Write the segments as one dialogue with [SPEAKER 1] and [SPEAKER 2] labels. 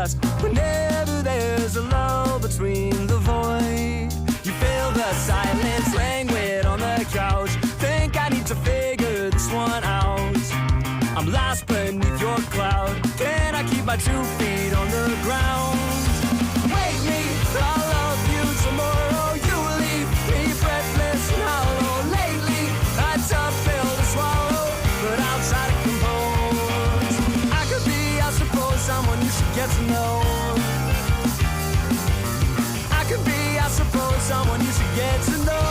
[SPEAKER 1] lost. Whenever there's a lull between the void, you feel the silence languid on the couch. Think I need to figure this one out. I'm lost beneath your cloud. Can I keep my 2 feet on the ground? Wake me, I'll love you tomorrow. You leave me breathless and hollow. Lately, a tough pill to swallow, but I'll try to compose. I could be, I suppose, someone you should get to know. I could be, I suppose, someone you should get to know.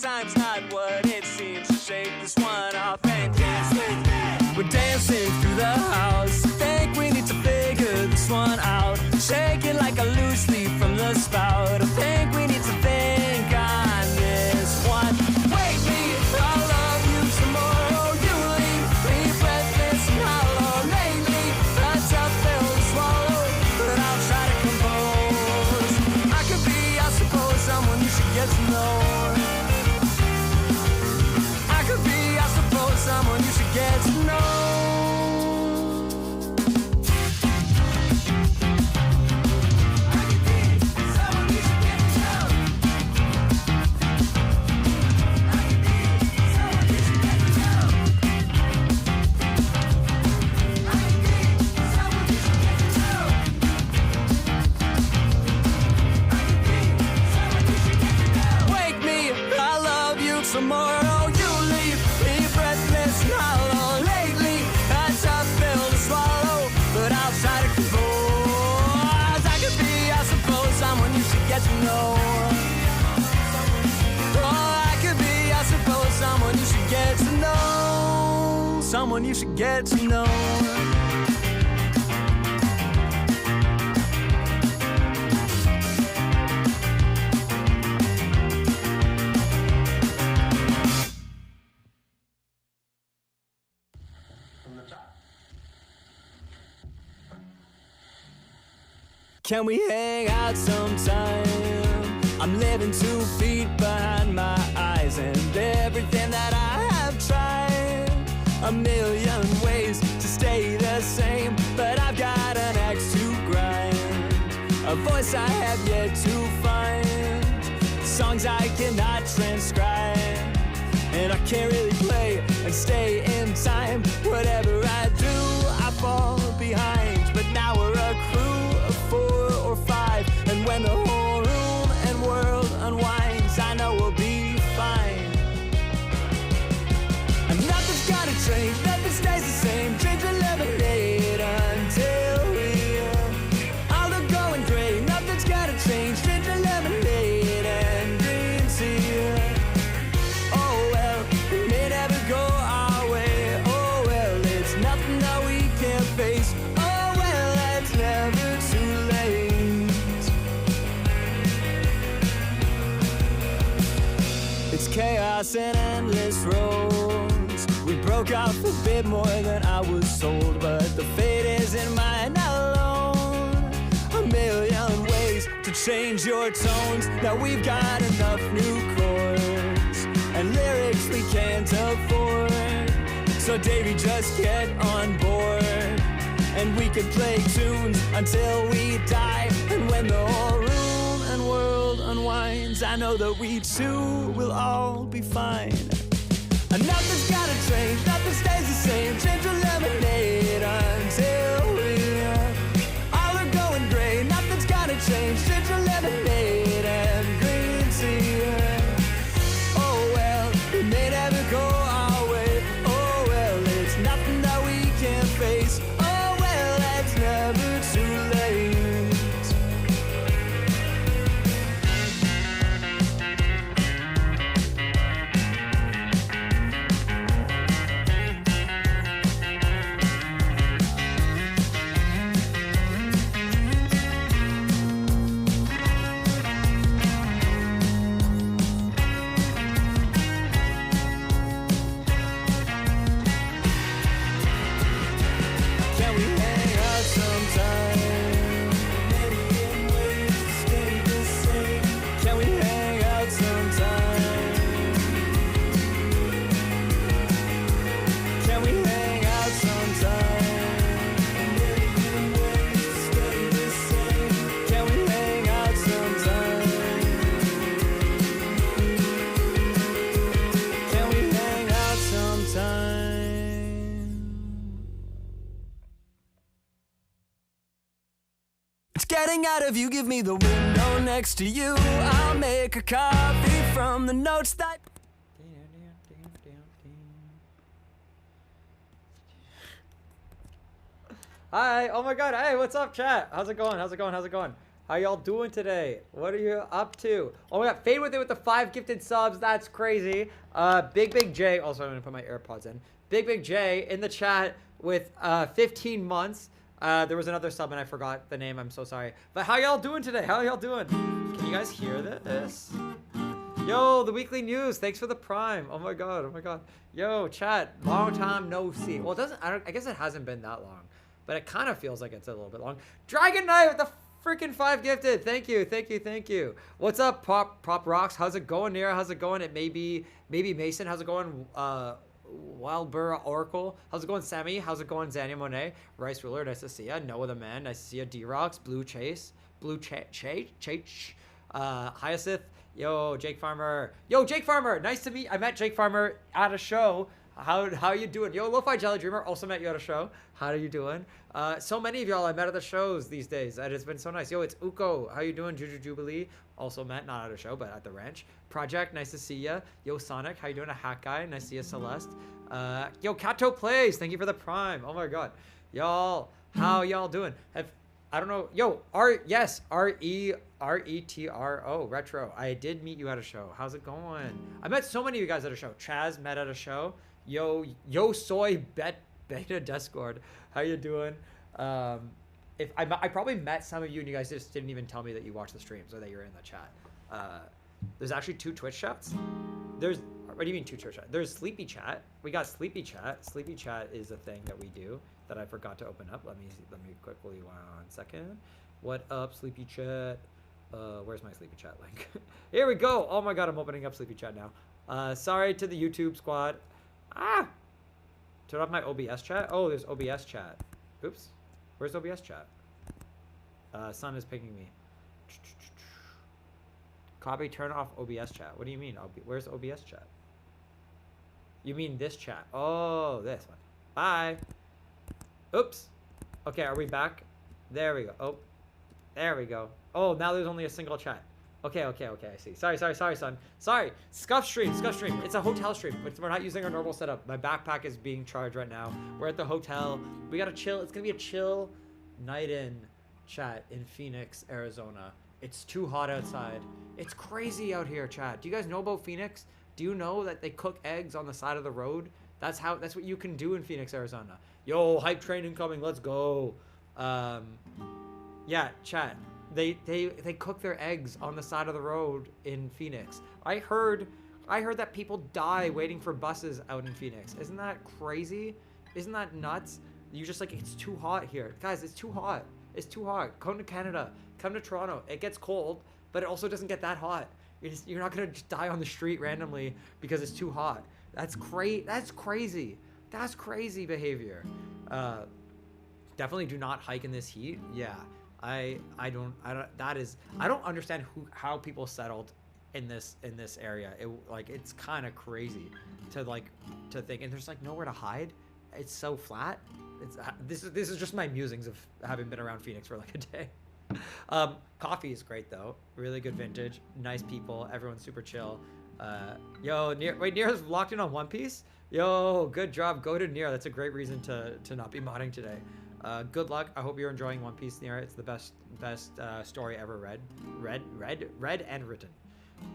[SPEAKER 1] Time's not what it seems. So shake this one off and dance with me. We're dancing through the house. Think we need to figure this one out. Shaking like a loose leaf from the spout. I think we need to think on this one. Wake me, I'll love you tomorrow. You leave me breathless and hollow. Lately, a tough pill to swallow, but I'll try to compose. I could be, I suppose, someone you should get to know. Someone you should get to know. I could be someone you should get to know. I could be someone you should get to know. I could be someone you should get to know. I could be someone you should get to know. Wake me, I love you tomorrow. Hollow. Lately, a tough pill to swallow, but I'll try to compose. I could be, I suppose, someone you should get to know. Oh, I could be, I suppose, someone you should get to know. Someone you should get to know. Can we hang out sometime? I'm living 2 feet behind my eyes, and everything that I have tried, a million ways to stay the same, but I've got an axe to grind, a voice I have yet to find, songs I cannot transcribe, and I can't really play and stay in time. Whatever I do, I fall behind, but now we're a crew of 4 or 5, and when the whole room and world unwinds, I know we'll be fine. And nothing's gonna change, nothing stays the same. Drink a lemonade until we all are going gray. Nothing's gonna change, drink a lemonade and green tea. Oh well, it may never go our way. Oh well, it's nothing that we can't face. Oh well, it's never too late. It's chaos and endless roads. We broke off a bit more than I was told, but the fate isn't mine alone. A million ways to change your tones. Now we've got enough new chords and lyrics we can't afford. So Davey, just get on board, and we can play tunes until we die. And when the whole room and world unwinds, I know that we too will all be fine. And nothing's gotta change, nothing stays the same. Change your lemonade until we all are going gray. Nothing's gotta change, change your lemonade and green tea. Oh well, it may never go our way. Oh well, it's nothing that we can't face. Oh well, it's never too late. something out of you. Give me the window next to you. I'll make a coffee from the notes that.
[SPEAKER 2] Hi, oh my god, hey, what's up, chat? How's it going? How's it going? How's it going? How y'all doing today? What are you up to? Oh my god, Fade with it with the 5 gifted subs. That's crazy. Big J. Also, I'm gonna put my AirPods in. Big J in the chat with 15 months. There was another sub and I forgot the name. I'm so sorry. But how y'all doing today? How y'all doing? Can you guys hear this? Yo, the weekly news. Thanks for the prime. Oh my god. Oh my god. Yo, chat. Long time no see. Well, it doesn't. I guess it hasn't been that long. But it kind of feels like it's a little bit long. Dragon Knight with the freaking 5 gifted. Thank you, thank you, thank you. What's up, Pop Rocks? How's it going, Nira? How's it going? It may be Mason. How's it going? Wildbur Oracle. How's it going, Sammy? How's it going, Zania Monet? Rice Ruler, nice to see ya. Noah the Man, nice to see ya. D-Rocks, Blue Chase, Hyacinth. Yo, Jake Farmer. Yo, Jake Farmer, nice to meet. I met Jake Farmer at a show. How you doing? Yo, Lo-Fi Jelly Dreamer, also met you at a show. How are you doing? So many of y'all I met at the shows these days. And it's been so nice. Yo, it's Uko. How you doing? Juju Jubilee, also met, not at a show, but at the ranch. Project, nice to see ya. Yo, Sonic, how you doing? A Hat Guy, nice to see ya. Celeste. Yo, Kato Plays, thank you for the prime. Oh my god. Y'all, how y'all doing? I don't know. Yo, R-E-R-E-T-R-O, Retro. I did meet you at a show. How's it going? I met so many of you guys at a show. Chaz met at a show. Yo Soy Beta Discord. How you doing? If I probably met some of you and you guys just didn't even tell me that you watched the streams or that you're in the chat. There's actually 2 Twitch chats. What do you mean 2 Twitch chats? There's Sleepy Chat. We got Sleepy Chat. Sleepy Chat is a thing that we do that I forgot to open up. Let me quickly 1 second. What up, Sleepy Chat? Where's my Sleepy Chat link? Here we go. Oh my god, I'm opening up Sleepy Chat now. Sorry to the YouTube squad. Turn off my OBS chat. Oh, there's OBS chat. Oops. Where's OBS chat? Sun is pinging me. Copy, turn off OBS chat. What do you mean? Where's OBS chat? You mean this chat? Oh, this one. Bye. Oops. Okay, are we back? There we go. Oh, there we go. Oh, now there's only a single chat. Okay, I see. Sorry, son. Sorry. Scuff stream. It's a hotel stream. We're not using our normal setup. My backpack is being charged right now. We're at the hotel. We gotta chill. It's gonna be a chill night in chat in Phoenix, Arizona. It's too hot outside. It's crazy out here, chat. Do you guys know about Phoenix? Do you know that they cook eggs on the side of the road? That's what you can do in Phoenix, Arizona. Yo, hype train incoming. Let's go. Yeah, chat. They cook their eggs on the side of the road in Phoenix. I heard that people die waiting for buses out in Phoenix. Isn't that crazy? Isn't that nuts? You just like, it's too hot here. Guys, it's too hot. It's too hot. Come to Canada. Come to Toronto. It gets cold, but it also doesn't get that hot. You're not gonna just die on the street randomly because it's too hot. That's crazy. That's crazy behavior. Definitely do not hike in this heat. Yeah. I don't understand how people settled in this area. It's kind of crazy to think, and there's like nowhere to hide. It's so flat. This is just my musings of having been around Phoenix for like a day. Coffee is great though. Really good vintage. Nice people. Everyone's super chill. Yo, Nira's locked in on One Piece. Yo, good job. Go to Nira. That's a great reason to not be modding today. Good luck. I hope you're enjoying One Piece, Nira. It's the best story ever read and written.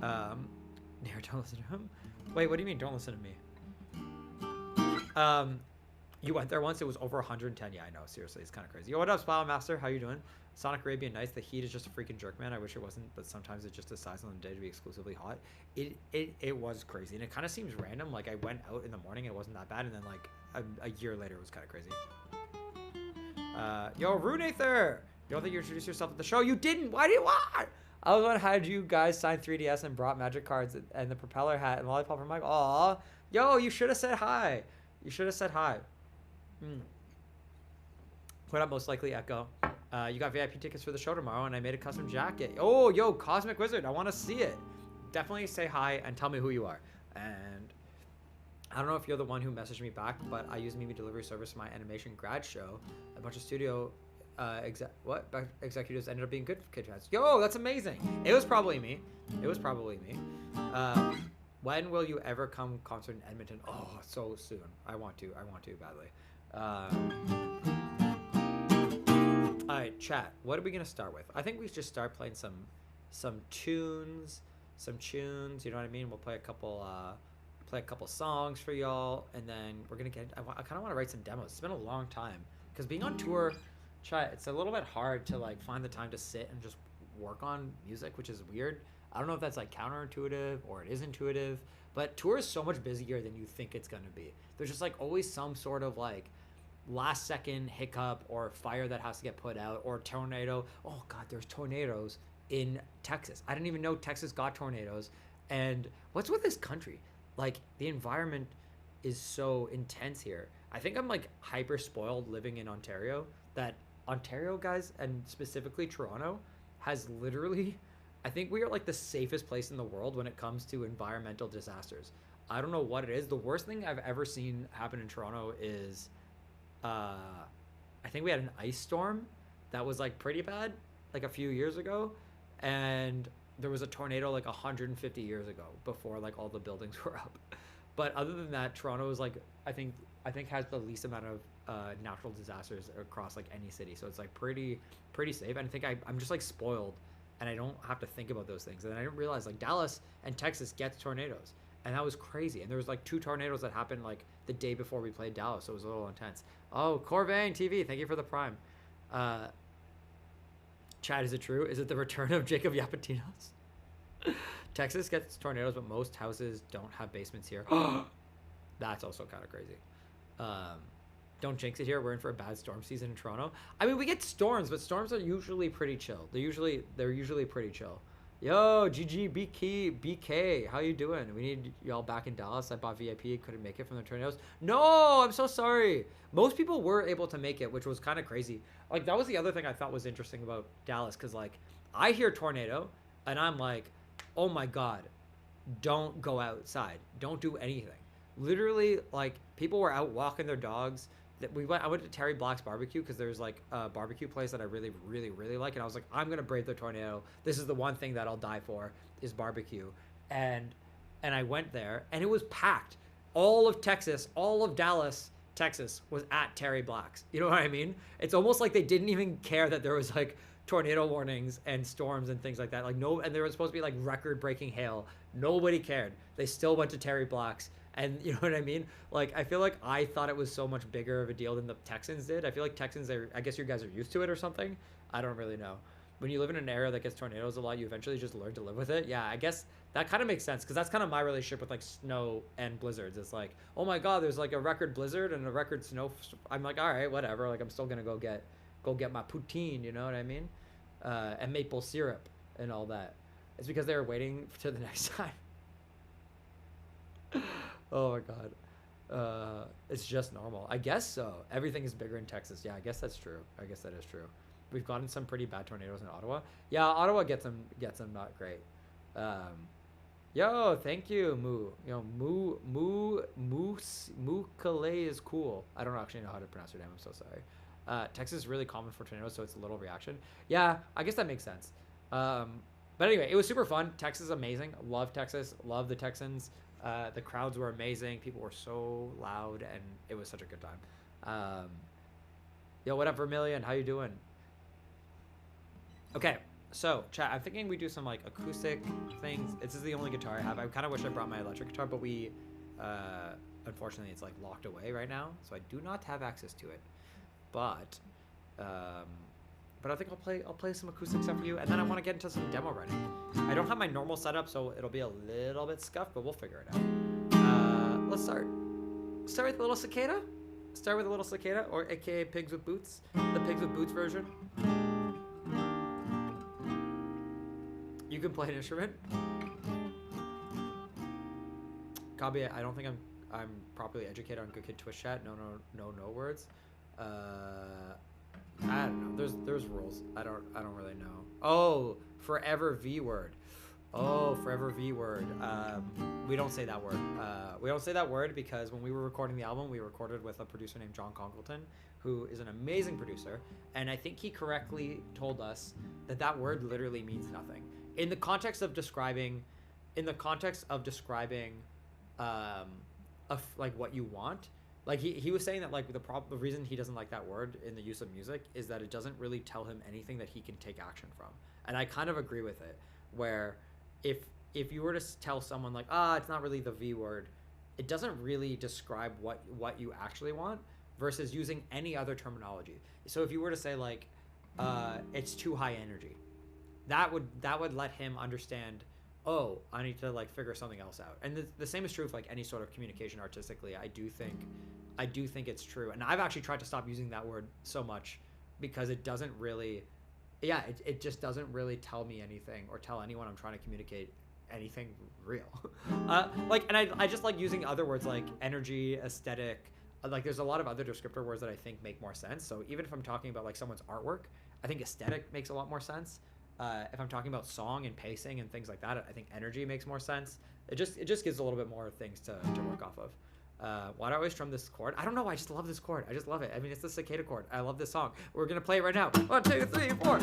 [SPEAKER 2] Nira, don't listen to him. Wait, what do you mean? Don't listen to me. You went there once. It was over 110. Yeah, I know. Seriously, it's kind of crazy. Yo, what up, Spile Master? How you doing? Sonic Arabian Nights. The heat is just a freaking jerk, man. I wish it wasn't, but sometimes it just decides on the day to be exclusively hot. It was crazy, and it kind of seems random. Like I went out in the morning, and it wasn't that bad, and then like a year later, it was kind of crazy. Yo, Runather! You don't think you introduced yourself at the show? You didn't! Why do you want? I was wondering, how did you guys sign 3DS and brought magic cards and the propeller hat and lollipop from Mike? Aw. Yo, you should have said hi. You should have said hi. What up, most likely Echo? You got VIP tickets for the show tomorrow, and I made a custom jacket. Oh, yo, Cosmic Wizard, I want to see it. Definitely say hi and tell me who you are. And I don't know if you're the one who messaged me back, but I use Mimi Delivery Service for my animation grad show. A bunch of studio executives ended up being good for Kid VOD. Yo, that's amazing. It was probably me. When will you ever come concert in Edmonton? Oh, so soon. I want to badly. All right, chat. What are we gonna start with? I think we should just start playing some tunes. You know what I mean? We'll play a couple songs for y'all, and then we're gonna get. I kind of want to write some demos. It's been a long time because being on tour, chat. It's a little bit hard to like find the time to sit and just work on music, which is weird. I don't know if that's like counterintuitive or it is intuitive, but tour is so much busier than you think it's gonna be. There's just like always some sort of like last second hiccup or fire that has to get put out or tornado. Oh God, there's tornadoes in Texas. I didn't even know Texas got tornadoes. And what's with this country? Like the environment is so intense here. I think I'm like hyper spoiled living in Ontario, that Ontario, guys, and specifically Toronto, has literally, I think we are like the safest place in the world when it comes to environmental disasters. I don't know what it is. The worst thing I've ever seen happen in Toronto is I think we had an ice storm that was like pretty bad like a few years ago, and there was a tornado like 150 years ago before like all the buildings were up. But other than that, Toronto is like I think has the least amount of natural disasters across like any city, so it's like pretty safe. And I think I'm just like spoiled, and I don't have to think about those things. And I didn't realize like Dallas and Texas gets tornadoes, and that was crazy. And there was like 2 tornadoes that happened like the day before we played Dallas, so it was a little intense. Oh, Corvain TV, thank you for the prime. Chad, is it true? Is it the return of Jacob Yapatinos? Texas gets tornadoes, but most houses don't have basements here. That's also kind of crazy. Don't jinx it here. We're in for a bad storm season in Toronto. I mean, we get storms, but storms are usually pretty chill. They're usually pretty chill. Yo, GG BK, how you doing? We need y'all back in Dallas. I bought VIP, couldn't make it from the tornadoes. No, I'm so sorry. Most people were able to make it, which was kind of crazy. Like that was the other thing I thought was interesting about Dallas, because like I hear tornado and I'm like, oh my God, don't go outside. Don't do anything. Literally, like people were out walking their dogs. I went to Terry Black's barbecue because there's like a barbecue place that I really like, and I was like, I'm gonna brave the tornado. This is the one thing that I'll die for, is barbecue. And I went there and it was packed. All of Texas, all of Dallas, Texas was at Terry Black's. You know what I mean? It's almost like they didn't even care that there was like tornado warnings and storms and things like that. Like and there was supposed to be like record-breaking hail. Nobody cared. They still went to Terry Black's. And you know what I mean? Like, I feel like I thought it was so much bigger of a deal than the Texans did. I feel like Texans, I guess you guys are used to it or something. I don't really know. When you live in an area that gets tornadoes a lot, you eventually just learn to live with it. Yeah, I guess that kind of makes sense, because that's kind of my relationship with like snow and blizzards. It's like, oh my God, there's like a record blizzard and a record snow. I'm like, all right, whatever. Like, I'm still gonna go get my poutine. You know what I mean? And maple syrup and all that. It's because they were waiting to the next time. Oh my God. It's just normal. I guess so. Everything is bigger in Texas. Yeah, I guess that's true. I guess that is true. We've gotten some pretty bad tornadoes in Ottawa. Yeah, Ottawa gets them not great. Yo, thank you, Moo. You know, Moo Calais is cool. I don't actually know how to pronounce your name. I'm so sorry. Texas is really common for tornadoes, so it's a little reaction. Yeah, I guess that makes sense. But anyway, it was super fun. Texas is amazing. Love Texas. Love the Texans. The crowds were amazing. People were so loud, and it was such a good time. Yo, what up, Vermilion? How you doing? Okay, so chat, I'm thinking we do some like acoustic things. This is the only guitar I have. I kind of wish I brought my electric guitar, but we unfortunately it's like locked away right now, so I do not have access to it. But I think I'll play some acoustic stuff for you, and then I want to get into some demo writing. I don't have my normal setup, so it'll be a little bit scuffed, but we'll figure it out. Let's start with a little cicada. Start with a little cicada, or aka Pigs with Boots, the Pigs with Boots version. You can play an instrument. Kabi, I don't think I'm properly educated on Good Kid Twitch chat. No words. I don't know. There's rules. I don't really know. Oh, forever V word. Oh, forever V word. We don't say that word. We don't say that word because when we were recording the album, we recorded with a producer named John Congleton, who is an amazing producer, and I think he correctly told us that that word literally means nothing in the context of describing, like what you want. Like he was saying that like the reason he doesn't like that word in the use of music is that it doesn't really tell him anything that he can take action from, and I kind of agree with it. Where if you were to tell someone like it's not really the V word, it doesn't really describe what you actually want versus using any other terminology. So if you were to say like it's too high energy, that would let him understand, oh, I need to like figure something else out. And the same is true of like any sort of communication artistically. I do think it's true, and I've actually tried to stop using that word so much because it doesn't really, it just doesn't really tell me anything or tell anyone I'm trying to communicate anything real. And I just like using other words like energy, aesthetic. Like there's a lot of other descriptor words that I think make more sense. So even if I'm talking about like someone's artwork, I think aesthetic makes a lot more sense. If I'm talking about song and pacing and things like that, I think energy makes more sense. It just gives a little bit more things to work off of. Why do I always strum this chord? I don't know. I just love this chord. I just love it. I mean, it's the cicada chord. I love this song. We're going to play it right now. 1, 2, 3, 4.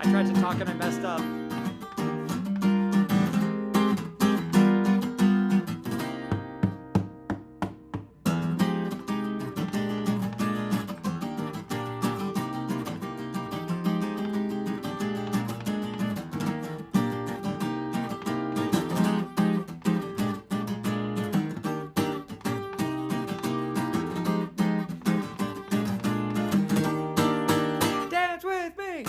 [SPEAKER 2] I tried to talk and I messed up. Dance with me!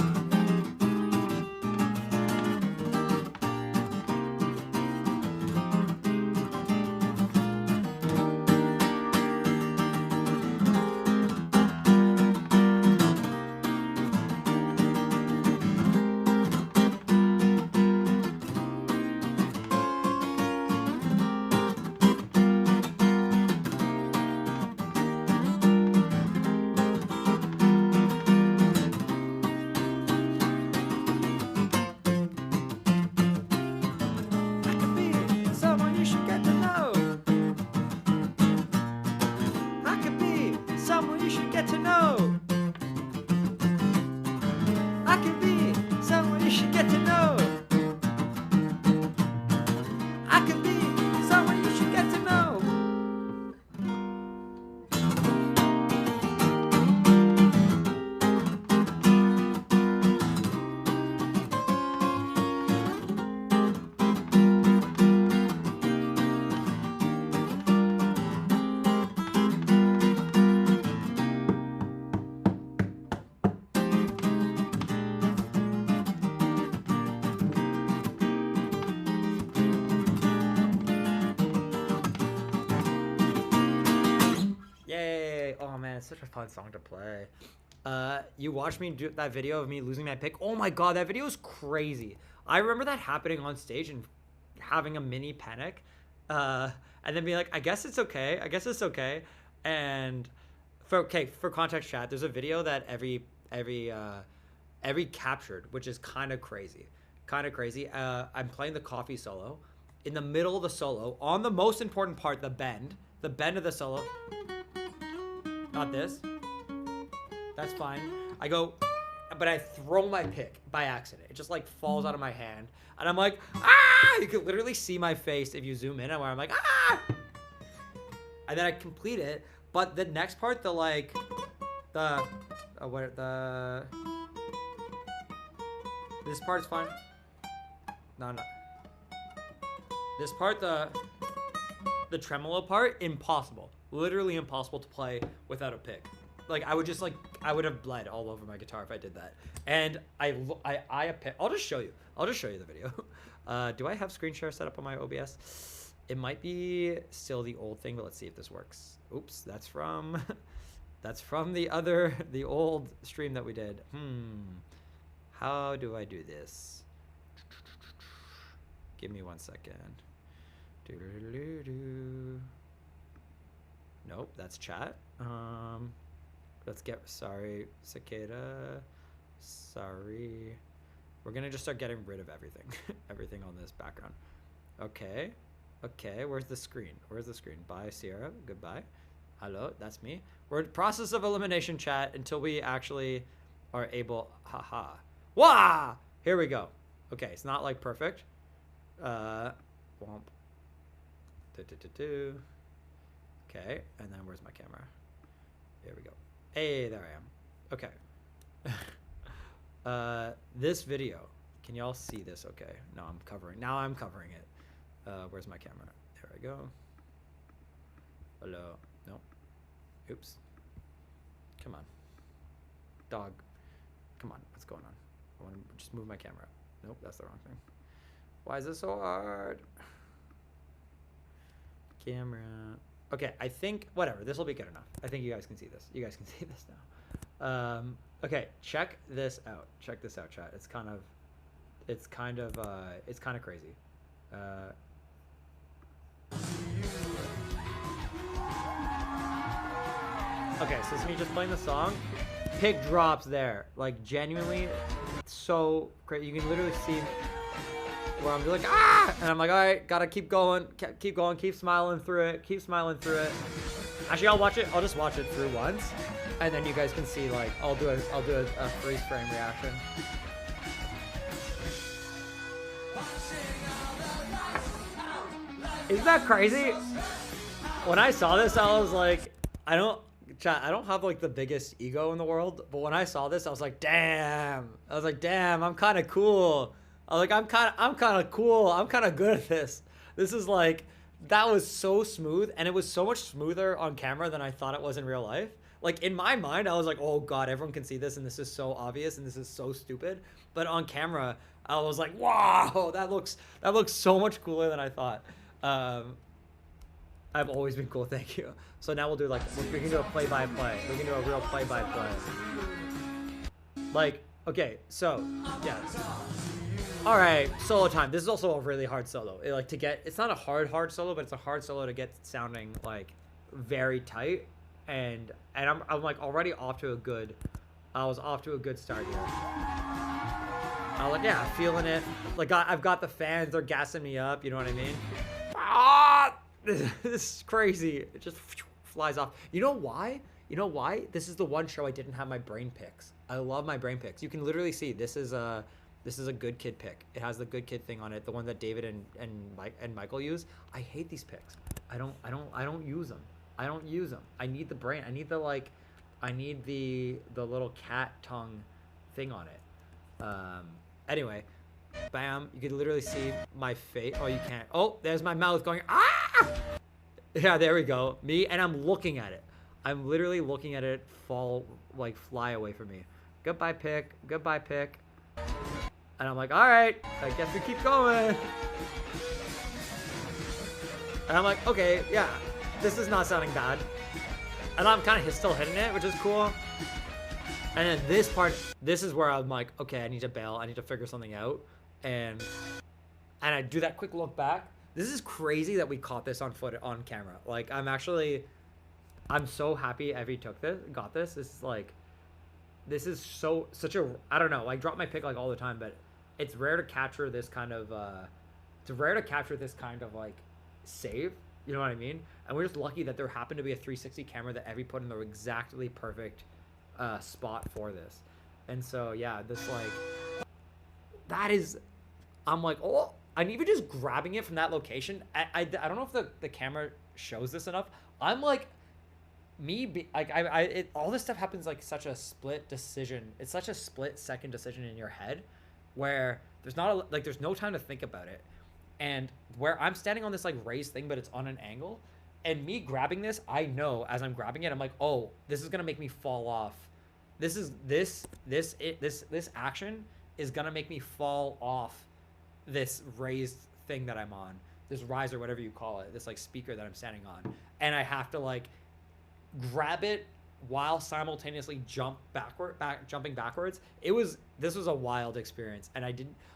[SPEAKER 2] Yay! Oh man, it's such a fun song to play. You watched me do that video of me losing my pick. Oh my god, that video is crazy. I remember that happening on stage and having a mini panic, and then being like, I guess it's okay. I guess it's okay. And for context, chat, there's a video that every captured, which is kind of crazy. I'm playing the coffee solo. In the middle of the solo, on the most important part, the bend of the solo. Not this. That's fine. I go, but I throw my pick by accident. It just like falls out of my hand. And I'm like, ah! You can literally see my face if you zoom in, and where I'm like, ah! And then I complete it. But the next part, this part's fine. No. This part, the tremolo part, impossible. Literally impossible to play without a pick. Like I would have bled all over my guitar if I did that. And I'll just show you. I'll just show you the video. Do I have screen share set up on my OBS? It might be still the old thing, but let's see if this works. Oops, that's from the old stream that we did. How do I do this? Give me 1 second. Nope, that's chat. Let's get, sorry, Cicada. Sorry. We're gonna just start getting rid of everything. Everything on this background. Okay. Okay, where's the screen? Where's the screen? Bye, Sierra. Goodbye. Hello, that's me. We're in process of elimination, chat, until we actually are able. Haha. Wah! Here we go. Okay, it's not like perfect. Womp. Okay, and then where's my camera? There we go. Hey, there I am. Okay. This video. Can y'all see this? Okay. No, I'm covering. Now I'm covering it. Where's my camera? There I go. Hello. No. Oops. Come on. Dog. Come on. What's going on? I want to just move my camera. Nope, that's the wrong thing. Why is this so hard? Camera. Okay, I think, whatever, this will be good enough. I think you guys can see this. You guys can see this now. Okay, check this out. Check this out, chat. It's kind of crazy. Okay, so it's me just playing the song. Pick drops there. Like, genuinely, so great. You can literally see where I'm like, ah! And I'm like, all right, gotta keep going, keep smiling through it, Actually, I'll just watch it through once, and then you guys can see, like, I'll do a freeze frame reaction. Isn't that crazy? When I saw this, I was like, I don't have like the biggest ego in the world, but when I saw this, I was like, damn, I'm kind of cool. I was like, I'm kind of cool. I'm kind of good at this. This is like, that was so smooth, and it was so much smoother on camera than I thought it was in real life. Like, in my mind, I was like, oh God, everyone can see this, and this is so obvious, and this is so stupid. But on camera, I was like, wow, that looks so much cooler than I thought. I've always been cool, thank you. So now we'll do like, we can do a play-by-play. We can do a real play-by-play. Like, okay, so, yeah. All right, solo time. This is also a really hard solo. It's not a hard solo, but it's a hard solo to get sounding like very tight. And I'm like already off to a good, I was off to a good start here. I was like, yeah, feeling it. Like I've got the fans, they're gassing me up, you know what I mean? Ah, this is crazy. It just flies off. You know why? You know why? This is the one show I didn't have my brain picks. I love my brain picks. You can literally see this is a Good Kid pick. It has the Good Kid thing on it, the one that David and Michael use. I hate these picks. I don't use them. I don't use them. I need the brain. I need the little cat tongue thing on it. Anyway, bam, you can literally see my face. Oh, you can't. Oh, there's my mouth going, ah! Yeah, there we go. Me, and I'm looking at it. I'm literally looking at it fly away from me. Goodbye, pick. Goodbye, pick. And I'm like, all right, I guess we keep going. And I'm like, okay, yeah, this is not sounding bad. And I'm kind of still hitting it, which is cool. And then this part, this is where I'm like, okay, I need to bail. I need to figure something out. And I do that quick look back. This is crazy that we caught this on camera. Like, I'm so happy Evie got this. This is such a, I don't know, I drop my pick like all the time, but it's rare to capture this kind of, like save, you know what I mean? And we're just lucky that there happened to be a 360 camera that Evie put in the exactly perfect spot for this. And so, yeah, I'm like, oh, and even just grabbing it from that location, I don't know if the camera shows this enough. I'm like, all this stuff happens like such a split decision. It's such a split second decision in your head where there's no time to think about it. And where I'm standing on this like raised thing, but it's on an angle, and me grabbing this, I know as I'm grabbing it, I'm like, oh, this is gonna make me fall off. This action is gonna make me fall off this raised thing that I'm on, this rise or whatever you call it, this like speaker that I'm standing on, and I have to like grab it while simultaneously jumping backwards. This was a wild experience, and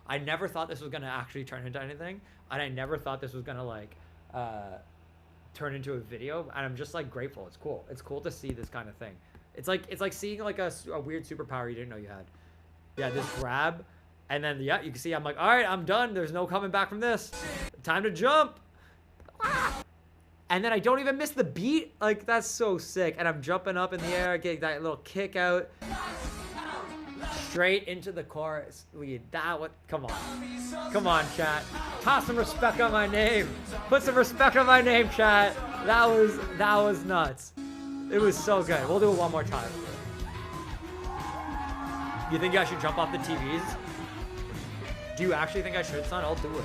[SPEAKER 2] I never thought this was gonna actually turn into anything, and I never thought this was gonna like turn into a video, and I'm just like grateful. It's cool to see this kind of thing. It's like seeing like a weird superpower you didn't know you had. Yeah, this grab, and then yeah, you can see I'm like, all right, I'm done. There's no coming back from this. Time to jump. Ah! And then I don't even miss the beat. Like, that's so sick. And I'm jumping up in the air, getting that little kick out. Straight into the chorus. Come on. Come on, chat. Toss some respect on my name. Put some respect on my name, chat. That was nuts. It was so good. We'll do it one more time. You think I should jump off the TVs? Do you actually think I should, son? I'll do it.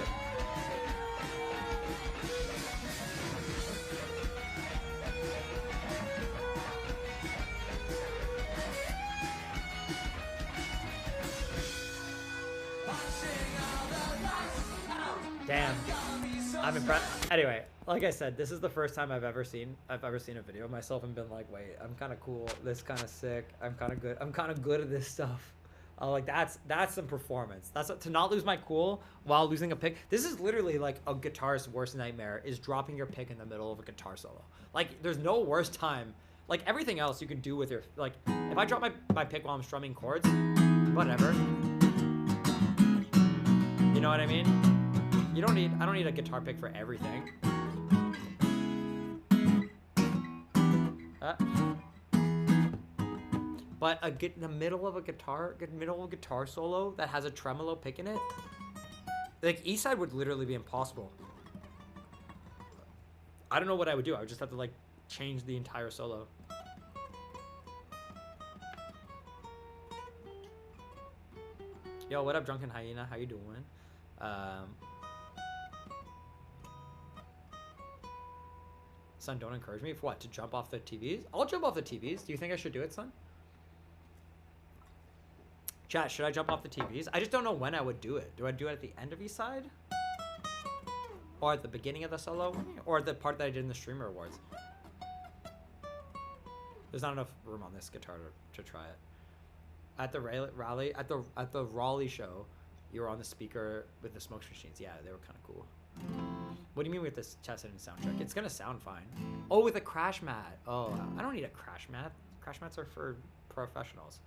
[SPEAKER 2] Damn, I'm impressed. Anyway, like I said, this is the first time I've ever seen a video of myself and been like, wait, I'm kind of cool. This kind of sick. I'm kind of good. I'm kind of good at this stuff. Like that's some performance. To not lose my cool while losing a pick. This is literally like a guitarist's worst nightmare, is dropping your pick in the middle of a guitar solo. Like there's no worse time. Like everything else you can do with your, like if I drop my pick while I'm strumming chords, whatever. You know what I mean? I don't need a guitar pick for everything. But in the middle of a guitar solo that has a tremolo pick in it, like east side would literally be impossible. I don't know what I would do. I would just have to like change the entire solo. Yo, what up, Drunken Hyena? How you doing? Son, don't encourage me. For what? To jump off the TVs? I'll jump off the TVs. Do you think I should do it, son? Chat, should I jump off the TVs? I just don't know when I would do it. Do I do it at the end of each side? Or at the beginning of the solo? Or the part that I did in the Streamer Awards? There's not enough room on this guitar to try it. At the Raleigh show, you were on the speaker with the smoke machines. Yeah, they were kind of cool. What do you mean with this test and sound check? It's gonna sound fine. Oh, with a crash mat. Oh, I don't need a crash mat. Crash mats are for professionals.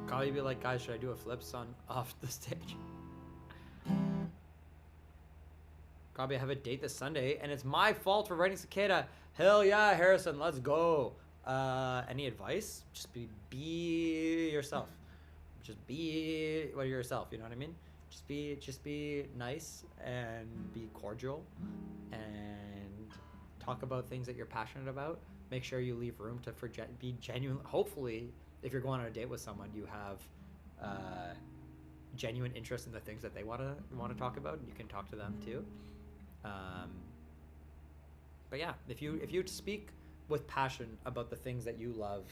[SPEAKER 2] Probably be like, guys, should I do a flip, son, off the stage? Probably have a date this Sunday, and it's my fault for writing Cicada. Hell yeah, Harrison, let's go. Any advice? Just be yourself. Just be yourself. You know what I mean? Just be nice and be cordial, and talk about things that you're passionate about. Make sure you leave room to be genuine. Hopefully, if you're going on a date with someone, you have genuine interest in the things that they want to talk about, and you can talk to them too. But yeah, if you speak with passion about the things that you love,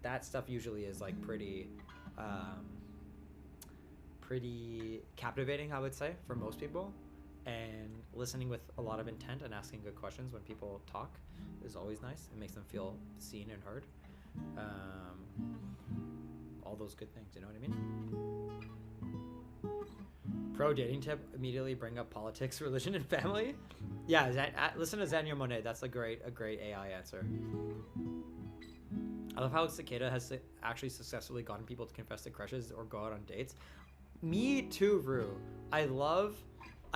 [SPEAKER 2] that stuff usually is like pretty captivating, I would say, for most people. And listening with a lot of intent and asking good questions when people talk is always nice. It makes them feel seen and heard. All those good things, you know what I mean? Pro dating tip: immediately bring up politics, religion, and family. Yeah, listen to Zania Monet. That's a great AI answer. I love how Cicada has actually successfully gotten people to confess to crushes or go out on dates. Me too, Rue. I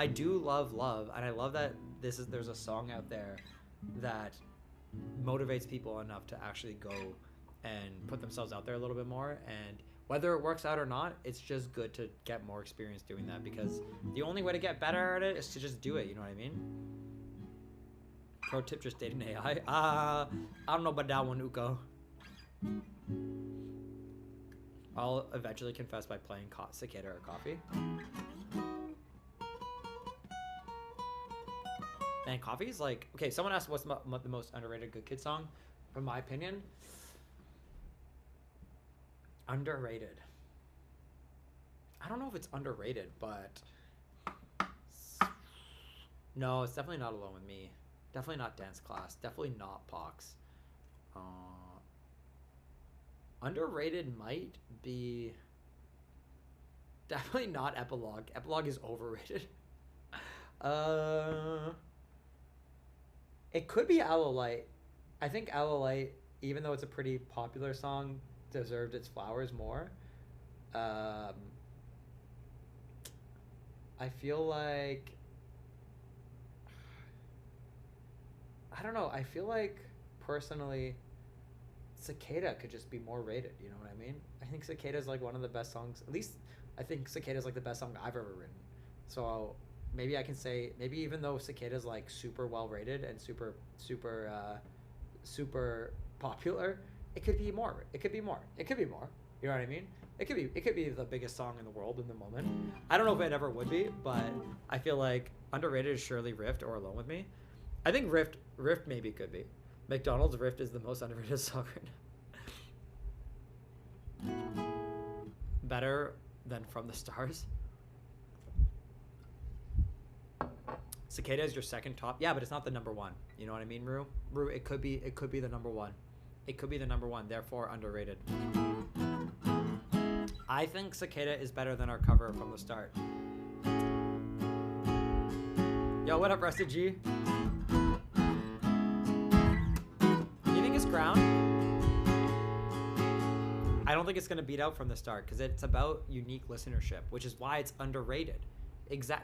[SPEAKER 2] do love love, and I love that there's a song out there that motivates people enough to actually go and put themselves out there a little bit more. And whether it works out or not, it's just good to get more experience doing that, because the only way to get better at it is to just do it. You know what I mean? Pro tip: just dating AI. I don't know about that one, Uko. I'll eventually confess by playing Cicada or Coffee. Man, Coffee is like... Okay, someone asked what's the most underrated Good Kid song. From my opinion, underrated. I don't know if it's underrated, but... No, it's definitely not Alone With Me. Definitely not Dance Class. Definitely not Pox. Underrated might be... Definitely not Epilogue. Epilogue is overrated. It could be Aloe Light. I think Aloe Light, even though it's a pretty popular song, deserved its flowers more. I feel like... I don't know. I feel like, personally, Cicada could just be more rated. You know what I mean? I think Cicada is like one of the best songs. At least I think Cicada is like the best song I've ever written. So maybe I can say, maybe even though Cicada is like super well rated and super popular, it could be more. It could be more. It could be more. You know what I mean? It could be the biggest song in the world in the moment. I don't know if it ever would be, but I feel like underrated is surely Rift or Alone With Me. I think Rift maybe could be. McDonald's Rift is the most underrated song right now. Better than From the Stars. Cicada is your second top. Yeah, but it's not the number one. You know what I mean, Rue? Rue, it could be the number one. It could be the number one, therefore underrated. I think Cicada is better than our cover From the Start. Yo, what up, Rusted G? Ground. I don't think it's going to beat out From the Start because it's about unique listenership, which is why it's underrated.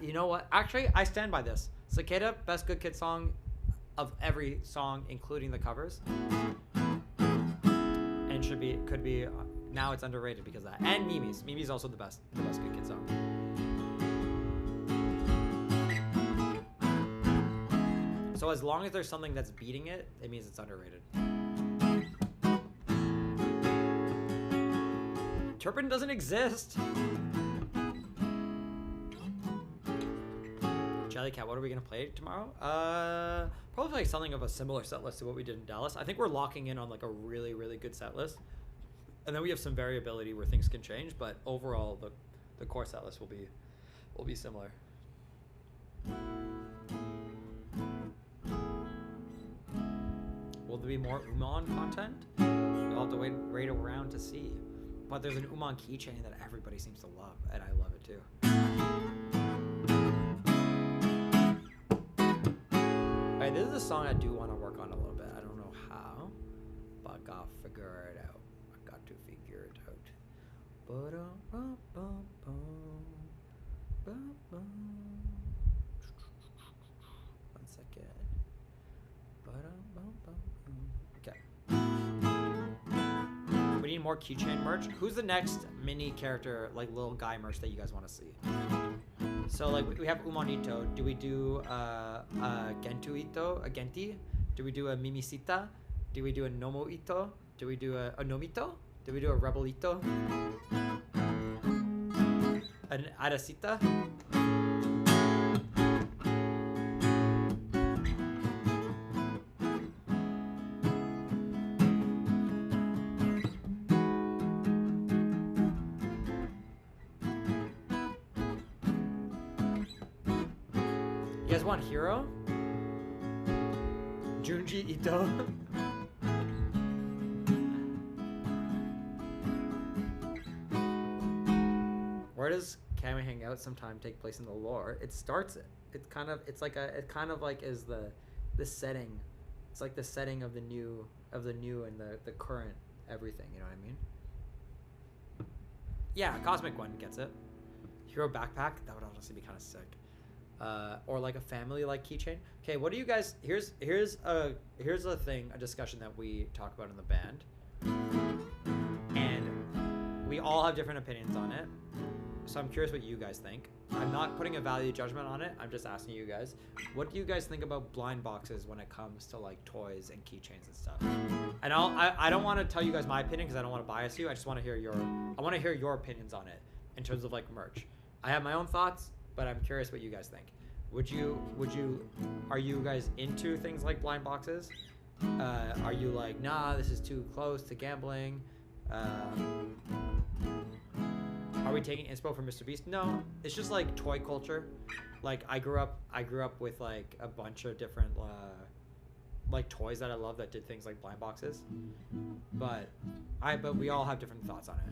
[SPEAKER 2] You know what? Actually, I stand by this. Cicada, best Good Kid song of every song, including the covers, and could be. Now it's underrated because of that. And Mimi's. Mimi's also the best Good Kid song. So as long as there's something that's beating it, it means it's underrated. Turpin doesn't exist. Jellycat, what are we gonna play tomorrow? Probably like something of a similar set list to what we did in Dallas. I think we're locking in on like a really, really good set list, and then we have some variability where things can change. But overall, the core set list will be similar. Will there be more Uman content? You'll have to wait around to see. But there's an Uman keychain that everybody seems to love, and I love it too. Alright, this is a song I do want to work on a little bit. I don't know how, but I gotta figure it out. I got to figure it out. One second. Okay. We need more keychain merch. Who's the next mini character, like little guy merch that you guys want to see? So like we have Umanito. Do we do a Gentuito, a Genti? Do we do a Mimisita? Do we do a Nomoito? Do we do a Nomito? Do we do a Rebelito? An Aracita? You guys want Hero? Junji Ito? Where does Kami Hangout sometime take place in the lore? It starts it. It kind of is the setting. It's like the setting of the new and the current everything, you know what I mean? Yeah, Cosmic One gets it. Hero backpack, that would honestly be kind of sick. Or like a family like keychain. Okay, what do you guys? Here's a discussion that we talk about in the band, and we all have different opinions on it. So I'm curious what you guys think. I'm not putting a value judgment on it. I'm just asking you guys, what do you guys think about blind boxes when it comes to like toys and keychains and stuff? And I don't want to tell you guys my opinion because I don't want to bias you. I just want to hear your opinions on it in terms of like merch. I have my own thoughts, but I'm curious what you guys think. Are you guys into things like blind boxes? Are you like, nah, this is too close to gambling? Are we taking inspo from Mr. Beast? No, it's just like toy culture. Like I grew up with like a bunch of different like toys that I love that did things like blind boxes. But we all have different thoughts on it.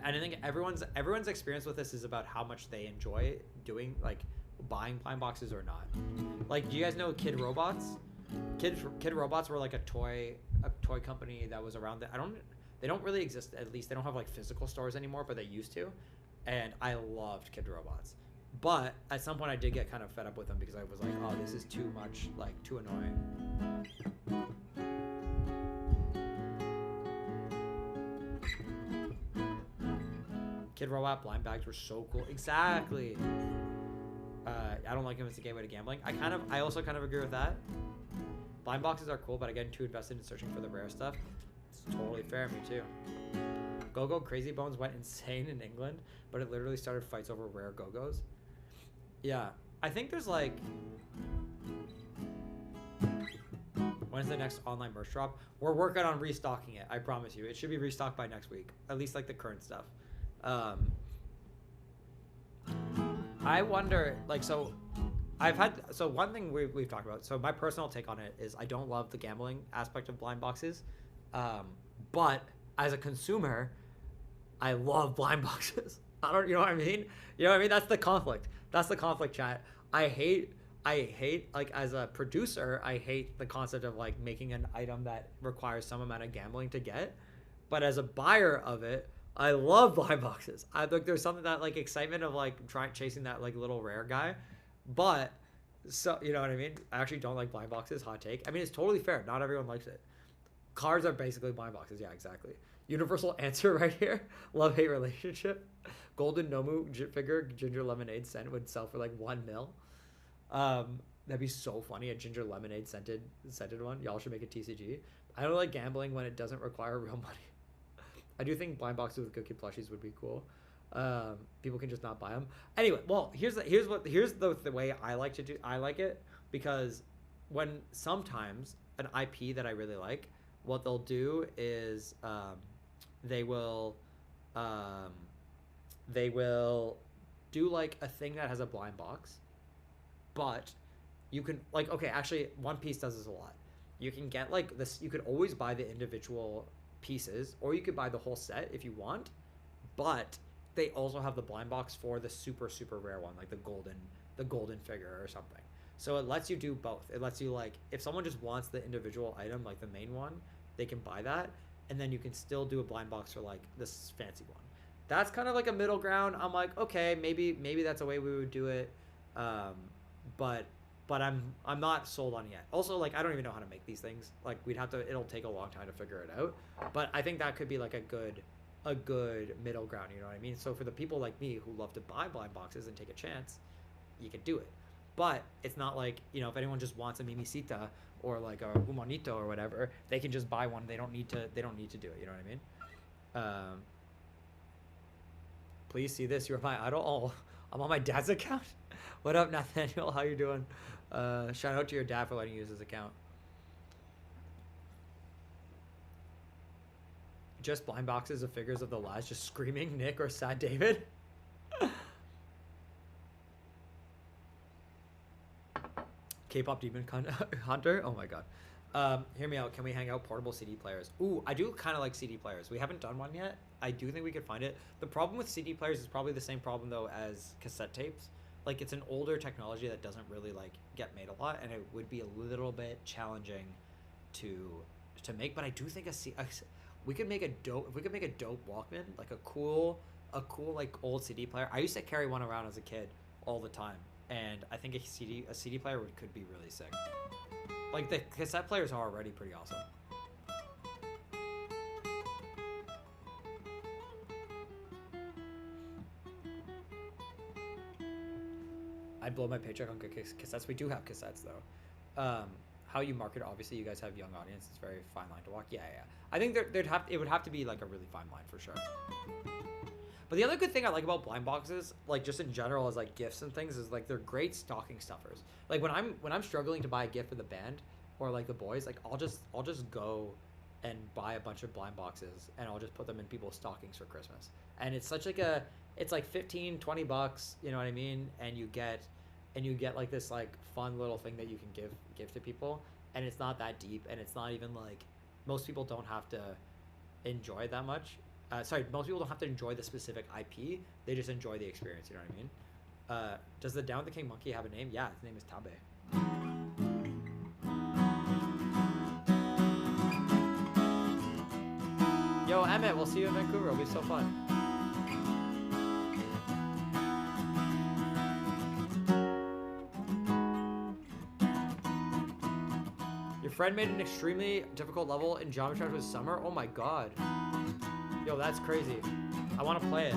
[SPEAKER 2] And I think everyone's experience with this is about how much they enjoy doing, like buying blind boxes or not. Like, do you guys know Kid Robots? Kid Robots were like a toy company that was around. They don't really exist. At least they don't have like physical stores anymore, but they used to. And I loved Kid Robots. But at some point I did get kind of fed up with them because I was like, oh, this is too much, like too annoying. Kid Robot blind bags were so cool. Exactly. I don't like them as a gateway to gambling. I also kind of agree with that. Blind boxes are cool, but I get too invested in searching for the rare stuff. It's totally fair, me too. Go-Go Crazy Bones went insane in England, but it literally started fights over rare Go-Go's. Yeah, I think there's like... When's the next online merch drop? We're working on restocking it, I promise you. It should be restocked by next week, at least like the current stuff. I wonder, like, so one thing we've talked about, so my personal take on it is I don't love the gambling aspect of blind boxes, but as a consumer, I love blind boxes. You know what I mean? You know what I mean? That's the conflict, chat. I hate, like, as a producer, I hate the concept of like making an item that requires some amount of gambling to get, but as a buyer of it, I love blind boxes. I think there's something that like excitement of like chasing that like little rare guy, but so you know what I mean. I actually don't like blind boxes. Hot take. I mean, it's totally fair. Not everyone likes it. Cards are basically blind boxes. Yeah, exactly. Universal answer right here. Love hate relationship. Golden Nomu figure ginger lemonade scent would sell for like $1 mil. That'd be so funny. A ginger lemonade scented one. Y'all should make a TCG. I don't like gambling when it doesn't require real money. I do think blind boxes with cookie plushies would be cool. People can just not buy them. Anyway, well, here's the way I like to do. I like it because when sometimes an IP that I really like, what they'll do is they will do like a thing that has a blind box, but you can like, okay, actually One Piece does this a lot. You can get like this. You could always buy the individual pieces, or you could buy the whole set if you want, but they also have the blind box for the super rare one, like the golden figure or something. So it lets you do both. It lets you, like, if someone just wants the individual item, like the main one, they can buy that, and then you can still do a blind box for like this fancy one. That's kind of like a middle ground. I'm like, okay, maybe that's a way we would do it, but I'm not sold on it yet. Also, like, I don't even know how to make these things. Like, it'll take a long time to figure it out. But I think that could be like a good middle ground, you know what I mean? So for the people like me who love to buy blind boxes and take a chance, you can do it. But it's not like, you know, if anyone just wants a Mimisita or like a Humanito or whatever, they can just buy one. They don't need to do it, you know what I mean? Please see this. You're my idol. Oh, I'm on my dad's account. What up, Nathaniel? How you doing? Shout out to your dad for letting you use his account. Just blind boxes of figures of the lies, just screaming Nick or Sad David. K-pop demon hunter. Oh my god. Hear me out. Can we hang out? Portable CD players. Ooh, I do kind of like CD players. We haven't done one yet. I do think we could find it. The problem with CD players is probably the same problem though as cassette tapes. Like, it's an older technology that doesn't really like get made a lot, and it would be a little bit challenging to make. But I do think we could make a dope Walkman, like a cool like old CD player. I used to carry one around as a kid all the time, and I think a CD player could be really sick. Like, the cassette players are already pretty awesome. I'd blow my paycheck on cassettes. We do have cassettes though. How you market, obviously you guys have young audience. It's a very fine line to walk. Yeah. I think it would have to be like a really fine line for sure. But the other good thing I like about blind boxes, like just in general as like gifts and things, is like they're great stocking stuffers. Like when I'm struggling to buy a gift for the band or like the boys, like I'll just go and buy a bunch of blind boxes and I'll just put them in people's stockings for Christmas. And it's such like it's like $15-20, you know what I mean? And you get like this like fun little thing that you can give to people, and it's not that deep, and it's not even like, most people don't have to enjoy that much. Most people don't have to enjoy the specific IP. They just enjoy the experience. You know what I mean? Does the Down with the King Monkey have a name? Yeah, his name is Tabe. Yo, Emmett, we'll see you in Vancouver. It'll be so fun. Your friend made an extremely difficult level in Geometry Dash with Summer? Oh my god. Yo, that's crazy. I want to play it.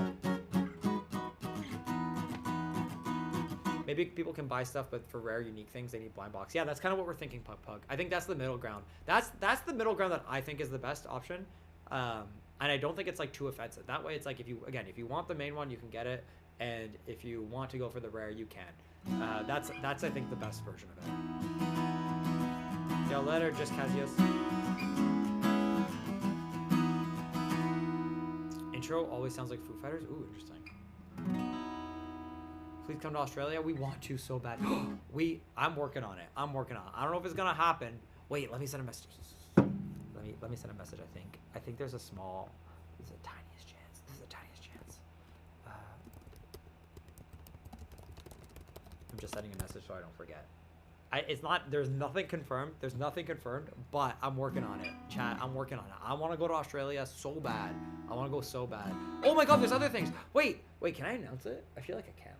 [SPEAKER 2] Maybe people can buy stuff, but for rare, unique things, they need blind box. Yeah, that's kind of what we're thinking, Pug. I think that's the middle ground. That's the middle ground that I think is the best option. And I don't think it's like too offensive. That way, it's like if you want the main one, you can get it, and if you want to go for the rare, you can. That's I think the best version of it. Yo, later, just Casius. Intro always sounds like Foo Fighters. Ooh, interesting. Please come to Australia. We want to so bad. I'm working on it. I don't know if it's gonna happen. Wait, let me send a message. Let me send a message. I think there's a tiniest chance. This is the tiniest chance. I'm just sending a message so I don't forget. There's nothing confirmed. But I'm working on it. Chat, I'm working on it. I want to go to Australia so bad. I want to go so bad. Oh my god, there's other things. Wait, can I announce it? I feel like I can.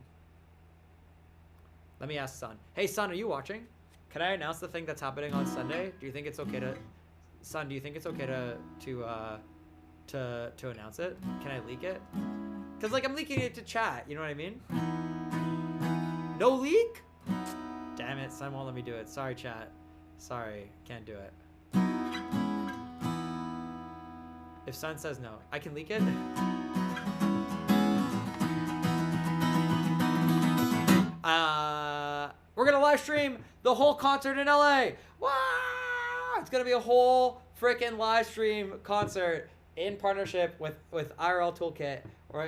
[SPEAKER 2] Let me ask Son. Hey, Son, are you watching? Can I announce the thing that's happening on Sunday? Do you think it's okay to... Son, do you think it's okay to announce it? Can I leak it? Because, like, I'm leaking it to chat. You know what I mean? No leak? Damn it, Son won't let me do it. Sorry, chat. Sorry, can't do it. If Son says no, I can leak it? We're gonna live stream the whole concert in LA. Wow! It's gonna be a whole freaking live stream concert in partnership with IRL Toolkit.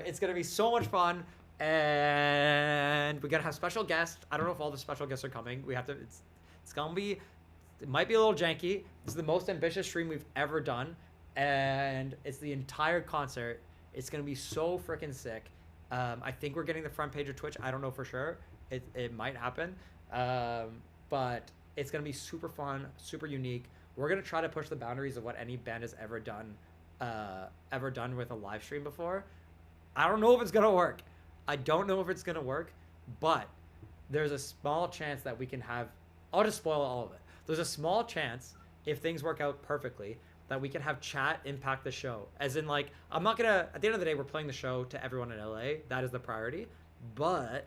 [SPEAKER 2] It's gonna be so much fun. And we're gonna have special guests. I don't know if all the special guests are coming. It's gonna be, it might be a little janky. This is the most ambitious stream we've ever done, and it's the entire concert. It's gonna be so freaking sick. I think we're getting the front page of Twitch. I don't know for sure. It might happen, but it's gonna be super fun, super unique. We're gonna try to push the boundaries of what any band has ever done with a live stream before. I don't know if it's gonna work. But there's a small chance that we can have... I'll just spoil all of it. There's a small chance, if things work out perfectly, that we can have chat impact the show. As in, like, I'm not gonna... At the end of the day, we're playing the show to everyone in LA. That is the priority. But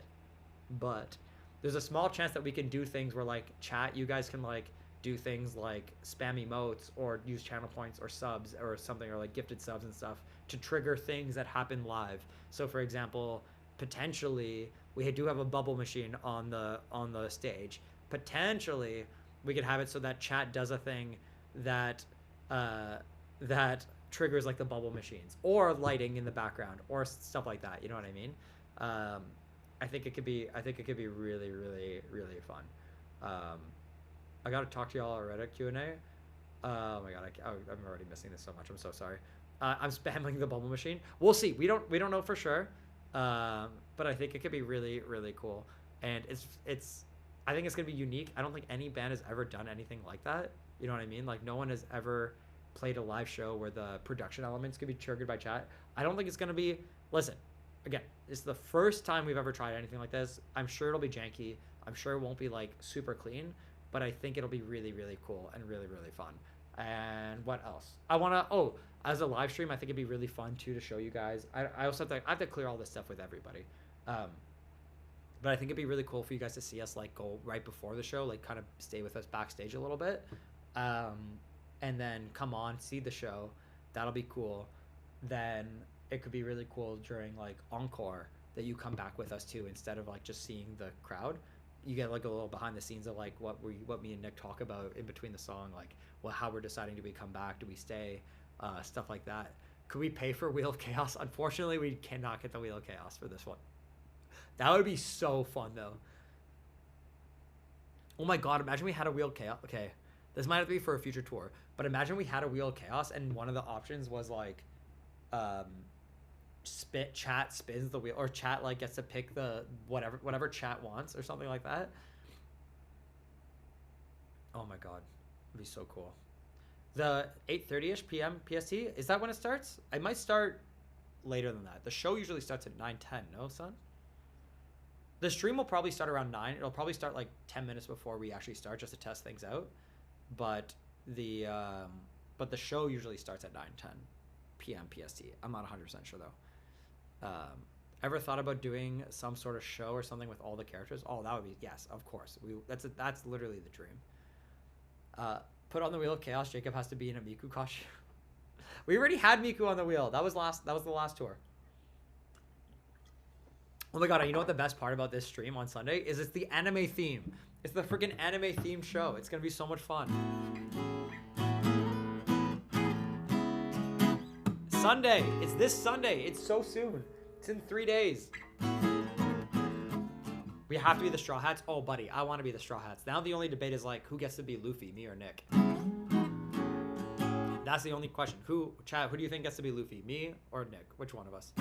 [SPEAKER 2] there's a small chance that we can do things where, like, chat, you guys can, like, do things like spam emotes or use channel points or subs or something, or, like, gifted subs and stuff to trigger things that happen live. So, for example... Potentially, we do have a bubble machine on the stage. Potentially, we could have it so that chat does a thing that triggers like the bubble machines or lighting in the background or stuff like that. You know what I mean? I think it could be really, really, really fun. I gotta talk to y'all already at Q&A. Oh my god, I'm already missing this so much. I'm so sorry. I'm spamming the bubble machine. We'll see. We don't know for sure. But I think it could be really, really cool, and I think it's gonna be unique. I don't think any band has ever done anything like that. You know what I mean? Like, no one has ever played a live show where the production elements could be triggered by chat. I don't think it's gonna be... Listen, again, it's the first time we've ever tried anything like this. I'm sure it'll be janky. I'm sure it won't be like super clean, but I think it'll be really, really cool and really, really fun. And what else? As a live stream, I think it'd be really fun too to show you guys. I also have to clear all this stuff with everybody. But I think it'd be really cool for you guys to see us like go right before the show, like kind of stay with us backstage a little bit, and then come on, see the show. That'll be cool. Then it could be really cool during like encore that you come back with us too, instead of like just seeing the crowd. You get like a little behind the scenes of like what me and Nick talk about in between the song, like how we're deciding, do we come back, do we stay, stuff like that. Could we pay for Wheel of Chaos? Unfortunately, we cannot get the Wheel of Chaos for this one. That would be so fun though. Oh my god, imagine we had a Wheel of Chaos. Okay, this might have to be for a future tour, but imagine we had a Wheel of Chaos and one of the options was like chat spins the wheel, or chat like gets to pick the whatever chat wants or something like that. Oh my god, it'd be so cool. The 8:30ish p.m. PST, is that when it starts? I might start later than that. The show usually starts at 9:10. No, son? The stream will probably start around 9. It'll probably start like 10 minutes before we actually start, just to test things out. But the show usually starts at 9:10 p.m. PST. I'm not 100% sure though. Ever thought about doing some sort of show or something with all the characters? Oh, that would be, yes, of course. That's literally the dream. Put on the Wheel of Chaos. Jacob has to be in a Miku costume. We already had Miku on the wheel. That was the last tour. Oh my god, you know what the best part about this stream on Sunday is? It's the anime theme. It's the freaking anime themed show. It's gonna be so much fun. Sunday. It's this Sunday. It's so soon. It's in 3 days. We have to be the Straw Hats. Oh, buddy, I want to be the Straw Hats. Now the only debate is like, who gets to be Luffy, me or Nick? That's the only question. Chad, who do you think gets to be Luffy, me or Nick? Which one of us?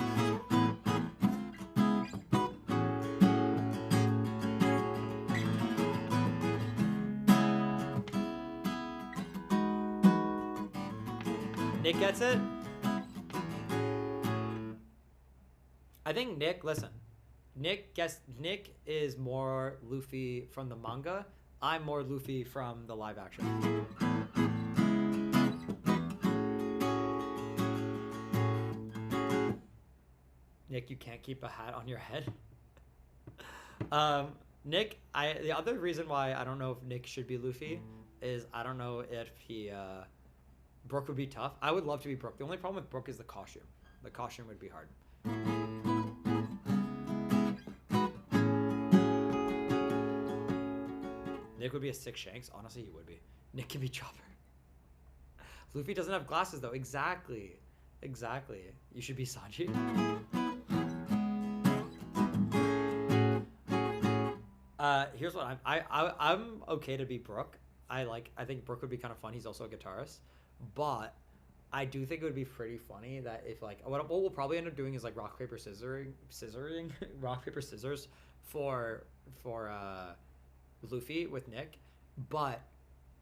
[SPEAKER 2] Nick gets it? I think Nick, listen. Nick is more Luffy from the manga. I'm more Luffy from the live action. Nick, you can't keep a hat on your head. Nick, the other reason why I don't know if Nick should be Luffy is I don't know if Brook would be tough. I would love to be Brook. The only problem with Brook is the costume. The costume would be hard. Nick would be a sick Shanks. Honestly, he would be. Nick can be Chopper. Luffy doesn't have glasses, though. Exactly. You should be Sanji. Here's what I'm okay to be Brook. I think Brook would be kind of fun. He's also a guitarist. But I do think it would be pretty funny that if like what we'll probably end up doing is like rock paper scissoring rock paper scissors for Luffy with Nick, but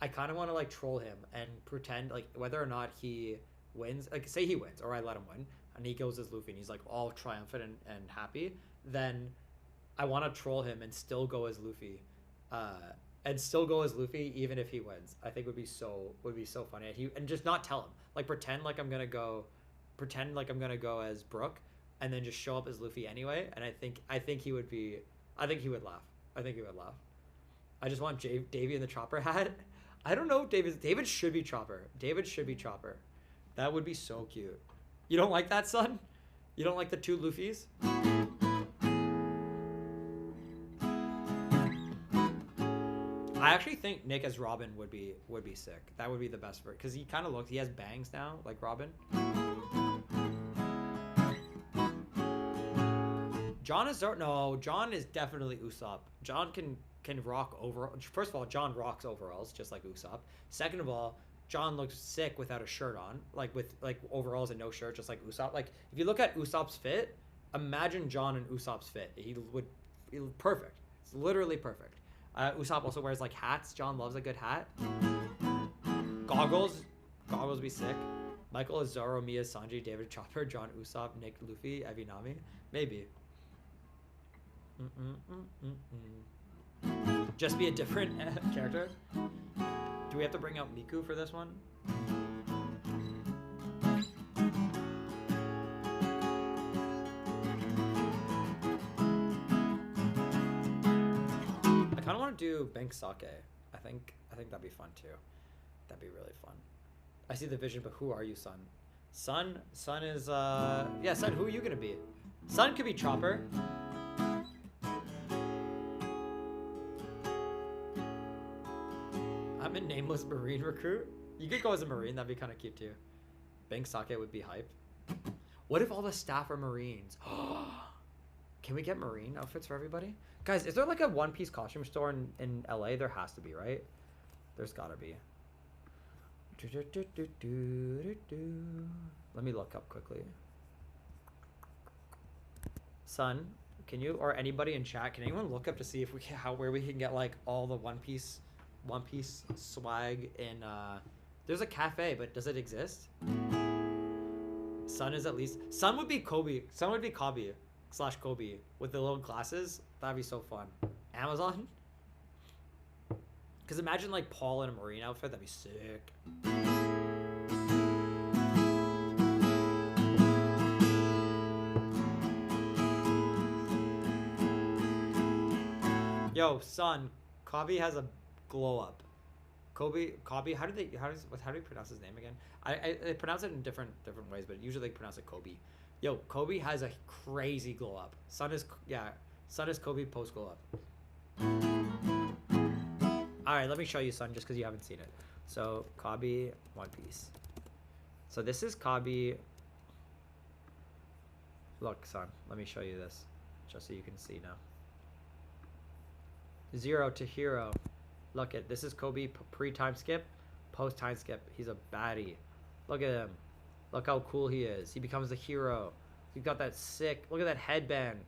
[SPEAKER 2] I kind of want to like troll him and pretend like whether or not he wins, like say he wins or I let him win and he goes as Luffy and he's like all triumphant and happy, then I want to troll him and still go as Luffy. Even if he wins. I think would be so funny. And just not tell him. Like pretend like I'm gonna go as Brook and then just show up as Luffy anyway. And I think he would laugh. I just want Davey in the Chopper hat. I don't know if David should be Chopper. That would be so cute. You don't like that, son? You don't like the two Luffys? I actually think Nick as Robin would be sick. That would be the best for it because he kind of he has bangs now like Robin. John is definitely Usopp. John can rock overall. First of all, John rocks overalls just like Usopp. Second of all, John looks sick without a shirt on, like with like overalls and no shirt, just like Usopp. Like if you look at Usopp's fit, imagine John and Usopp's fit. He look perfect. It's literally perfect. Usopp also wears like hats. John loves a good hat. Goggles be sick. Michael is Zoro, Mia Sanji, David Chopper, John Usopp, Nick Luffy, Evie Nami. Maybe. Just be a different character. Do we have to bring out Miku for this one? do Bank Sake. I think that'd be fun too. That'd be really fun. I see the vision, but who are you, Sun? Sun is yeah, Sun, who are you gonna be? Sun could be Chopper. I'm a nameless Marine recruit. You could go as a Marine, that'd be kind of cute too. Bank Sake would be hype. What if all the staff are Marines? Can we get Marine outfits for everybody? Guys, is there like a One Piece costume store in LA? There has to be, right? There's gotta be. Let me look up quickly. Sun, can you, or anybody in chat, can anyone look up to see if we can, where we can get like all the One Piece swag in there's a cafe, but does it exist? Sun is at least, Sun would be Kobe. Sun would be Kobe / Kobe with the little glasses. That'd be so fun. Amazon? Because imagine like Paul in a Marine outfit. That'd be sick. Yo, Sun, Kobe has a glow up. Kobe, how do you pronounce his name again? I pronounce it in different ways, but usually they pronounce it Kobe. Yo, Kobe has a crazy glow up. Sun is Kobe post glow up. All right, let me show you, Sun, just because you haven't seen it. So Kobe One Piece. So this is Kobe. Look, Sun, let me show you this, just so you can see now. 0 to hero. Look at this is Kobe pre-time skip, post-time skip. He's a baddie. Look at him. Look how cool he is. He becomes a hero. He's got that sick. Look at that headband.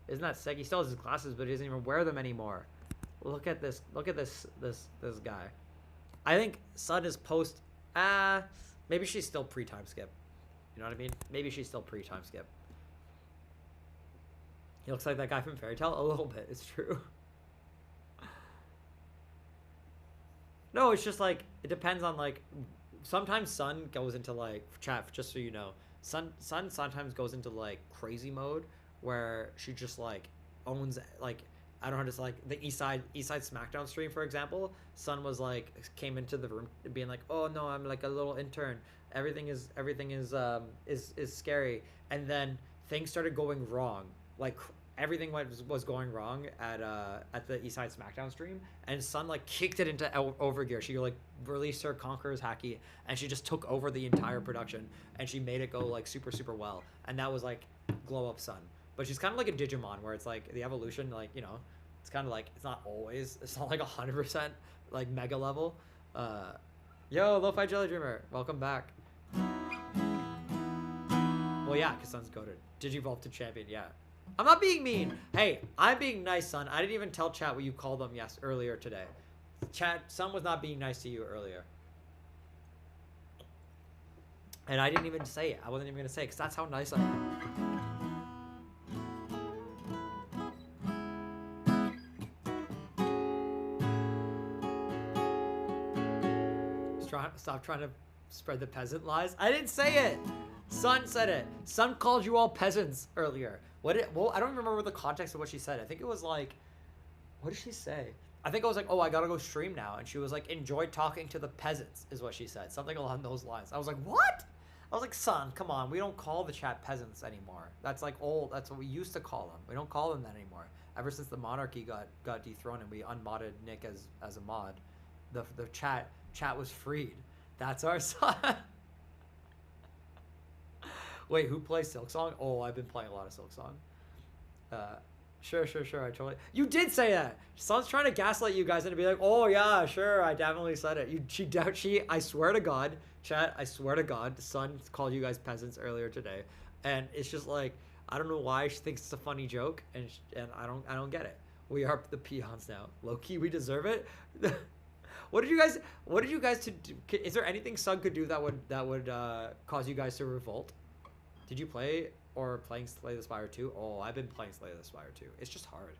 [SPEAKER 2] Isn't that sick? He still has his glasses, but he doesn't even wear them anymore. Look at this. Look at this guy. I think Sun is post. Maybe she's still pre-time skip. You know what I mean? Maybe she's still pre-time skip. He looks like that guy from Fairy Tail a little bit. It's true. No, it's just like, it depends on like, sometimes Sun goes into like, chat, just so you know, Sun sometimes goes into like crazy mode where she just like owns, like, I don't know, just like the East Side SmackDown stream, for example. Sun was like, came into the room being like, oh no, I'm like a little intern. Everything is scary. And then things started going wrong. Like everything was going wrong at the East Side SmackDown stream, and Sun like kicked it into overgear. She like released her Conqueror's Haki, and she just took over the entire production, and she made it go like super well. And that was like glow up Sun. But she's kind of like a Digimon, where it's like the evolution, like, you know, it's kind of like, it's not like 100% like mega level. Yo, Lo-Fi Jelly Dreamer, welcome back. Well, yeah, because Sun's goated. Digivolve to champion, yeah. I'm not being mean. Hey, I'm being nice, Sun. I didn't even tell chat what you called them earlier today. Chat, Sun was not being nice to you earlier. And I didn't even say it. I wasn't even going to say it, because that's how nice I am. Stop trying to spread the peasant lies. I didn't say it. Sun said it. Sun called you all peasants earlier. Well, I don't remember the context of what she said. I think it was like, what did she say? I think it was like, oh, I gotta go stream now. And she was like, enjoy talking to the peasants, is what she said. Something along those lines. I was like, what? I was like, Sun, come on. We don't call the chat peasants anymore. That's like old. That's what we used to call them. We don't call them that anymore. Ever since the monarchy got dethroned and we unmodded Nick as a mod, the chat was freed. That's our son. Wait, who plays Silk Song? Oh, I've been playing a lot of Silk Song. Sure. I totally. You did say that. Sun's trying to gaslight you guys and be like, oh yeah, sure, I definitely said it. She. I swear to God, chat. I swear to God, Sun called you guys peasants earlier today, and it's just like, I don't know why she thinks it's a funny joke, and I don't get it. We are the peons now. Low key, we deserve it. What did you guys to do? Is there anything Sun could do that would cause you guys to revolt? Did you play or playing Slay the Spire 2? Oh, I've been playing Slay the Spire 2. It's just hard.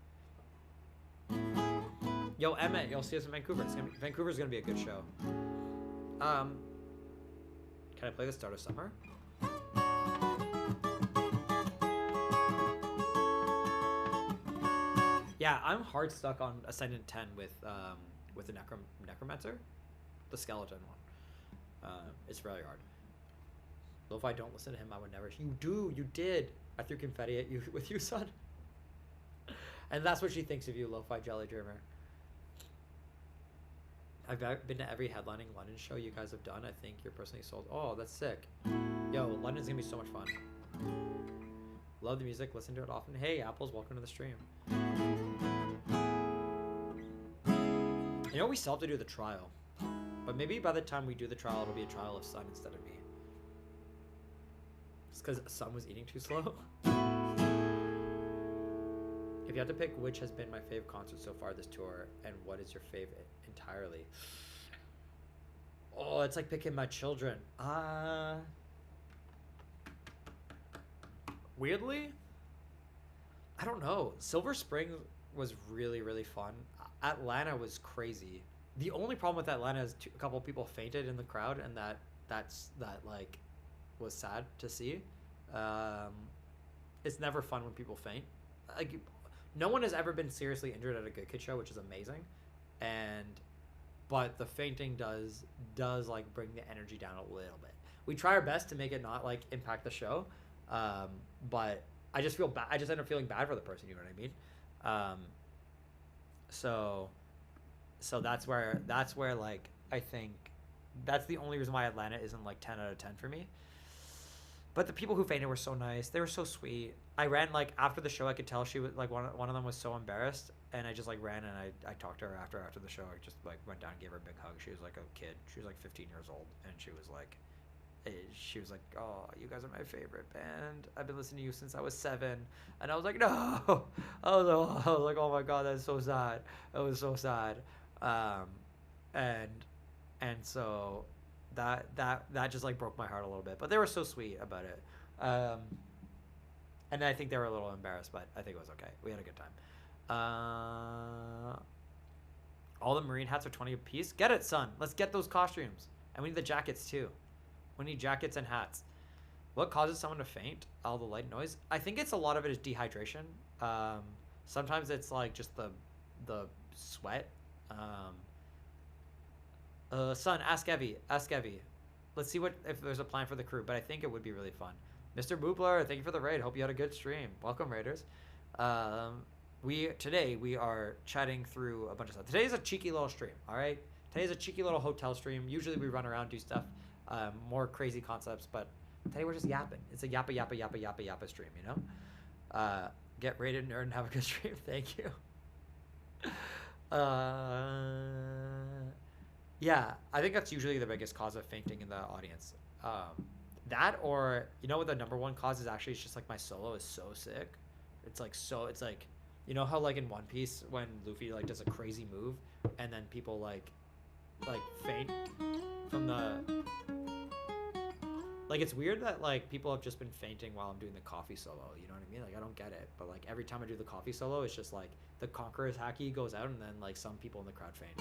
[SPEAKER 2] Yo, Emmett, you'll see us in Vancouver. Vancouver's gonna be a good show. Can I play the Start of Summer? Yeah, I'm hard stuck on Ascendant 10 with the Necromancer, the skeleton one. It's really hard. Though if I don't listen to him, I would never. You did. I threw confetti at you with you, son. And that's what she thinks of you, Lo-Fi Jelly Dreamer. I've been to every headlining London show you guys have done. I think you're personally sold. Oh, that's sick. Yo, London's gonna be so much fun. Love the music, listen to it often. Hey, Apples, welcome to the stream. You know, we still have to do the trial. But maybe by the time we do the trial, it'll be a trial of Sun instead of me. Just because Sun was eating too slow. If you had to pick which has been my favorite concert so far this tour, and what is your favorite entirely? Oh, it's like picking my children. Weirdly, I don't know. Silver Spring was really, really fun. Atlanta was crazy. The only problem with Atlanta is a couple of people fainted in the crowd, and that like was sad to see. It's never fun when people faint. Like, no one has ever been seriously injured at a Good Kid show, which is amazing. But the fainting does like bring the energy down a little bit. We try our best to make it not like impact the show, but I just feel bad. I just end up feeling bad for the person. You know what I mean? So that's where like I think that's the only reason why Atlanta isn't like 10 out of 10 for me. But the people who fainted were so nice. They were so sweet. I ran like after the show. I could tell she was like one of them was so embarrassed, and I just like ran and I talked to her after the show. I just like went down and gave her a big hug. She was like a kid. She was like 15 years old, and she was like, "Oh, you guys are my favorite band. I've been listening to you since I was 7." And I was like, "No." I was like, "Oh my God, that's so sad." It was so sad. And so that just like broke my heart a little bit. But they were so sweet about it. And I think they were a little embarrassed, but I think it was okay. We had a good time. All the Marine hats are 20 a piece. Get it, son. Let's get those costumes. And we need the jackets too. We need jackets and hats. What causes someone to faint? All the light noise. I think it's a lot of it is dehydration. Sometimes it's like just the sweat. Son, ask Evie. Let's see if there's a plan for the crew, but I think it would be really fun. Mr. Boopler, thank you for the raid. Hope you had a good stream. Welcome, Raiders. Today we are chatting through a bunch of stuff. Today's a cheeky little stream, all right? Today's a cheeky little hotel stream. Usually we run around, do stuff, more crazy concepts, but today we're just yapping. It's a yappa stream, you know? Get rated, nerd, and have a good stream. Thank you. Yeah, I think that's usually the biggest cause of fainting in the audience. That, or you know what the number one cause is actually? It's just like my solo is so sick. It's like you know how like in One Piece when Luffy like does a crazy move and then people like faint from the like, it's weird that like people have just been fainting while I'm doing the coffee solo. You know what I mean? Like, I don't get it, but like every time I do the coffee solo, it's just like the Conqueror's Haki goes out and then like some people in the crowd faint.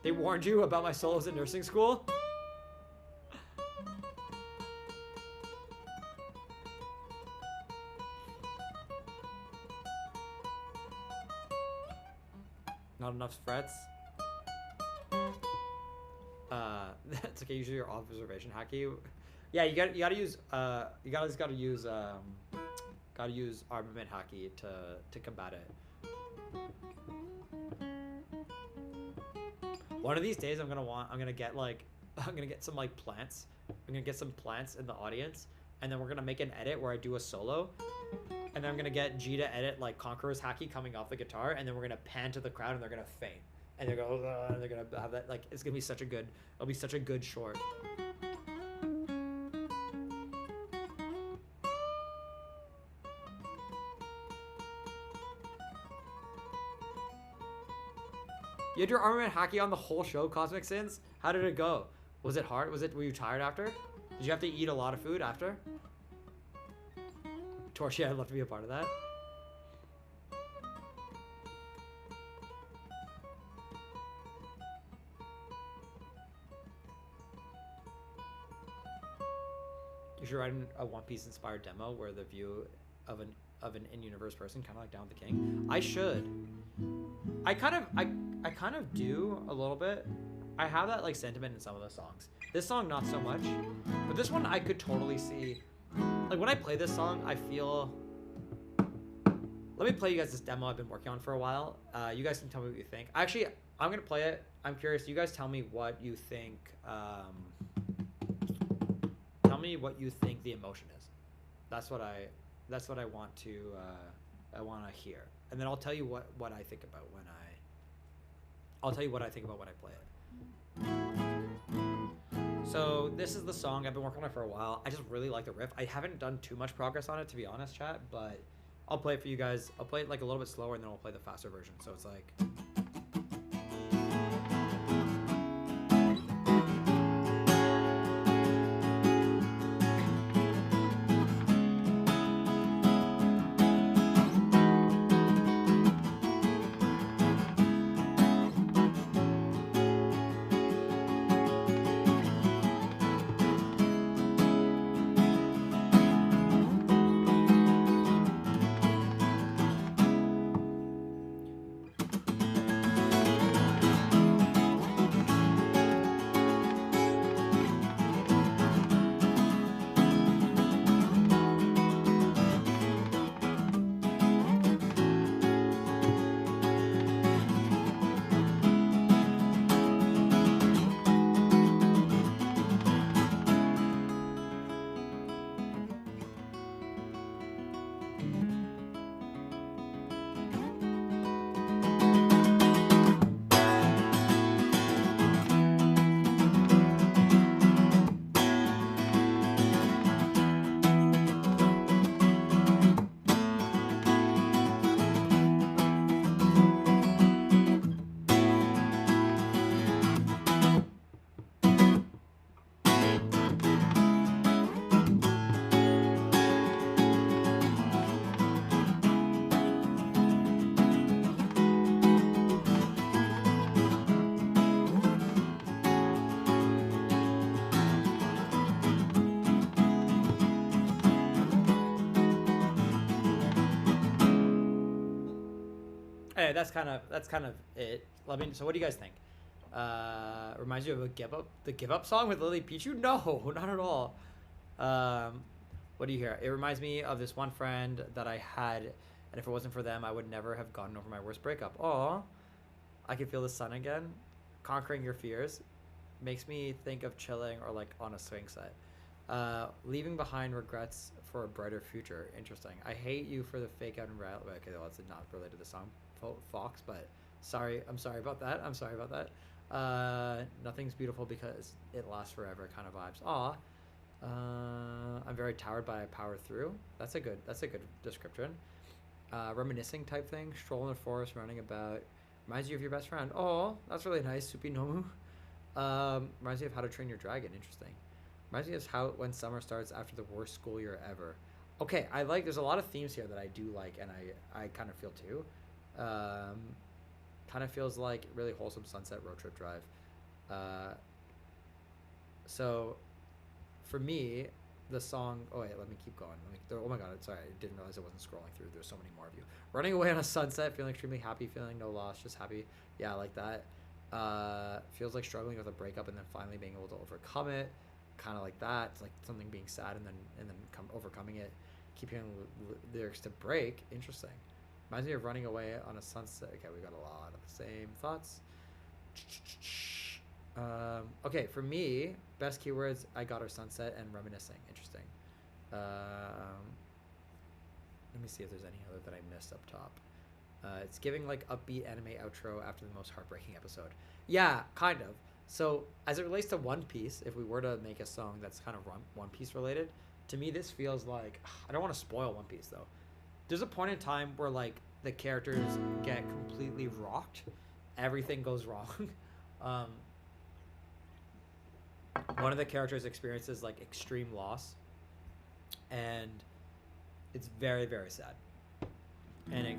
[SPEAKER 2] They warned you about my solos in nursing school? Not enough frets. It's okay. Usually your observation haki. Yeah, you gotta use armament haki to combat it. One of these days, I'm gonna get some like plants. I'm gonna get some plants in the audience, and then we're gonna make an edit where I do a solo, and then I'm gonna get G to edit like Conqueror's Haki coming off the guitar, and then we're gonna pan to the crowd, and they're gonna faint, and they're gonna have that, like, it's gonna be such a good. It'll be such a good short. You had your armament haki on the whole show, Cosmic Sins? How did it go? Was it hard? Were you tired after? Did you have to eat a lot of food after? Torchie, I'd love to be a part of that. You should write a One Piece inspired demo where the view of of an in-universe person, kind of like Down with the King. I should. I kind of do a little bit. I have that like sentiment in some of the songs. This song not so much, but this one I could totally see. Like when I play this song, I feel. Let me play you guys this demo I've been working on for a while. You guys can tell me what you think. Actually, I'm gonna play it. I'm curious. You guys tell me what you think. Tell me what you think the emotion is. That's what I want to. I want to hear, and then I'll tell you what I think about when I. I'll tell you what I think about when I play it. So this is the song. I've been working on it for a while. I just really like the riff. I haven't done too much progress on it, to be honest, chat, but I'll play it for you guys. I'll play it like a little bit slower, and then I'll play the faster version. So it's like. Hey, that's kind of it. So what do you guys think? Reminds you of the Give Up song with Lily Pichu? No, not at all. What do you hear? It reminds me of this one friend that I had, and if it wasn't for them, I would never have gotten over my worst breakup. Aw, I can feel the sun again. Conquering your fears makes me think of chilling or like on a swing set. Leaving behind regrets for a brighter future. Interesting. I hate you for the fake out and rattle. Okay, well, it's not related to the song, Fox, but sorry. I'm sorry about that. Nothing's beautiful because it lasts forever kind of vibes. Aw. I'm very tired, but I power through. That's a good description. Reminiscing type thing. Stroll in the forest, running about. Reminds you of your best friend. Oh, that's really nice. Supi Nomu. Reminds me of How to Train Your Dragon. Interesting. Reminds me of how when summer starts after the worst school year ever. Okay, there's a lot of themes here that I do like, and I kind of feel too. Kind of feels like really wholesome sunset road trip drive. So, for me, the song. Oh wait, let me keep going. Oh my god, sorry, I didn't realize I wasn't scrolling through. There's so many more of you. Running away on a sunset, feeling extremely happy, feeling no loss, just happy. Yeah, I like that. Feels like struggling with a breakup and then finally being able to overcome it. Kind of like that. It's like something being sad and then overcoming it. Keep hearing lyrics to break. Interesting. Reminds me of running away on a sunset. Okay, we got a lot of the same thoughts. Okay, for me, best keywords, I got our sunset and reminiscing. Interesting. Let me see if there's any other that I missed up top. It's giving like upbeat anime outro after the most heartbreaking episode. Yeah, kind of. So as it relates to One Piece, if we were to make a song that's kind of One Piece related, to me this feels like, I don't want to spoil One Piece though. There's a point in time where like the characters get completely rocked. Everything goes wrong. One of the characters experiences like extreme loss, and it's very, very sad. And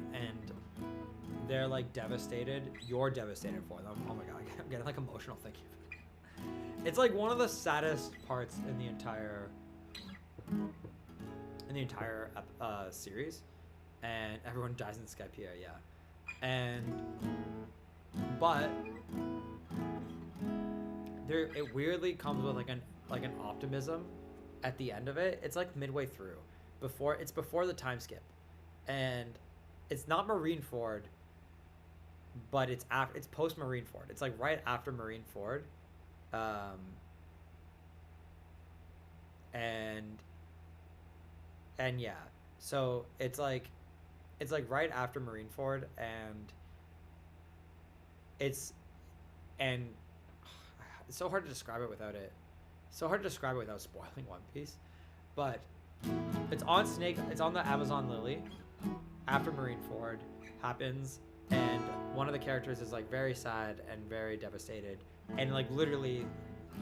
[SPEAKER 2] they're like devastated. You're devastated for them. Oh my god, I'm getting like emotional thinking. It's like one of the saddest parts in the entire series. and everyone dies in Skypiea, yeah. But it weirdly comes with like an optimism at the end of it. It's like midway through, before the time skip, and it's not Marineford, but it's post Marineford. It's like right after Marineford, and yeah, so it's like right after Marineford, and it's so hard to describe it without spoiling One Piece, but it's on the Amazon Lily after Marineford happens, and one of the characters is like very sad and very devastated, and like literally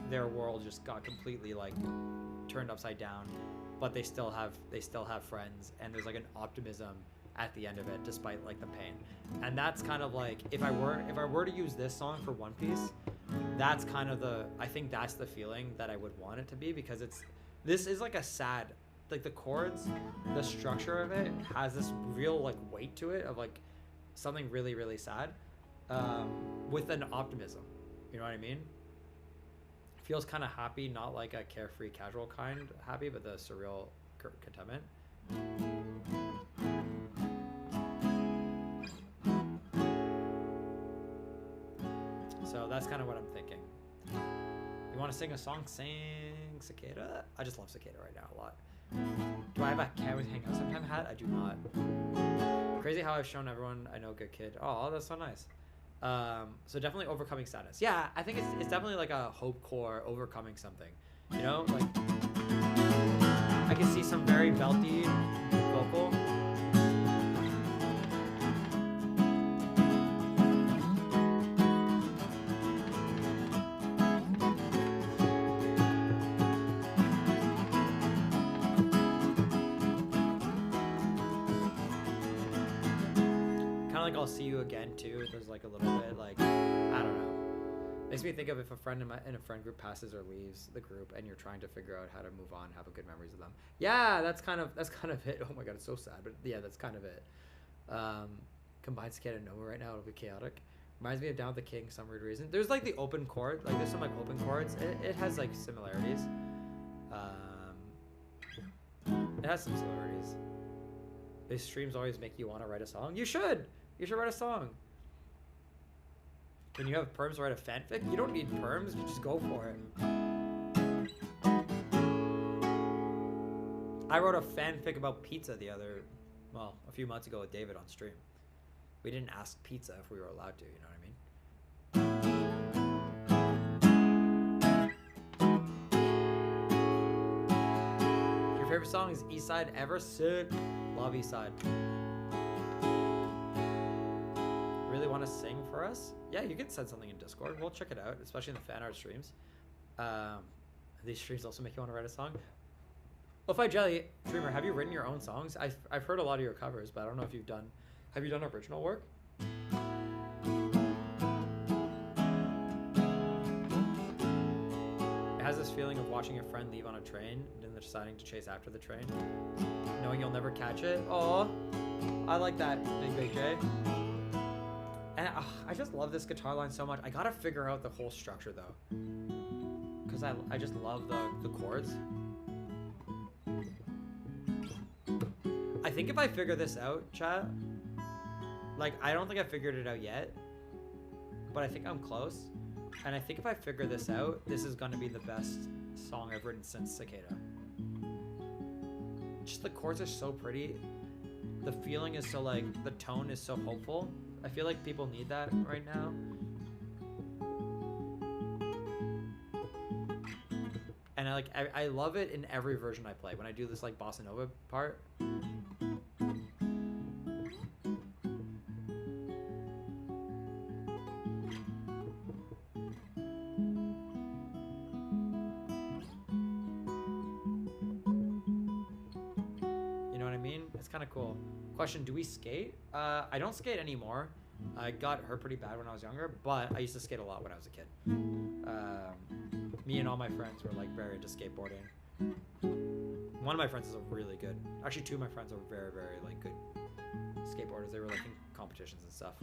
[SPEAKER 2] their world just got completely like turned upside down, but they still have friends, and there's like an optimism at the end of it despite like the pain. And that's kind of like, if I were to use this song for One Piece, that's kind of I think that's the feeling that I would want it to be, because this is like a sad, like the chords, the structure of it has this real like weight to it of like something really, really sad, with an optimism, you know what I mean? It feels kind of happy, not like a carefree casual kind happy, but the surreal contentment. So that's kind of what I'm thinking. You want to sing a song? Sing Cicada. I just love Cicada right now a lot. Do I have a Can We Hang Out Sometime hat? I do not. Crazy how I've shown everyone I know Good Kid. Oh, that's so nice. So definitely overcoming sadness. Yeah, I think it's definitely like a hope core overcoming something. You know, like I can see some very belty vocal. I'll see you again too. There's like a little bit like, I don't know. Makes me think of if a friend in a friend group passes or leaves the group, and you're trying to figure out how to move on, have a good memories of them. Yeah, that's kind of it. Oh my god, it's so sad, but yeah, that's kind of it. Combined Cicada and Nova right now, it'll be chaotic. Reminds me of Down with the King, some weird reason. There's like the open chord, like there's some like open chords. It has like similarities. It has some similarities. These streams always make you want to write a song. You should write a song. When you have perms, write a fanfic. You don't need perms, you just go for it. I wrote a fanfic about pizza a few months ago with David on stream. We didn't ask pizza if we were allowed to, you know what I mean? Your favorite song is Eastside Ever? Sick. Love Eastside. Really want to sing for us? Yeah, you can send something in Discord. We'll check it out, especially in the fan art streams. These streams also make you want to write a song. Lo-Fi Jelly, Dreamer, have you written your own songs? I've heard a lot of your covers, but I don't know if you've done. Have you done original work? It has this feeling of watching a friend leave on a train and then deciding to chase after the train, knowing you'll never catch it. Oh, I like that, Big J. And I just love this guitar line so much. I gotta figure out the whole structure though, because I just love the chords. I think if I figure this out, chat, like I don't think I figured it out yet, but I think I'm close. And I think if I figure this out, this is gonna be the best song I've written since Cicada. Just the chords are so pretty. The feeling is so like, the tone is so hopeful. I feel like people need that right now. And I love it in every version I play. When I do this like bossa nova part. Kind of cool. Question, do we skate? I don't skate anymore. I got hurt pretty bad when I was younger, but I used to skate a lot when I was a kid. Me and all my friends were like very into skateboarding. One of my friends is a really good, actually two of my friends are very, very like good skateboarders. They were like in competitions and stuff.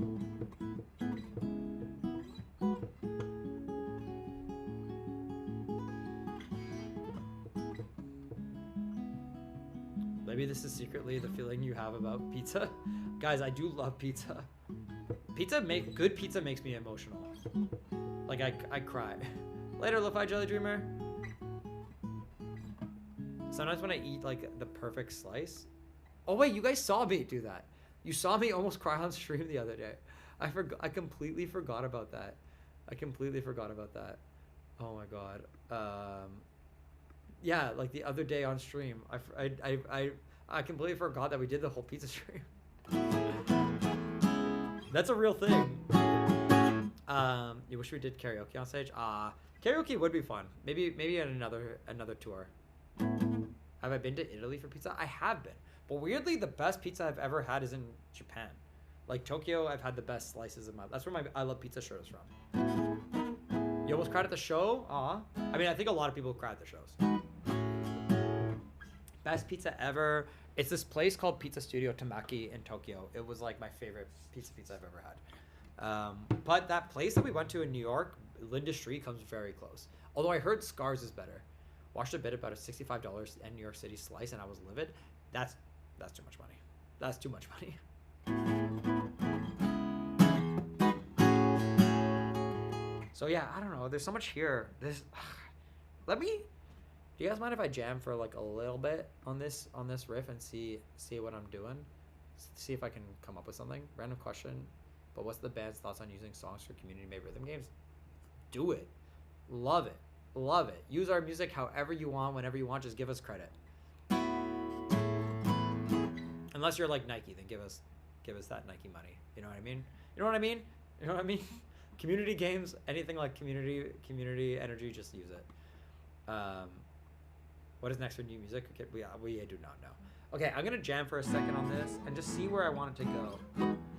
[SPEAKER 2] Maybe this is secretly the feeling you have about pizza. Guys, I do love pizza. Good pizza makes me emotional. Like I cry. Later, Lo-Fi Jelly Dreamer. Sometimes when I eat like the perfect slice. Oh wait, you guys saw me do that. You saw me almost cry on stream the other day. I completely forgot about that. Oh my god. Yeah, like the other day on stream, I completely forgot that we did the whole pizza stream. That's a real thing. You wish we did karaoke on stage? Karaoke would be fun. Maybe on another tour. Have I been to Italy for pizza? I have been. But weirdly, the best pizza I've ever had is in Japan. Like Tokyo, I've had the best slices of that's where my I Love Pizza shirt is from. You almost cried at the show? I mean, I think a lot of people cry at the shows. Best pizza ever. It's this place called Pizza Studio Tamaki in Tokyo. It was like my favorite pizza I've ever had. But that place that we went to in New York, Linda Street, comes very close. Although I heard Scars is better. Watched a bit about a $65 in New York City slice and I was livid. That's too much money. That's too much money. So yeah, I don't know. There's so much here. Do you guys mind if I jam for like a little bit on this riff and see what I'm doing? See if I can come up with something. Random question. But what's the band's thoughts on using songs for community-made rhythm games? Do it. Love it. Love it. Use our music however you want, whenever you want. Just give us credit. Unless you're like Nike, then give us that Nike money. You know what I mean? You know what I mean? You know what I mean? Community games, anything like community energy, just use it. What is next for new music? Okay, we do not know. Okay, I'm gonna jam for a second on this and just see where I want it to go.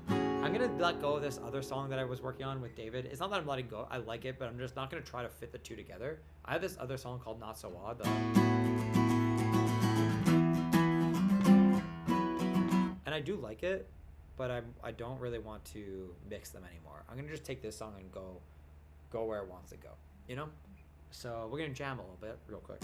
[SPEAKER 2] I'm gonna let go of this other song that I was working on with David. It's not that I'm letting go. I like it, but I'm just not gonna try to fit the two together. I have this other song called Not So Odd, though. And I do like it, but I don't really want to mix them anymore. I'm gonna just take this song and go where it wants to go, you know? So we're gonna jam a little bit real quick.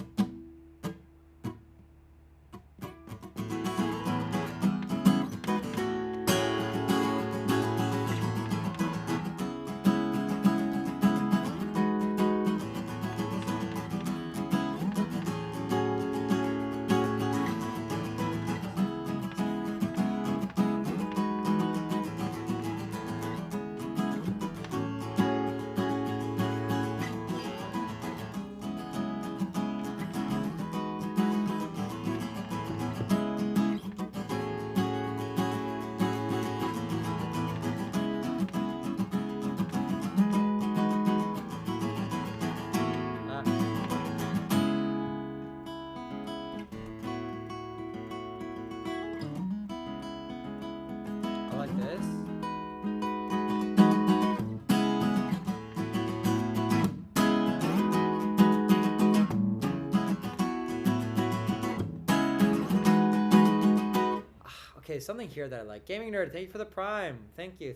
[SPEAKER 2] Okay, something here that I like. Gaming Nerd, thank you for the prime. Thank you.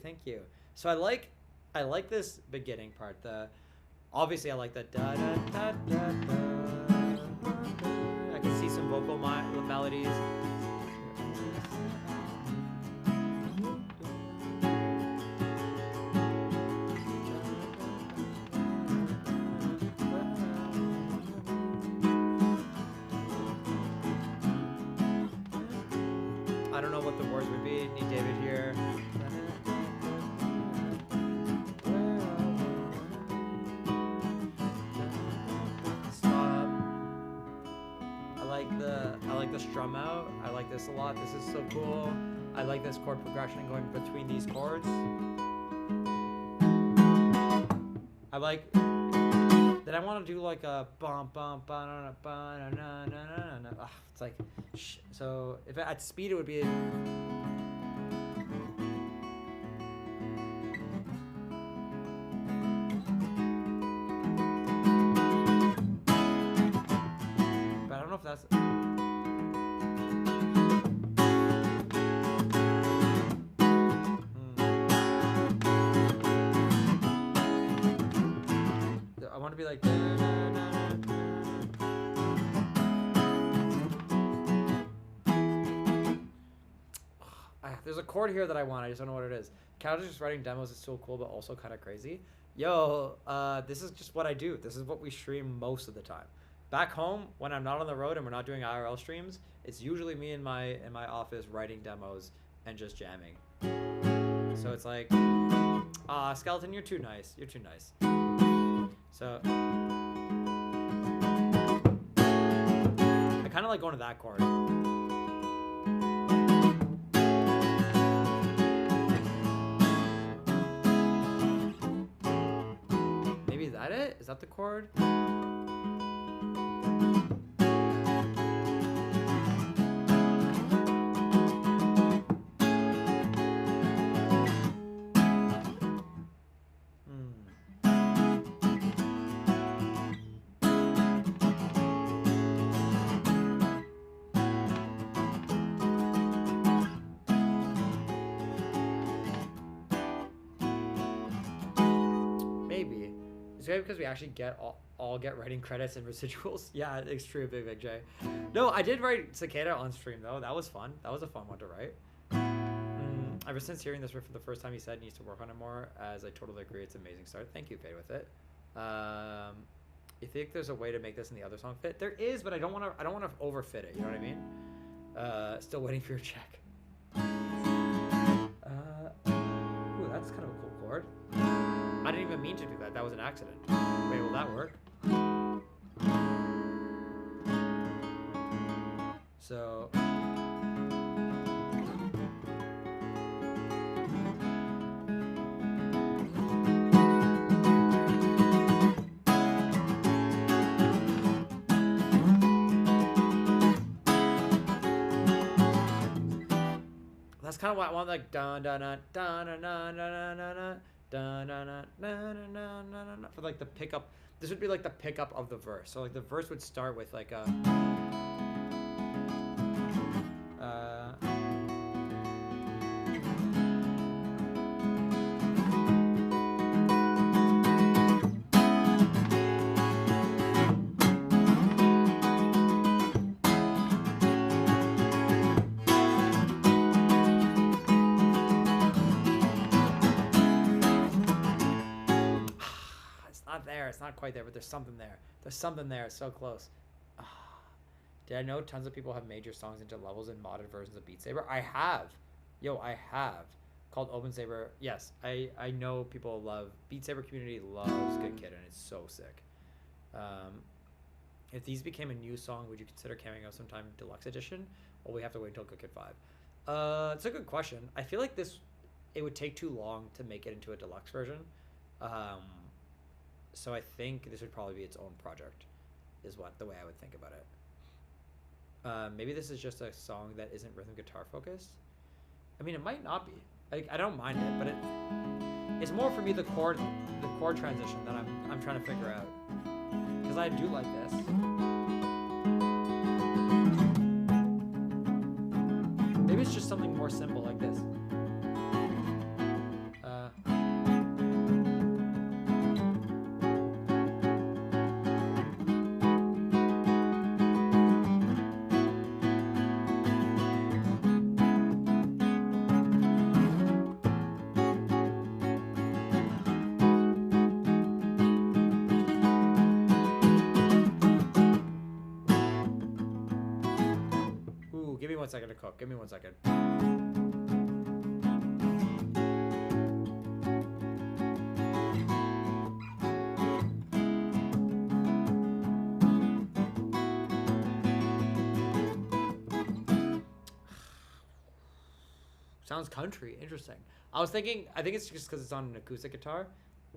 [SPEAKER 2] So I like this beginning part. Obviously I like the da da da da da. I can see some vocal melodies. I don't know what the words would be. Need David here. Stop. I like the strum out. I like this a lot. This is so cool. I like this chord progression going between these chords. I like that. I want to do like a bum bum ba na ba na na na na. It's like so. If at speed it would be. But I don't know if that's. be like. There's a chord here that I want. I just don't know what it is. Kind of just writing demos is so cool, but also kind of crazy. Yo, this is just what I do. This is what we stream most of the time. Back home, when I'm not on the road and we're not doing IRL streams, it's usually me in my office writing demos and just jamming. So it's like, Skeleton, you're too nice. You're too nice. So I kind of like going to that chord. Maybe is that it? Is that the chord? Maybe. It's maybe because we actually all get writing credits and residuals. Yeah, it's true, Big J. No, I did write Cicada on stream though. That was fun. That was a fun one to write. Ever since hearing this riff for the first time, he said he needs to work on it more. As I totally agree, it's an amazing start. Thank you, Fade with it. You think there's a way to make this in the other song fit? There is, but I don't want to overfit it. You know what I mean? Still waiting for your check. Ooh, that's kind of a cool chord. I didn't even mean to do that. That was an accident. Wait, will that work? So. That's kind of what I want, like dun dun dun dun dun dun dun dun dun dun dun for like the pickup. This would be like the pickup of the verse. So like the verse would start with like a it's not quite there, but there's something there. There's something there. It's so close. Did I know tons of people have made your songs into levels and modded versions of Beat Saber? I have. Yo, I have. Called Open Saber. Yes, I know people love Beat Saber community loves Good Kid, and it's so sick. If these became a new song, would you consider coming out sometime deluxe edition? Or we have to wait until Good Kid 5? It's a good question. I feel like it would take too long to make it into a deluxe version. So I think this would probably be its own project, is the way I would think about it. Maybe this is just a song that isn't rhythm guitar focused. I mean, it might not be. I don't mind it, but it's more for me the chord transition that I'm trying to figure out, because I do like this. Maybe it's just something more simple like this. Give me 1 second to cook. Give me 1 second. Sounds country. Interesting. I think it's just because it's on an acoustic guitar.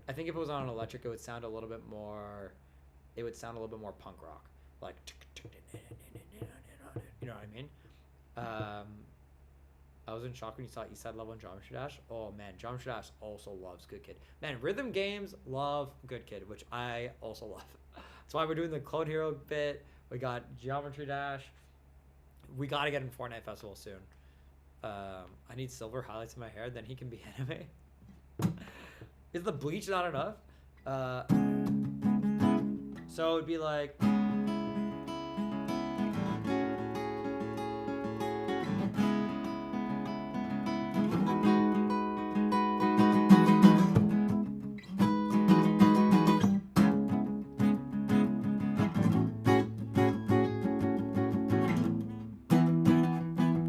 [SPEAKER 2] I think if it was on an electric, it would sound a little bit more punk rock. Like, you know what I mean? I was in shock when you saw Eastside Level and Geometry Dash. Oh man, Geometry Dash also loves Good Kid. Man, rhythm games love Good Kid, which I also love. That's why we're doing the Clone Hero bit. We got Geometry Dash. We gotta get him Fortnite Festival soon. I need silver highlights in my hair, then he can be anime. Is the bleach not enough? So it'd be like.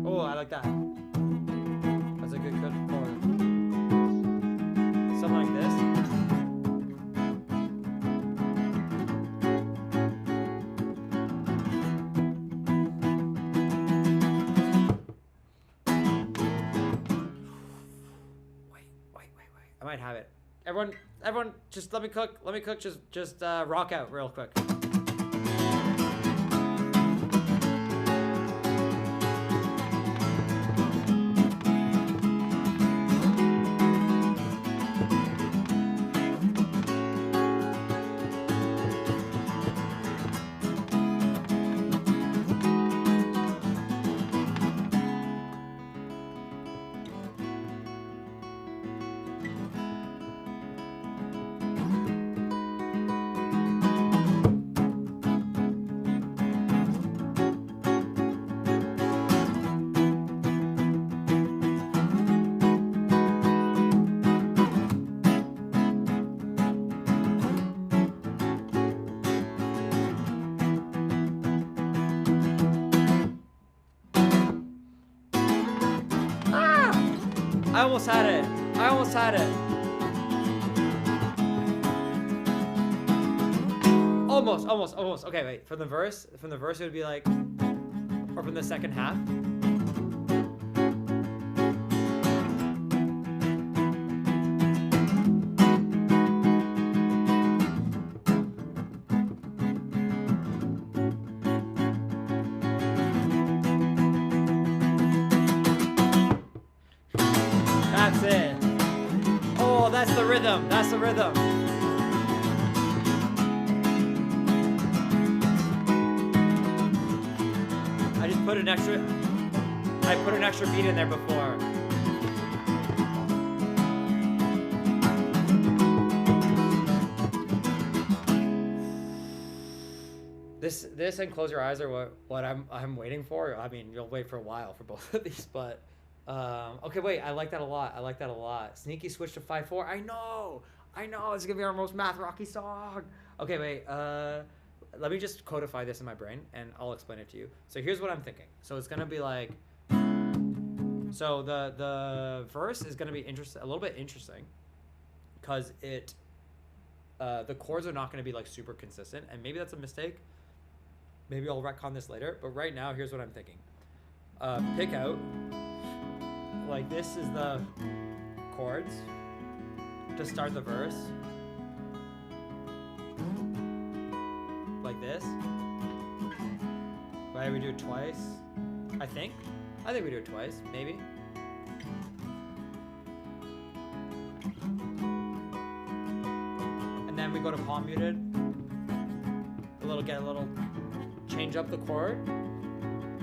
[SPEAKER 2] Oh, I like that. That's a good chord. Something like this. Wait. I might have it. Everyone, just let me cook. Let me cook. Just rock out real quick. I almost had it. I almost had it. Almost. Okay, wait. From the verse it would be like, or from the second half. That's it. Oh, that's the rhythm. That's the rhythm. I put an extra beat in there before. This and Close Your Eyes are what I'm waiting for. I mean, you'll wait for a while for both of these, but okay, wait, I like that a lot. Sneaky switch to 5/4. I know. It's gonna be our most math rocky song. Okay, wait. Let me just codify this in my brain, and I'll explain it to you. So here's what I'm thinking. So it's gonna be like. So the verse is gonna be a little bit interesting, because the chords are not gonna be like super consistent, and maybe that's a mistake. Maybe I'll retcon this later. But right now, here's what I'm thinking. Pick out. Like this is the chords to start the verse. Like this. Right, we do it twice. I think we do it twice, maybe. And then we go to palm muted. Get a little, change up the chord,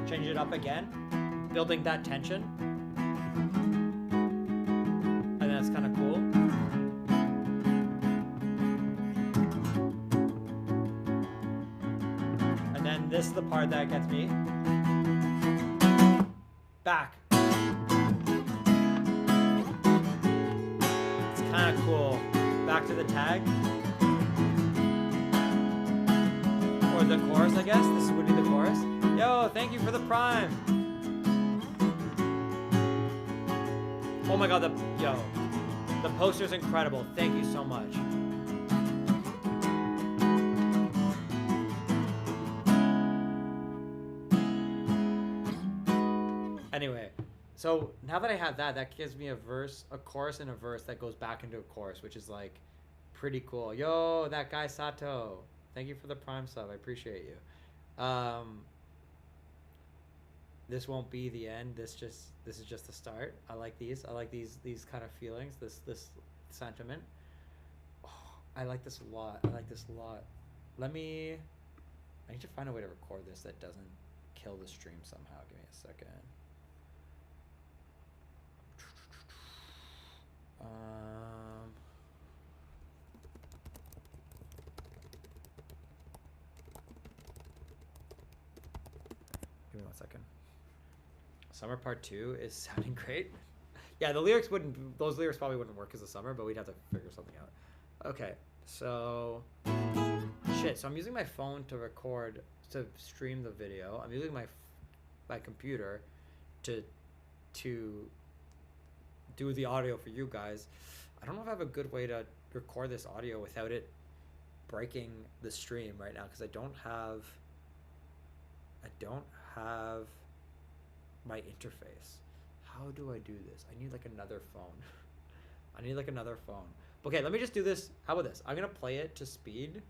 [SPEAKER 2] change it up again, building that tension. And that's kind of cool. And then this is the part that gets me. Back. It's kind of cool. Back to the tag. Or the chorus, I guess. This would be the chorus. Yo, thank you for the prime. Oh my god, the poster's incredible. Thank you so much. Anyway, so now that I have that gives me a chorus and a verse that goes back into a chorus, which is like pretty cool. Yo, that guy Sato. Thank you for the prime sub. I appreciate you. This won't be the end. This is just the start. I like these. I like these kind of feelings. This sentiment. Oh, I like this a lot. I need to find a way to record this that doesn't kill the stream somehow. Give me a second. 1 second. Summer Part 2 is sounding great. Yeah, the lyrics wouldn't. Those lyrics probably wouldn't work as a summer, but we'd have to figure something out. Okay, so shit. So I'm using my phone to record, to stream the video. I'm using my computer to do the audio for you guys. I don't know if I have a good way to record this audio without it breaking the stream right now, because I don't have my interface. How do I do this? I need like another phone. I need like another phone. Okay, let me just do this. How about this? I'm gonna play it to speed.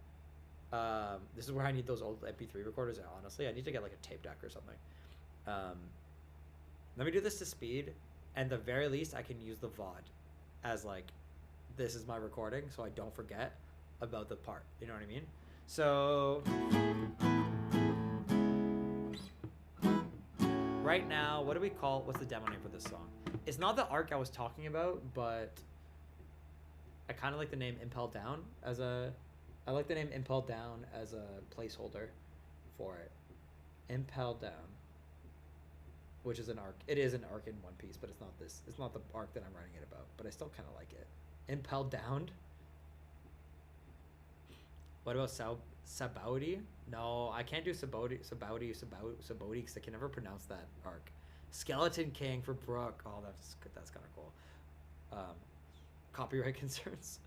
[SPEAKER 2] This is where I need those old MP3 recorders. Honestly, I need to get like a tape deck or something. Let me do this to speed, and the very least I can use the VOD as like, this is my recording, so I don't forget about the part. You know what I mean? So right now, what do we call, what's the demo name for this song? It's not the arc I was talking about, but I kind of like the name Impel Down as a, I like the name Impel Down as a placeholder for it. Impel Down, which is an arc. It is an arc in One Piece, but it's not this. It's not the arc that I'm writing it about, but I still kind of like it. Impel Down. What about Sabaody? No, I can't do Sabaody because I can never pronounce that arc. Skeleton King for Brooke. Oh, that's kind of cool. Copyright concerns.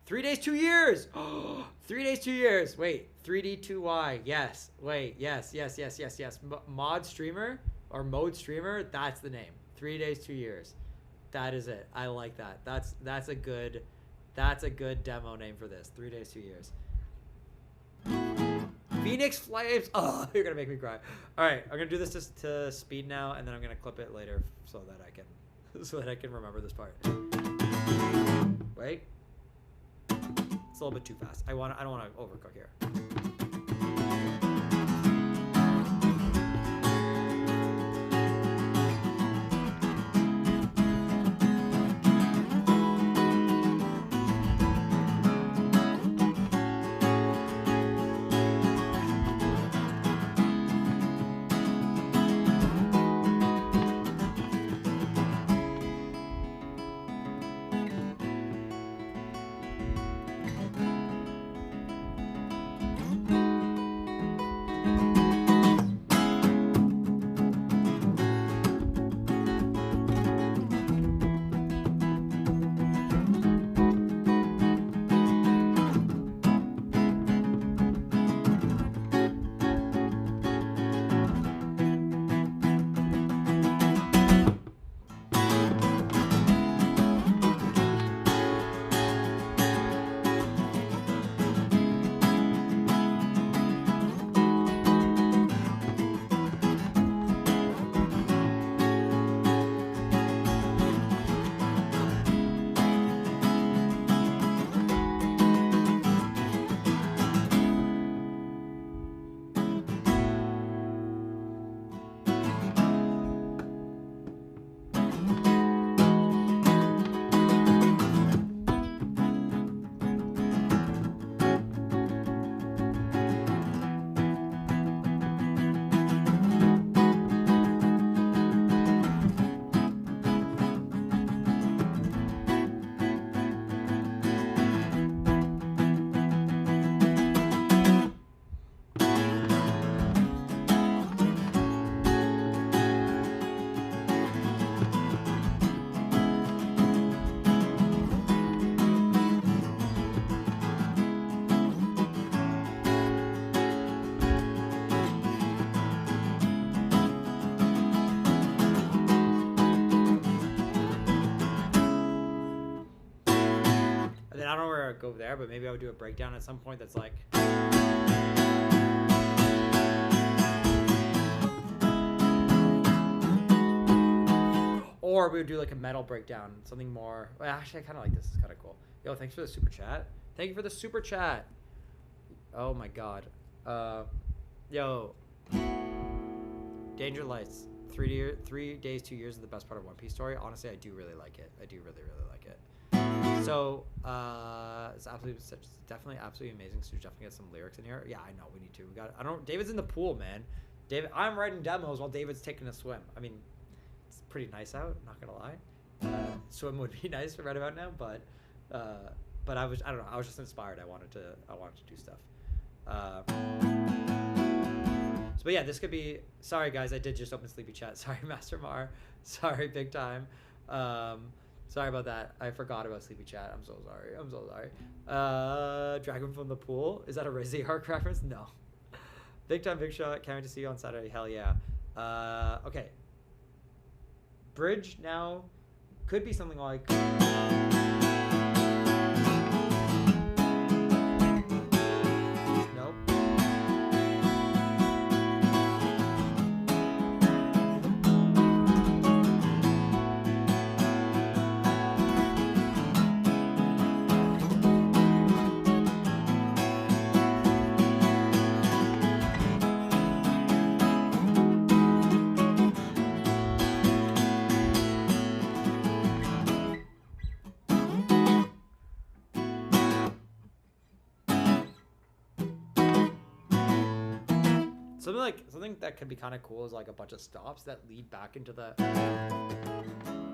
[SPEAKER 2] 3 days, 2 years. 3 days, 2 years. Wait, 3D2Y. Yes. Wait. Yes. Mod streamer or mode streamer. That's the name. 3 days, 2 years. That is it. I like that. That's a good demo name for this. 3 days, 2 years. Phoenix Flames. Oh, you're gonna make me cry. All right, I'm gonna do this to speed now, and then I'm gonna clip it later so that I can remember this part. Wait, it's a little bit too fast. I don't want to overcook here. I don't know where I'd go there, but maybe I would do a breakdown at some point that's like. Or we would do like a metal breakdown, something more. Well, actually, I kind of like this. It's kind of cool. Yo, thanks for the super chat. Thank you for the super chat. Oh my god. Yo. Danger Lights. 3 days, 2 years is the best part of One Piece story. Honestly, I do really like it. I do really, really like it. So, it's definitely absolutely amazing. So definitely get some lyrics in here. Yeah, I know we need to. David's in the pool, man. David, I'm writing demos while David's taking a swim. I mean, it's pretty nice out. Not gonna lie. Swim would be nice right about now, but I don't know. I was just inspired. I wanted to do stuff. But yeah, this could be. Sorry guys, I did just open Sleepy Chat. Sorry, Master Mar. Sorry, big time. Sorry about that. I forgot about Sleepy Chat. I'm so sorry. Dragon from the Pool. Is that a Rizzy Arc reference? No. Big time, big shot. Can't wait to see you on Saturday. Hell yeah. Okay. Bridge now could be something like. Nope. Something that could be kind of cool is like a bunch of stops that lead back into the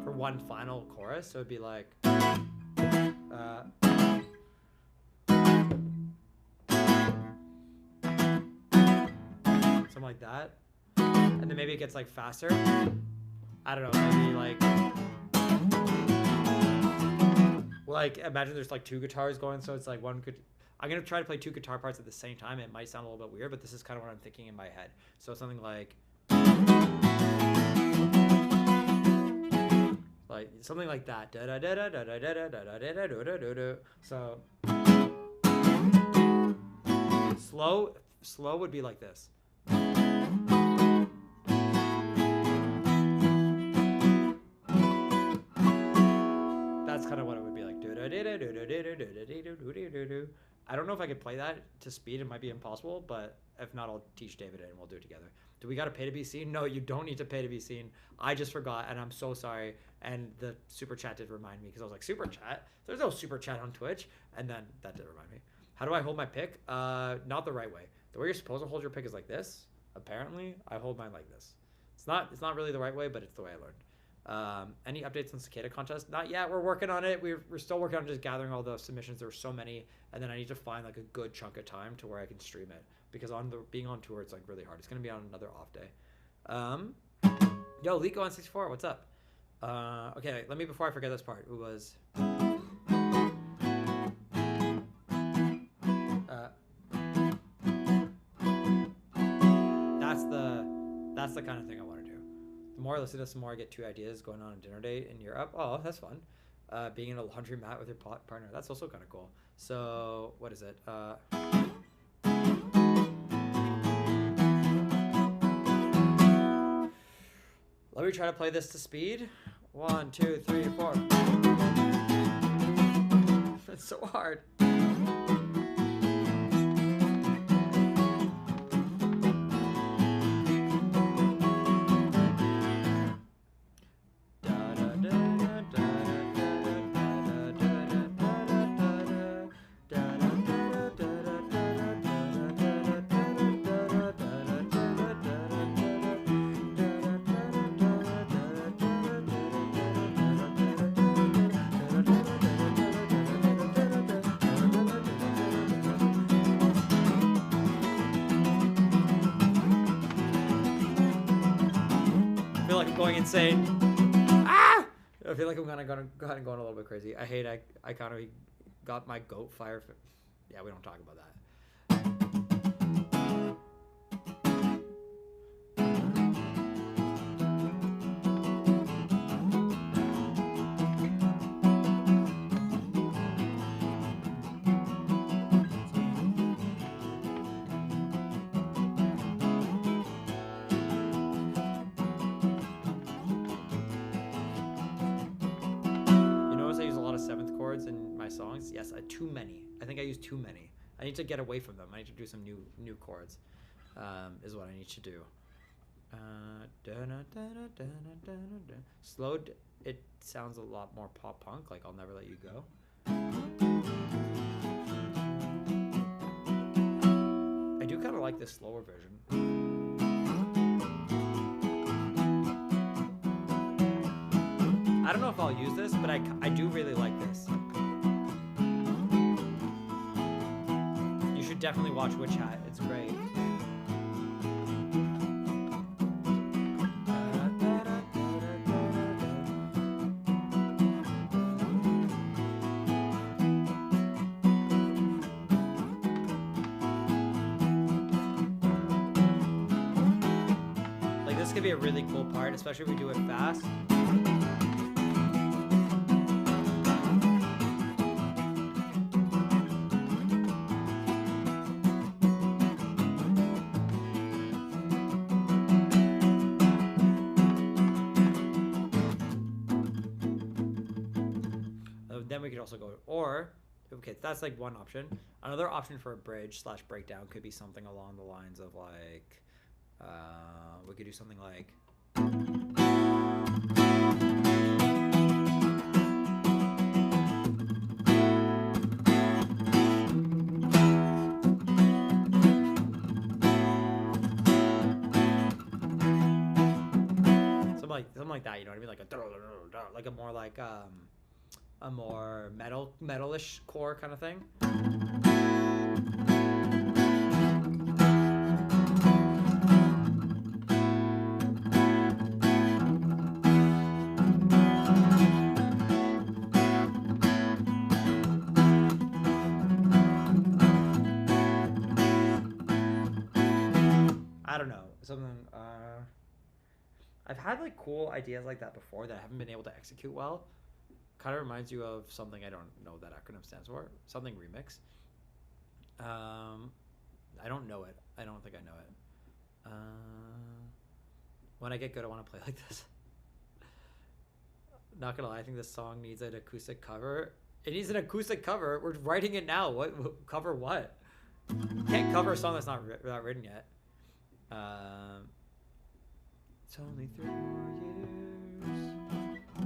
[SPEAKER 2] for one final chorus. So it'd be like something like that, and then maybe it gets like faster. I don't know, maybe like imagine there's like two guitars going, so it's like one could. I'm going to try to play two guitar parts at the same time. It might sound a little bit weird, but this is kind of what I'm thinking in my head. So something like something like that. So slow would be like this. That's kind of what it would be like. I don't know if I could play that to speed. It might be impossible, but if not, I'll teach David and we'll do it together. Do we got to pay to be seen? No, you don't need to pay to be seen. I just forgot, and I'm so sorry. And the super chat did remind me, because I was like, super chat? There's no super chat on Twitch. And then that did remind me. How do I hold my pick? Not the right way. The way you're supposed to hold your pick is like this. Apparently, I hold mine like this. It's not really the right way, but it's the way I learned. Any updates on Cicada contest? Not yet. We're working on it. We're still working on just gathering all the submissions. There were so many, and then I need to find like a good chunk of time to where I can stream it, because being on tour, it's like really hard. It's gonna be on another off day. Yo, Lico on 64, what's up? Okay, let me, before I forget this part, it was that's the kind of thing I want to do. The more I listen to this, the more I get two ideas going on a dinner date in Europe. Oh, that's fun. Being in a laundry mat with your partner. That's also kind of cool. So, what is it? Let me try to play this to speed. 1, 2, 3, 4. It's so hard. Going insane. Ah! I feel like I'm gonna go ahead and going a little bit crazy. I hate I kind of got my goat fire. Yeah, we don't talk about that. Songs, yes, too many. I think I use too many. I need to get away from them. I need to do some new chords. Is what I need to do. Slowed, it sounds a lot more pop punk, like I'll Never Let You Go. I do kind of like this slower version. I don't know if I'll use this, but I do really like this. You should definitely watch Witch Hat. It's great. Like, this could be a really cool part, especially if we do it fast. Then we could also go, or, okay, that's like one option. Another option for a bridge / breakdown could be something along the lines of like, we could do something like, something like that, you know what I mean? Like a more like a more metalish core kind of thing. I don't know, something. I've had like cool ideas like that before that I haven't been able to execute well. Kind of reminds you of something I don't know what that acronym stands for. Something remix. I don't know it. I don't think I know it. When I get good, I want to play like this. Not gonna lie, I think this song needs an acoustic cover. It needs an acoustic cover. We're writing it now. What cover? What? Can't cover a song that's not written yet. It's only 3 more years.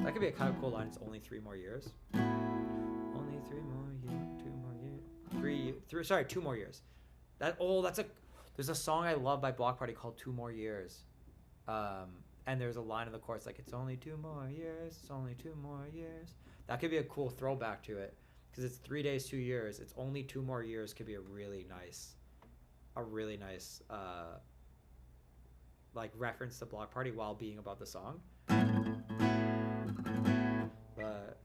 [SPEAKER 2] That could be a kind of cool line. It's only 3 more years. Only 3 more years. 2 more years. There's a song I love by Block Party called 2 More Years. And there's a line in the chorus like, it's only 2 more years. It's only 2 more years. That could be a cool throwback to it. Because it's 3 days, 2 years. It's only 2 more years could be a really nice like reference to Block Party while being about the song. But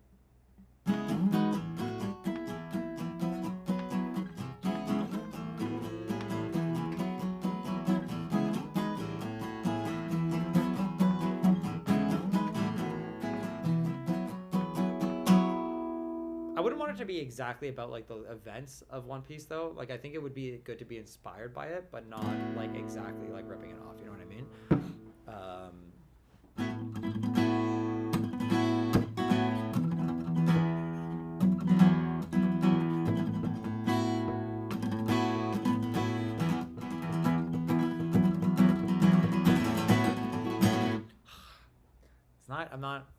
[SPEAKER 2] I wouldn't want it to be exactly about like the events of One Piece though. Like I think it would be good to be inspired by it, but not like exactly like ripping it off. You know what I mean?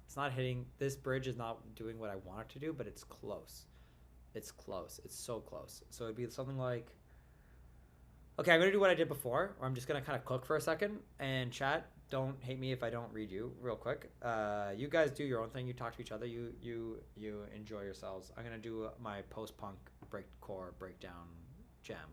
[SPEAKER 2] It's not hitting. This bridge is not doing what I want it to do, but it's close. It's close. It's so close. So it'd be something like, okay, I'm going to do what I did before, or I'm just going to kind of cook for a second. And chat, don't hate me if I don't read you real quick. You guys do your own thing. You talk to each other. You enjoy yourselves. I'm going to do my post-punk breakcore breakdown jam.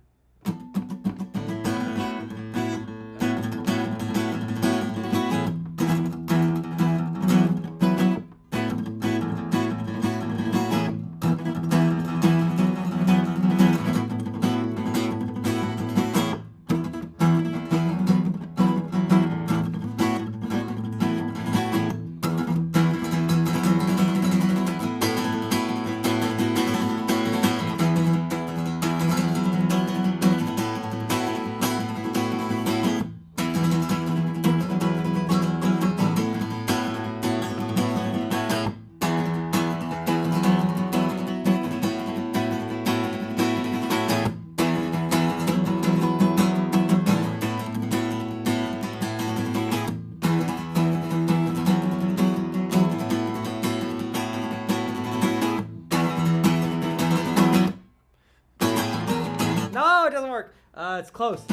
[SPEAKER 2] No, it doesn't work. It's close.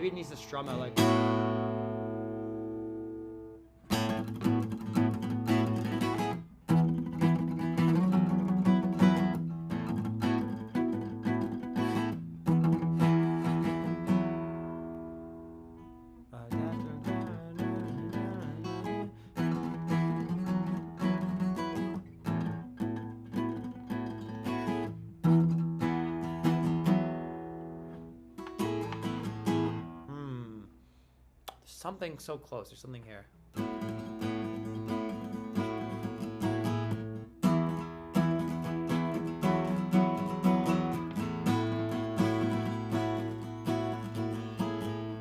[SPEAKER 2] Maybe it needs to strum out like. Something so close. There's something here.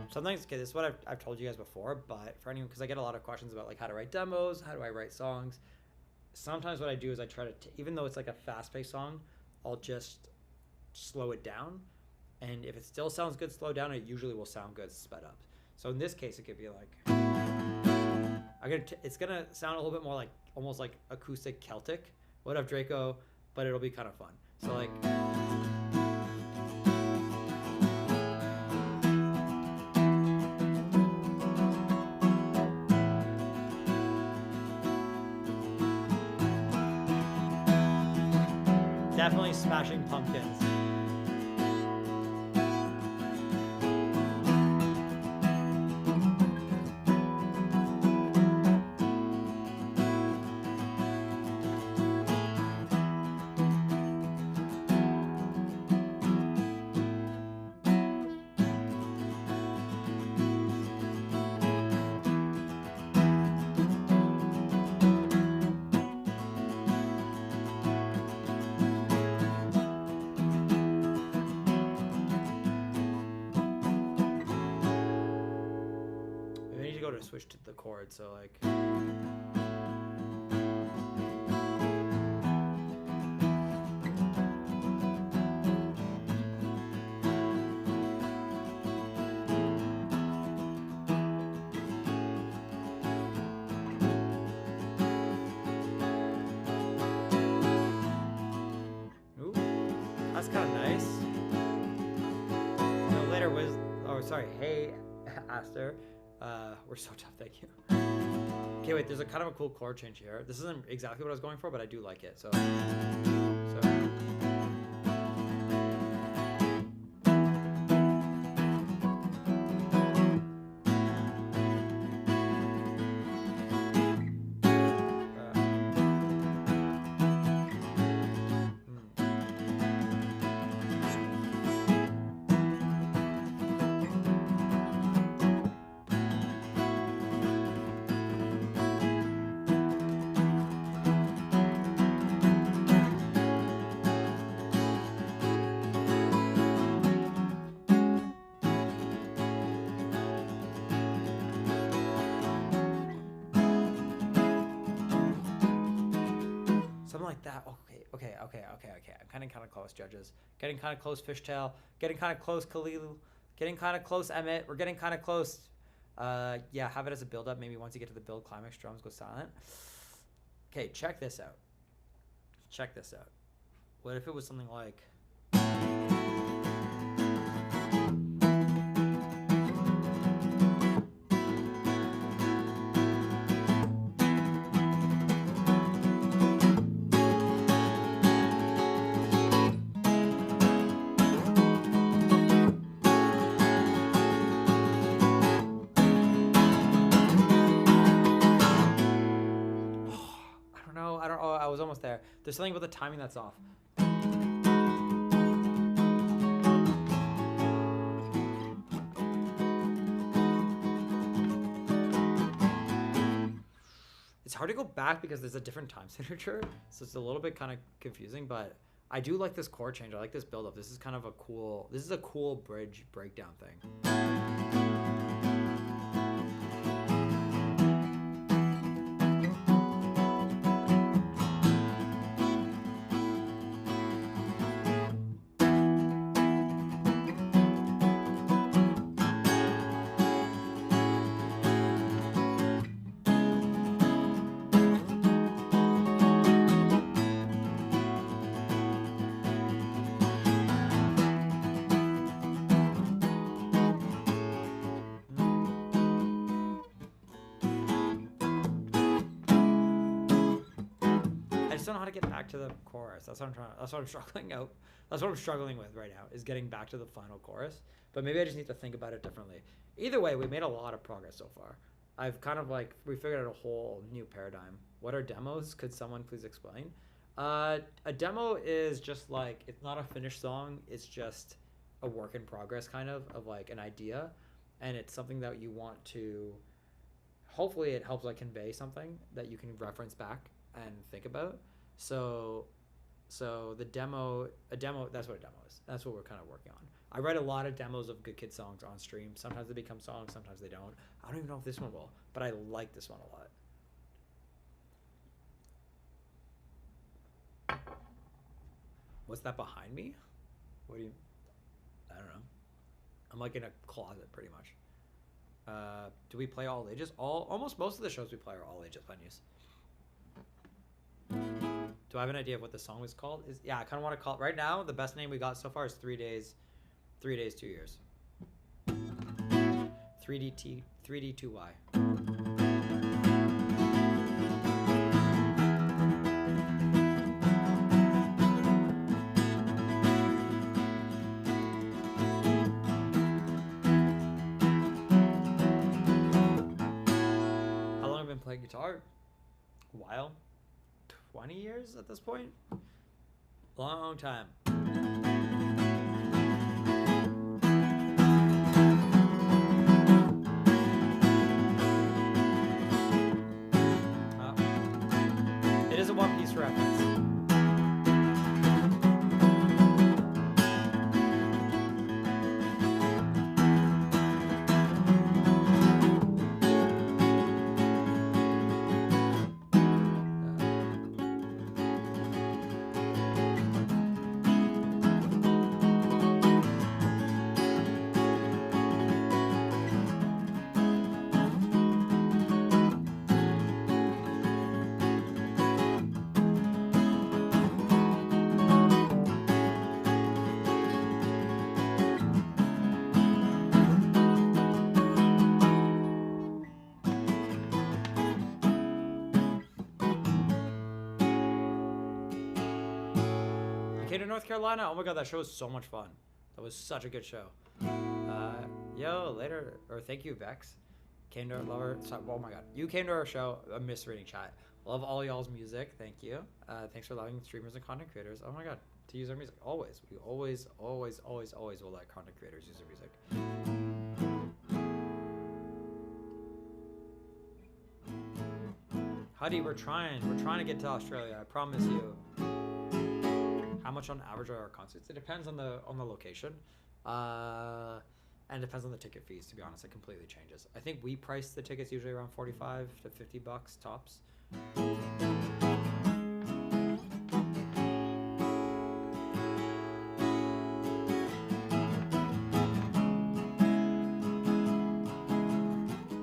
[SPEAKER 2] Something's okay. This is what I've told you guys before, but for anyone, because I get a lot of questions about like how to write demos, how do I write songs. Sometimes what I do is I try to, even though it's like a fast-paced song, I'll just slow it down, and if it still sounds good, slow down. It usually will sound good sped up. So in this case, it could be like, it's gonna sound a little bit more like, almost like acoustic Celtic, What Up Draco, but it'll be kind of fun. So like, definitely Smashing Pumpkins. Switch to the chord, so like ooh, that's kind of nice. No, later was, oh sorry, hey Aster. We're so tough, thank you. Okay, wait, there's a kind of a cool chord change here. This isn't exactly what I was going for, but I do like it, so. Something like that. Okay. I'm kind of close, judges. Getting kind of close, Fishtail. Getting kind of close, Khalil. Getting kind of close, Emmett. We're getting kind of close. Yeah, have it as a build-up. Maybe once you get to the build climax, drums go silent. Okay, check this out. Check this out. What if it was something like... I was almost there. There's something about the timing that's off. It's hard to go back because there's a different time signature, so it's a little bit kind of confusing, but I do like this chord change. I like this build up. This is kind of a cool, this is a cool bridge breakdown thing. just don't know how to get back to the chorus. That's what I'm trying. That's what I'm struggling out. That's what I'm struggling with right now, is getting back to the final chorus. But maybe I just need to think about it differently. Either way, we made a lot of progress so far. I've kind of like, we figured out a whole new paradigm. What are demos? Could someone please explain? A demo is just like, it's not a finished song. It's just a work in progress kind of like an idea. And it's something that you want to, hopefully it helps like convey something that you can reference back and think about. So the demo, that's what a demo is. That's what we're kind of working on. I write a lot of demos of Good Kid songs on stream. Sometimes they become songs, sometimes they don't. I don't even know if this one will, but I like this one a lot. What's that behind me? What do you, I don't know. I'm like in a closet pretty much. Do we play all ages? Almost most of the shows we play are all ages venues. Do I have an idea of what the song was called? Yeah, I kind of want to call it right now. The best name we got so far is 3 days, 2 years. 3D2Y. How long have I been playing guitar? A while. 20 years at this point? Long time. It is a One Piece reference. North Carolina. Oh my god, that show was so much fun. That was such a good show. Yo, later, or thank you, Vex. Came to our lover. Oh my god, you came to our show. I'm misreading chat. Love all y'all's music. Thank you. Thanks for allowing streamers and content creators. Oh my god, to use our music. Always. We always will let content creators use our music. Huddy, we're trying to get to Australia. I promise you. How much on average are our concerts? It depends on the location, and it depends on the ticket fees. To be honest, it completely changes. I think we price the tickets usually around $45 to $50 tops.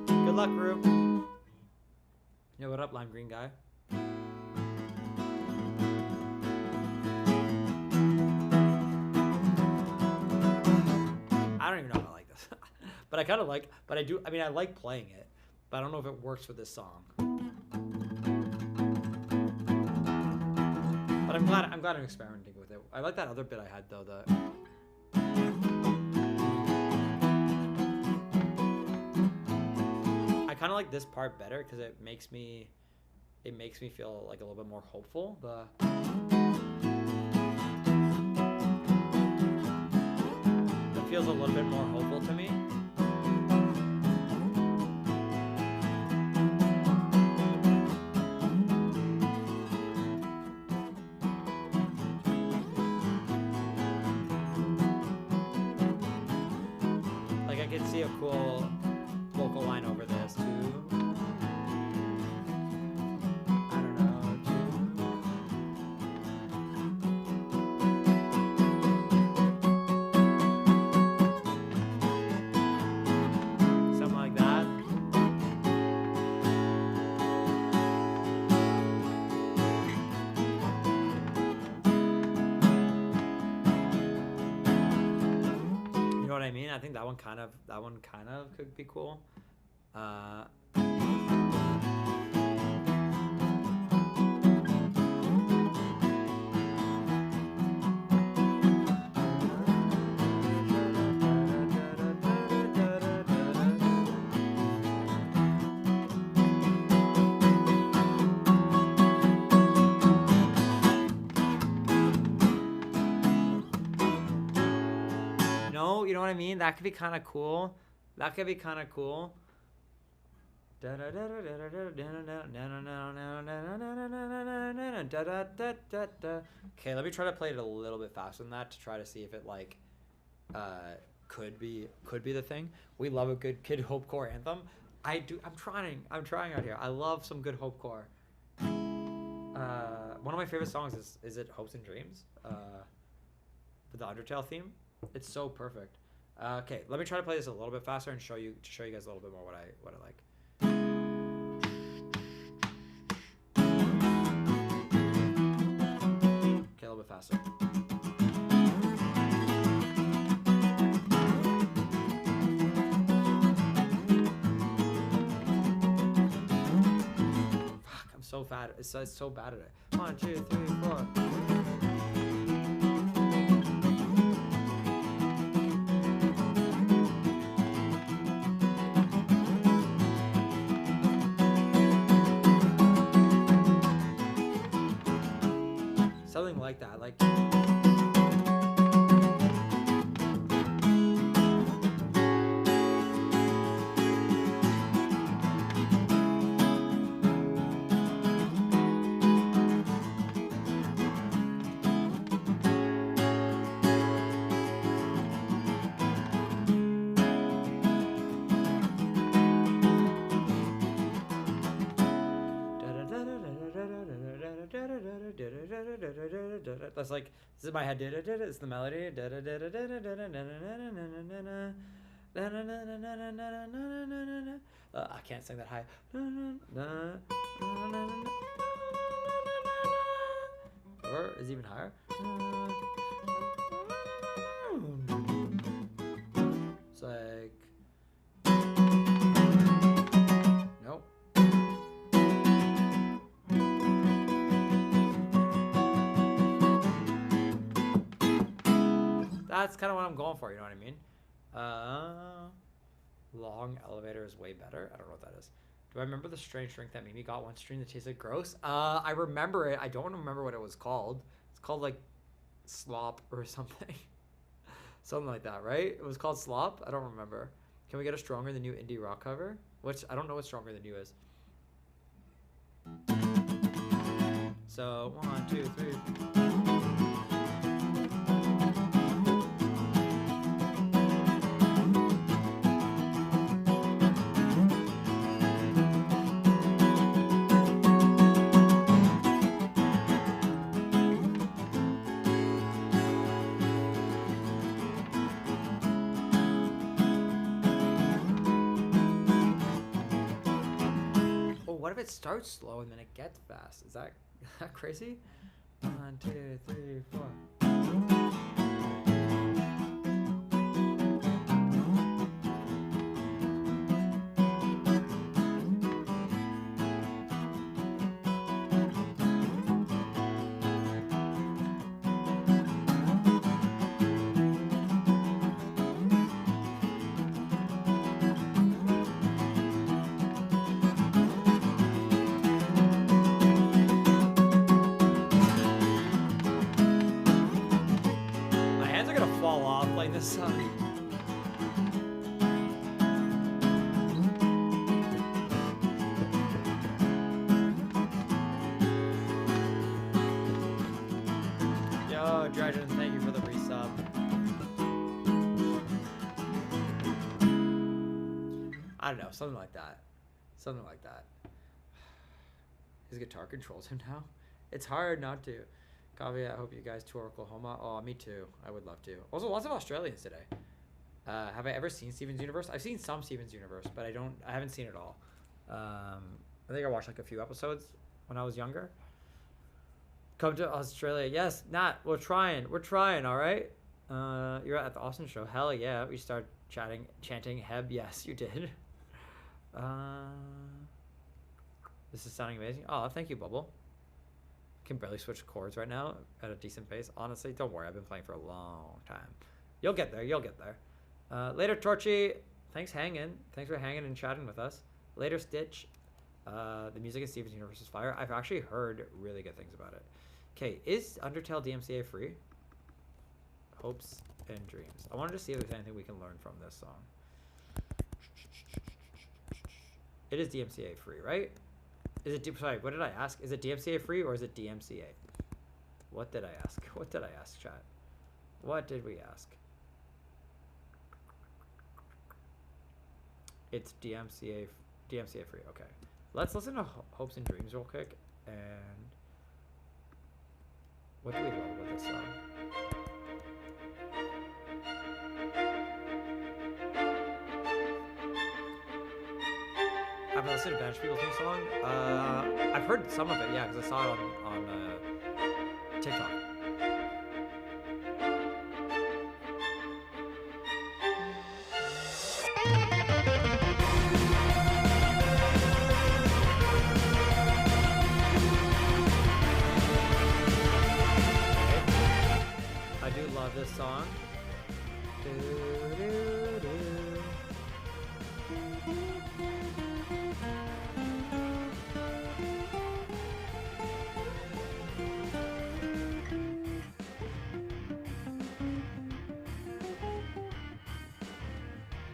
[SPEAKER 2] Good luck, Rue. Yo, what up, lime green guy? I don't even know if I like this, but I kind of like. But I do. I mean, I like playing it, but I don't know if it works for this song. But I'm glad I'm experimenting with it. I like that other bit I had though. I kind of like this part better because it makes me feel like a little bit more hopeful. Feels a little bit more hopeful to me. Like I could see a cool vocal line over this too. I think that one kind of could be cool. what I mean? That could be kind of cool. That could be kind of cool. Okay, let me try to play it a little bit faster than that to try to see if it like could be the thing. We love a good Kid Hopecore anthem. I'm trying out here. I love some good Hopecore. One of my favorite songs is it Hopes and Dreams? For the Undertale theme. It's so perfect. Okay, let me try to play this a little bit faster and show you guys a little bit more what I like. Okay, a little bit faster. Fuck, I'm so bad. It's so bad at it. 1, 2, 3, 4. Something like that, like. That's like, this is my head. It's the melody. I can't sing that high. Or is it even higher? It's like, nope. That's kind of what I'm going for, you know what I mean? Long elevator is way better. I don't know what that is. Do I remember the strange drink that Mimi got one stream that tasted gross? I remember it. I don't remember what it was called. It's called like slop or something. Something like that, right? It was called slop? I don't remember. Can we get a Stronger Than You indie rock cover? Which, I don't know what Stronger Than You is. So, 1, 2, 3. What if it starts slow and then it gets fast? Is that crazy? 1, 2, 3, 4. This song. Yo, Dredgen, thank you for the resub. I don't know, something like that. Something like that. His guitar controls him now. It's hard not to. Kavi, I hope you guys tour Oklahoma. Oh, me too. I would love to. Also, lots of Australians today. Have I ever seen Steven's Universe? I've seen some Steven's Universe, but I haven't seen it all. I think I watched like a few episodes when I was younger. Come to Australia. Yes, Nat, we're trying, all right? You're at the Austin show. Hell yeah. We start chanting Heb. Yes, you did. This is sounding amazing. Oh, thank you, Bubble. Can barely switch chords right now at a decent pace. Honestly, don't worry. I've been playing for a long time. You'll get there. Later, Torchy. Thanks for hanging and chatting with us. Later, Stitch. The music in Steven's Universe is fire. I've actually heard really good things about it. Okay, is Undertale DMCA free? Hopes and Dreams. I wanted to see if there's anything we can learn from this song. It is DMCA free, right? Is it, sorry, what did I ask? Is it DMCA free or is it DMCA? What did I ask? What did I ask, chat? What did we ask? It's DMCA free. Okay. Let's listen to Hopes and Dreams real quick. And what do we love with this song? I've listened to Bench People's new song. I've heard some of it, yeah, because I saw it on TikTok. I do love this song.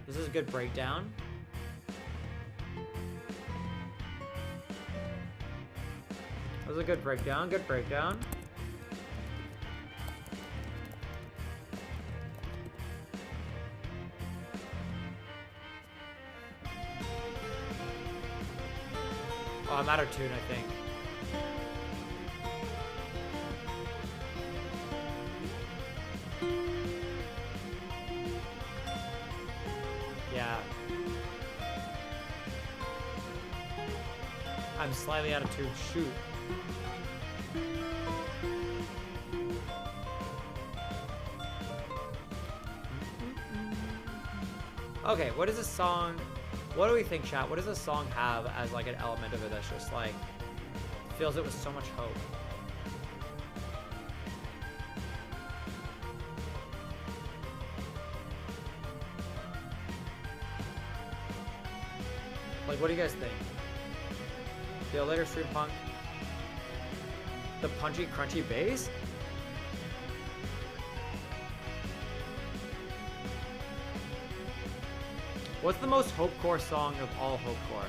[SPEAKER 2] This is a good breakdown. That was a good breakdown. Good breakdown. Oh, I'm out of tune, I think. Yeah. I'm slightly out of tune. Shoot. Okay, what is this song? What do we think, chat? What does this song have as like an element of it that's just like fills it with so much hope? Like, what do you guys think? See you later, Stream Punk. The punchy, crunchy bass? What's the most hopecore song of all hopecore?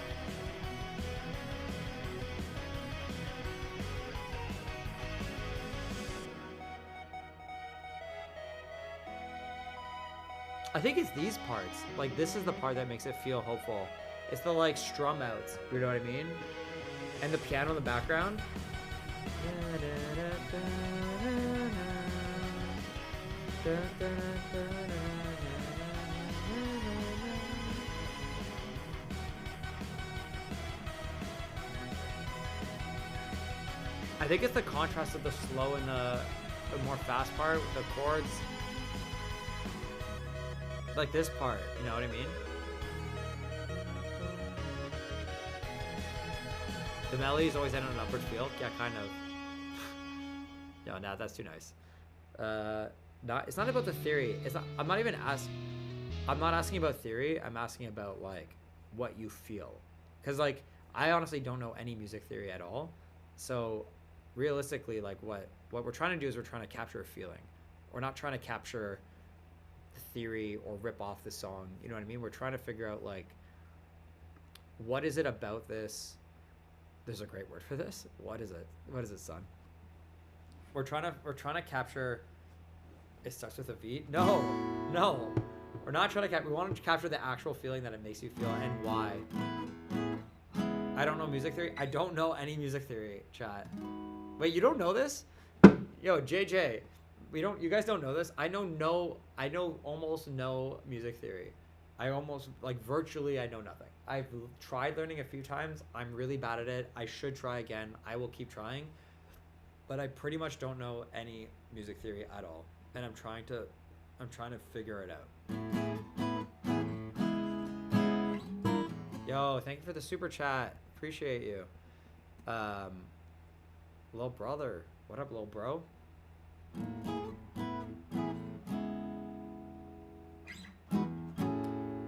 [SPEAKER 2] I think it's these parts. Like, this is the part that makes it feel hopeful. It's the, like, strum outs. You know what I mean? And the piano in the background. I think it's the contrast of the slow and the more fast part with the chords. Like this part, you know what I mean? The melodies always end on an upward feel. Yeah, kind of. No, nah, that's too nice. It's not about the theory. It's not. I'm not asking about theory. I'm asking about like what you feel. Cause like I honestly don't know any music theory at all. So realistically, like what we're trying to do is we're trying to capture a feeling. We're not trying to capture the theory or rip off the song. You know what I mean? We're trying to figure out like what is it about this. There's a great word for this. What is it? What is it, son? We're trying to capture. It starts with a V. No. We're not trying to capture. We want to capture the actual feeling that it makes you feel and why. I don't know music theory. I don't know any music theory, chat. Wait, you don't know this? Yo, JJ, you guys don't know this? I know almost no music theory. I almost, like, virtually I know nothing. I've tried learning a few times. I'm really bad at it. I should try again. I will keep trying. But I pretty much don't know any music theory at all. And I'm trying to figure it out. Yo, thank you for the super chat. Appreciate you. Little brother. What up, little bro?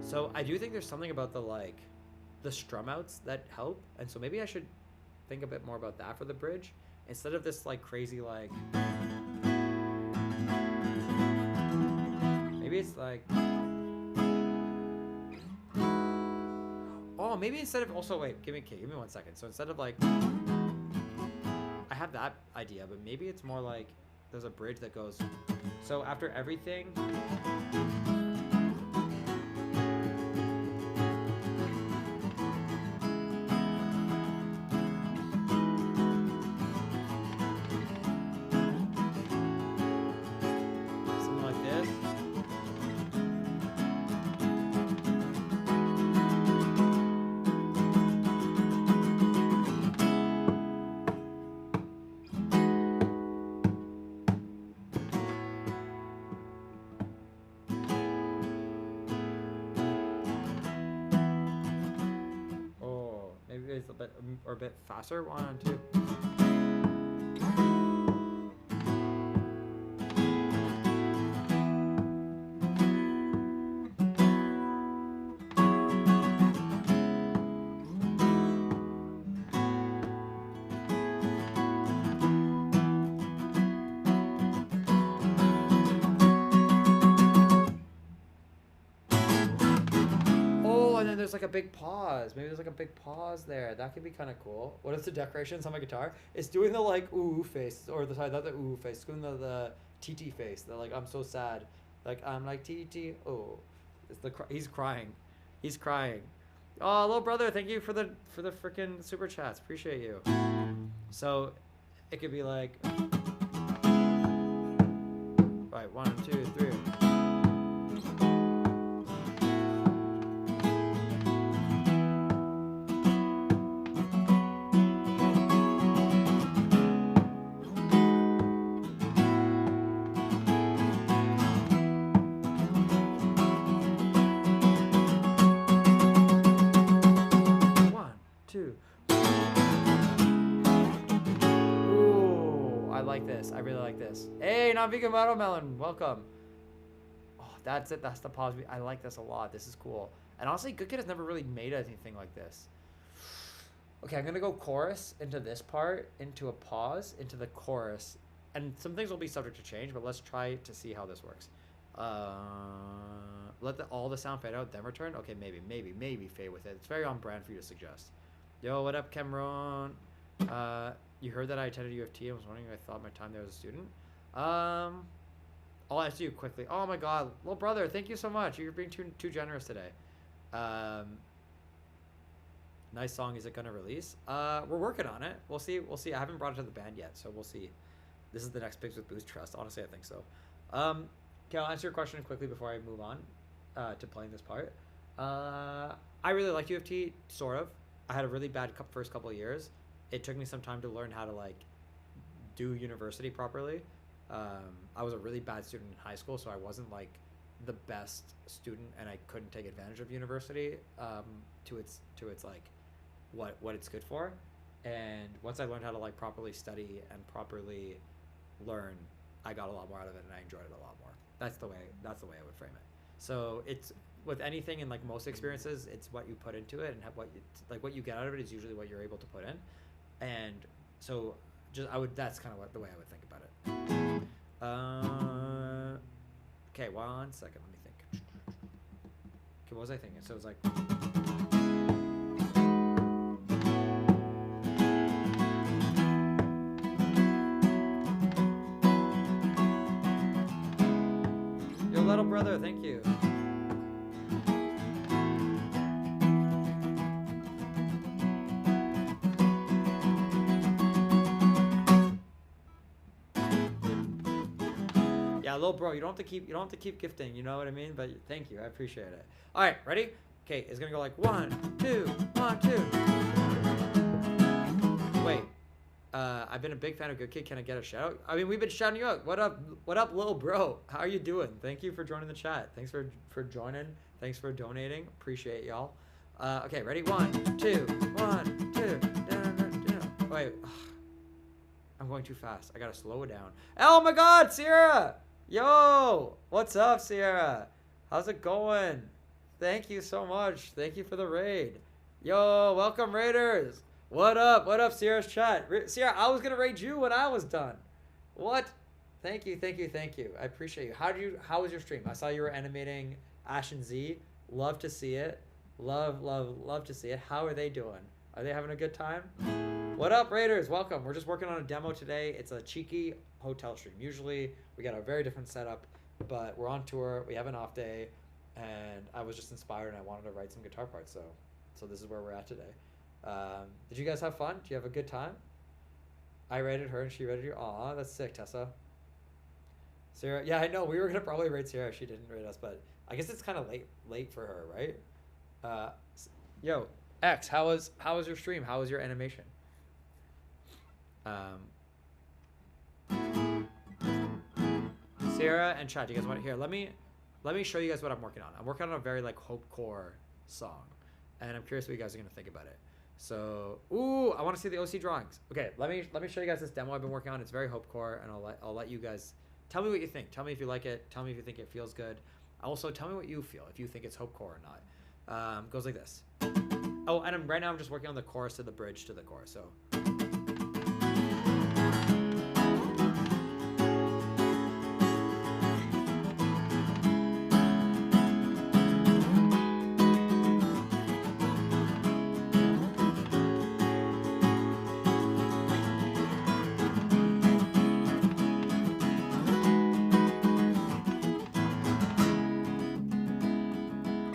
[SPEAKER 2] So I do think there's something about the strum outs that help. And so maybe I should think a bit more about that for the bridge. Instead of this like crazy like it's like... Oh, maybe instead of also... Wait, give me 1 second. So instead of like... I have that idea, but maybe it's more like there's a bridge that goes... So after everything... Something like this. Oh, maybe it's a bit or a bit faster. 1, 2. Oh, and then there's like a big pause. Maybe there's like a big pause there. That could be kind of cool. What is the decorations on my guitar? It's doing the like ooh face, or the sorry, not the ooh face. It's doing the TT face. The like I'm so sad. Like I'm like TT. Oh, it's the he's crying. He's crying. Oh, little brother, thank you for the freaking super chats. Appreciate you. So, it could be like. Right, 1, 2, 3. Ooh, I like this. I really like this. Hey, not vegan watermelon, welcome. Oh, that's it. That's the pause. I like this a lot. This is cool. And honestly, Good Kid has never really made anything like this. Okay, I'm gonna go chorus into this part, into a pause, into the chorus, and some things will be subject to change. But let's try to see how this works. Let all the sound fade out, then return. Okay, maybe fade with it. It's very on brand for you to suggest. Yo, what up, Cameron? You heard that I attended U of T. I was wondering if I thought my time there as a student. I'll answer you quickly. Oh my God, little brother, thank you so much. You're being too generous today. Nice song. Is it gonna release? We're working on it. We'll see. I haven't brought it to the band yet, so we'll see. This is the next Pigs with Booze Trust. Honestly, I think so. Okay, I'll answer your question quickly before I move on to playing this part. I really liked U of T, sort of. I had a really bad first couple of years. It took me some time to learn how to like do university properly. I was a really bad student in high school, so I wasn't like the best student, and I couldn't take advantage of university to its like what it's good for. And once I learned how to like properly study and properly learn, I got a lot more out of it, and I enjoyed it a lot more. That's the way I would frame it. So it's with anything in like most experiences, it's what you put into it, and what you get out of it is usually what you're able to put in. And so that's kind of the way I would think about it. Okay, 1 second, let me think. Okay, what was I thinking? So it was like. Yo, little brother, thank you. Yeah, little bro, you don't have to keep gifting, you know what I mean? But thank you, I appreciate it. All right, ready? Okay, it's gonna go like 1, 2, 1, 2. Wait, I've been a big fan of Good Kid. Can I get a shout out? I mean, we've been shouting you out. What up, little bro? How are you doing? Thank you for joining the chat. Thanks for joining. Thanks for donating. Appreciate y'all. Okay, ready? 1, 2, 1, 2. Wait, I'm going too fast. I gotta slow it down. Oh my God, Sierra! Yo, what's up, Sierra? How's it going? Thank you so much. Thank you for the raid. Yo, welcome raiders. What up? What up, Sierra's chat? Sierra, I was gonna raid you when I was done. What? Thank you, thank you, thank you. I appreciate you. How was your stream? I saw you were animating Ash and Z. Love to see it. Love, love, love to see it. How are they doing? Are they having a good time? What up, Raiders? Welcome. We're just working on a demo today. It's a cheeky hotel stream. Usually we got a very different setup, but we're on tour. We have an off day, and I was just inspired and I wanted to write some guitar parts. So this is where we're at today. Did you guys have fun? Did you have a good time? I rated her and she rated you. Aw, that's sick, Tessa. Sarah, yeah, I know. We were gonna probably rate Sarah if she didn't rate us, but I guess it's kind of late for her, right? Yo, X, how was your stream? How was your animation? Sarah and Chad, do you guys want to hear? Let me show you guys what I'm working on. I'm working on a very like hopecore song, and I'm curious what you guys are gonna think about it. So, ooh, I want to see the OC drawings. Okay, let me show you guys this demo I've been working on. It's very hopecore, and I'll let you guys tell me what you think. Tell me if you like it. Tell me if you think it feels good. Also, tell me what you feel, if you think it's hopecore or not. Goes like this. Oh, and right now I'm just working on the chorus to the bridge to the chorus. So.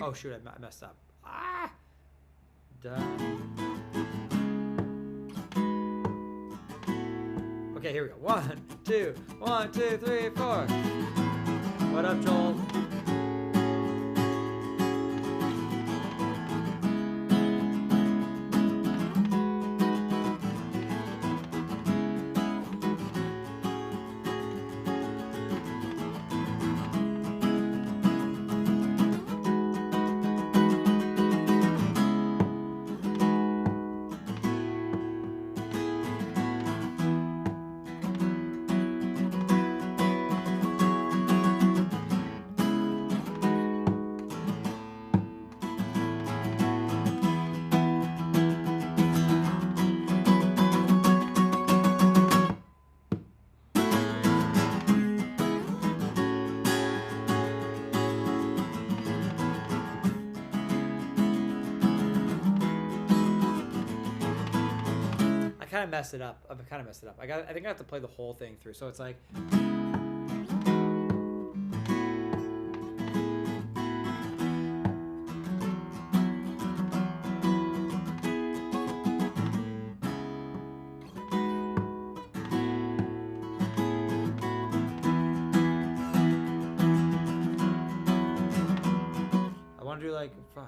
[SPEAKER 2] Oh shoot, I messed up. Ah! Okay, here we go. 1, 2, 1, 2, 3, 4. What up, Joel? I kind of messed it up. I think I have to play the whole thing through. So it's like. I want to do like 5.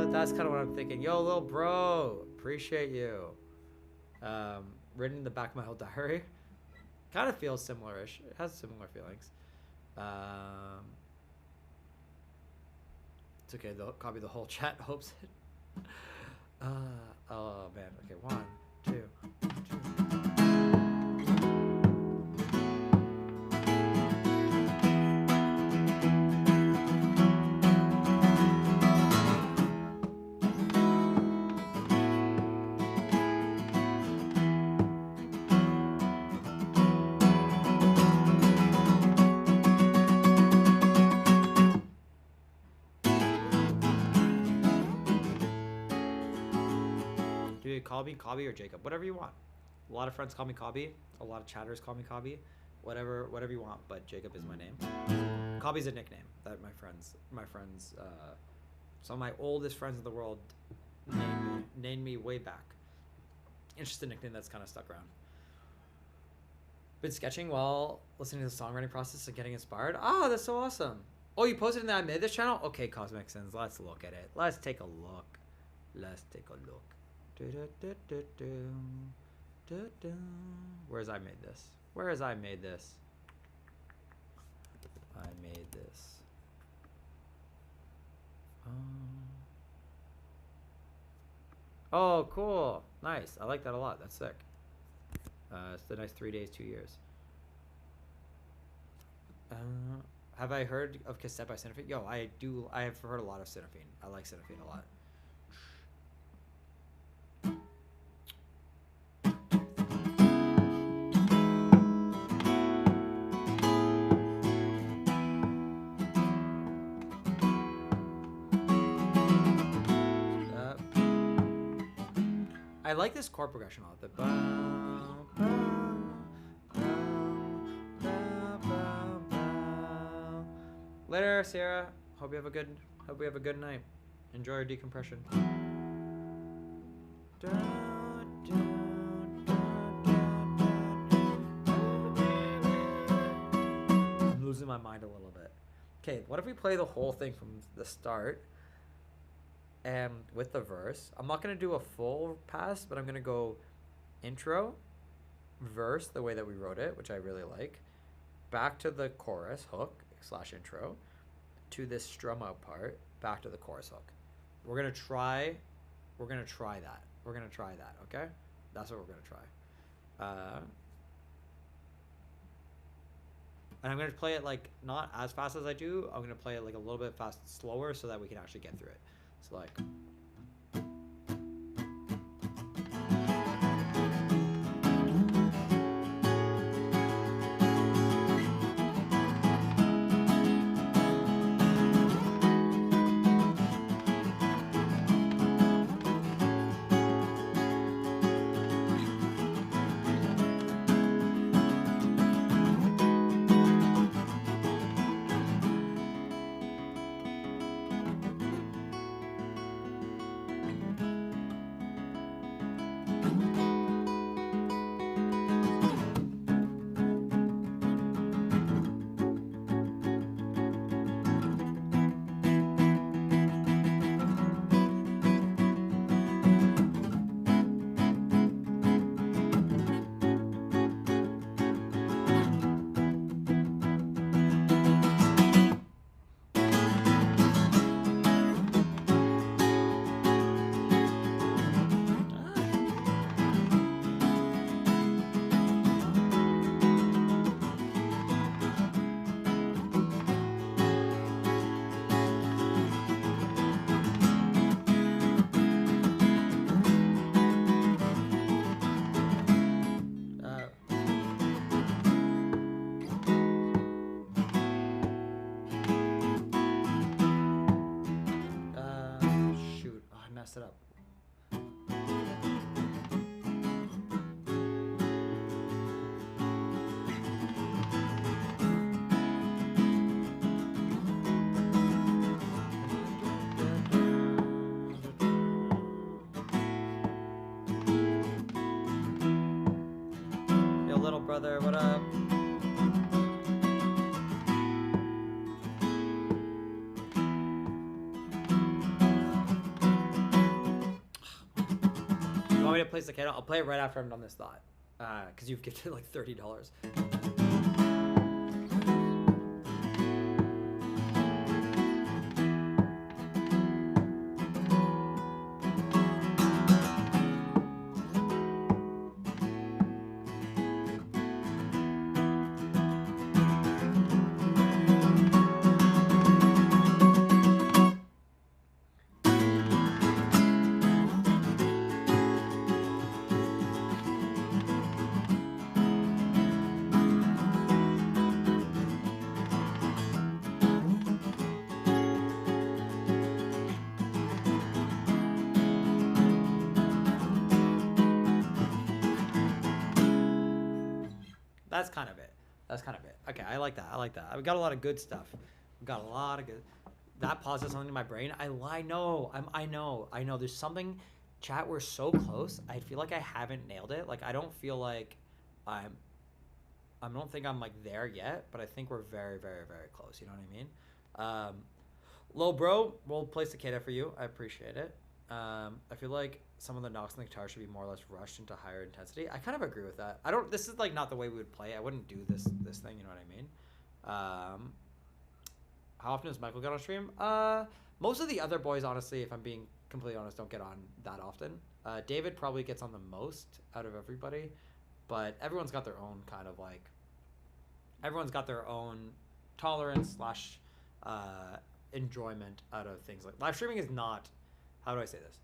[SPEAKER 2] That's kind of what I'm thinking. Yo, little bro, appreciate you. Written in the back of my whole diary. Kind of feels similar-ish. It has similar feelings. It's okay. They'll copy the whole chat. Hopes it. Oh man. Okay. 1, 2, 2. Call me Cobby or Jacob, whatever you want. A lot of friends call me Cobby. A lot of chatters call me Cobby. Whatever you want, but Jacob is my name. Cobby's a nickname that my friends, some of my oldest friends in the world named me way back. It's just a nickname that's kind of stuck around. Been sketching while listening to the songwriting process and getting inspired. Oh, that's so awesome. Oh, you posted in the I Made This channel? Okay, Cosmic Sins, let's look at it. Let's take a look. Where's I Made This? I made this. Oh, cool. Nice. I like that a lot. That's sick. It's the nice 3 days, 2 years. Have I heard of Cassette by Cinephine? Yo, I do. I have heard a lot of Cinephine. I like Cinephine a lot. I like this chord progression a lot. The later, Sarah. Hope you have a good night. Enjoy your decompression. I'm losing my mind a little bit. Okay, what if we play the whole thing from the start? And with the verse, I'm not gonna do a full pass, but I'm gonna go intro, verse, the way that we wrote it, which I really like, back to the chorus hook / intro, to this strum out part, back to the chorus hook. We're gonna try that. Okay? That's what we're gonna try. And I'm gonna play it like not as fast as I do. I'm gonna play it like a little bit slower, so that we can actually get through it. So like. It up. Yo, little brother, what up? To play Cicada, I'll play it right after I'm done this thought, because you've gifted like $30. That's kind of it. Okay, I like that. I've got a lot of good stuff. That pauses something in my brain. I know. There's something. Chat, we're so close. I feel like I haven't nailed it. Like I don't feel like I don't think I'm like there yet, but I think we're very, very, very close. You know what I mean? Lil bro, we'll play Cicada for you. I appreciate it. I feel like some of the knocks on the guitar should be more or less rushed into higher intensity. I kind of agree with that. This is like not the way we would play. I wouldn't do this thing, you know what I mean? How often does Michael get on stream? Most of the other boys, honestly, if I'm being completely honest, don't get on that often. David probably gets on the most out of everybody, but everyone's got their own kind of like, everyone's got their own tolerance slash enjoyment out of things. Like live streaming is not, how do I say this?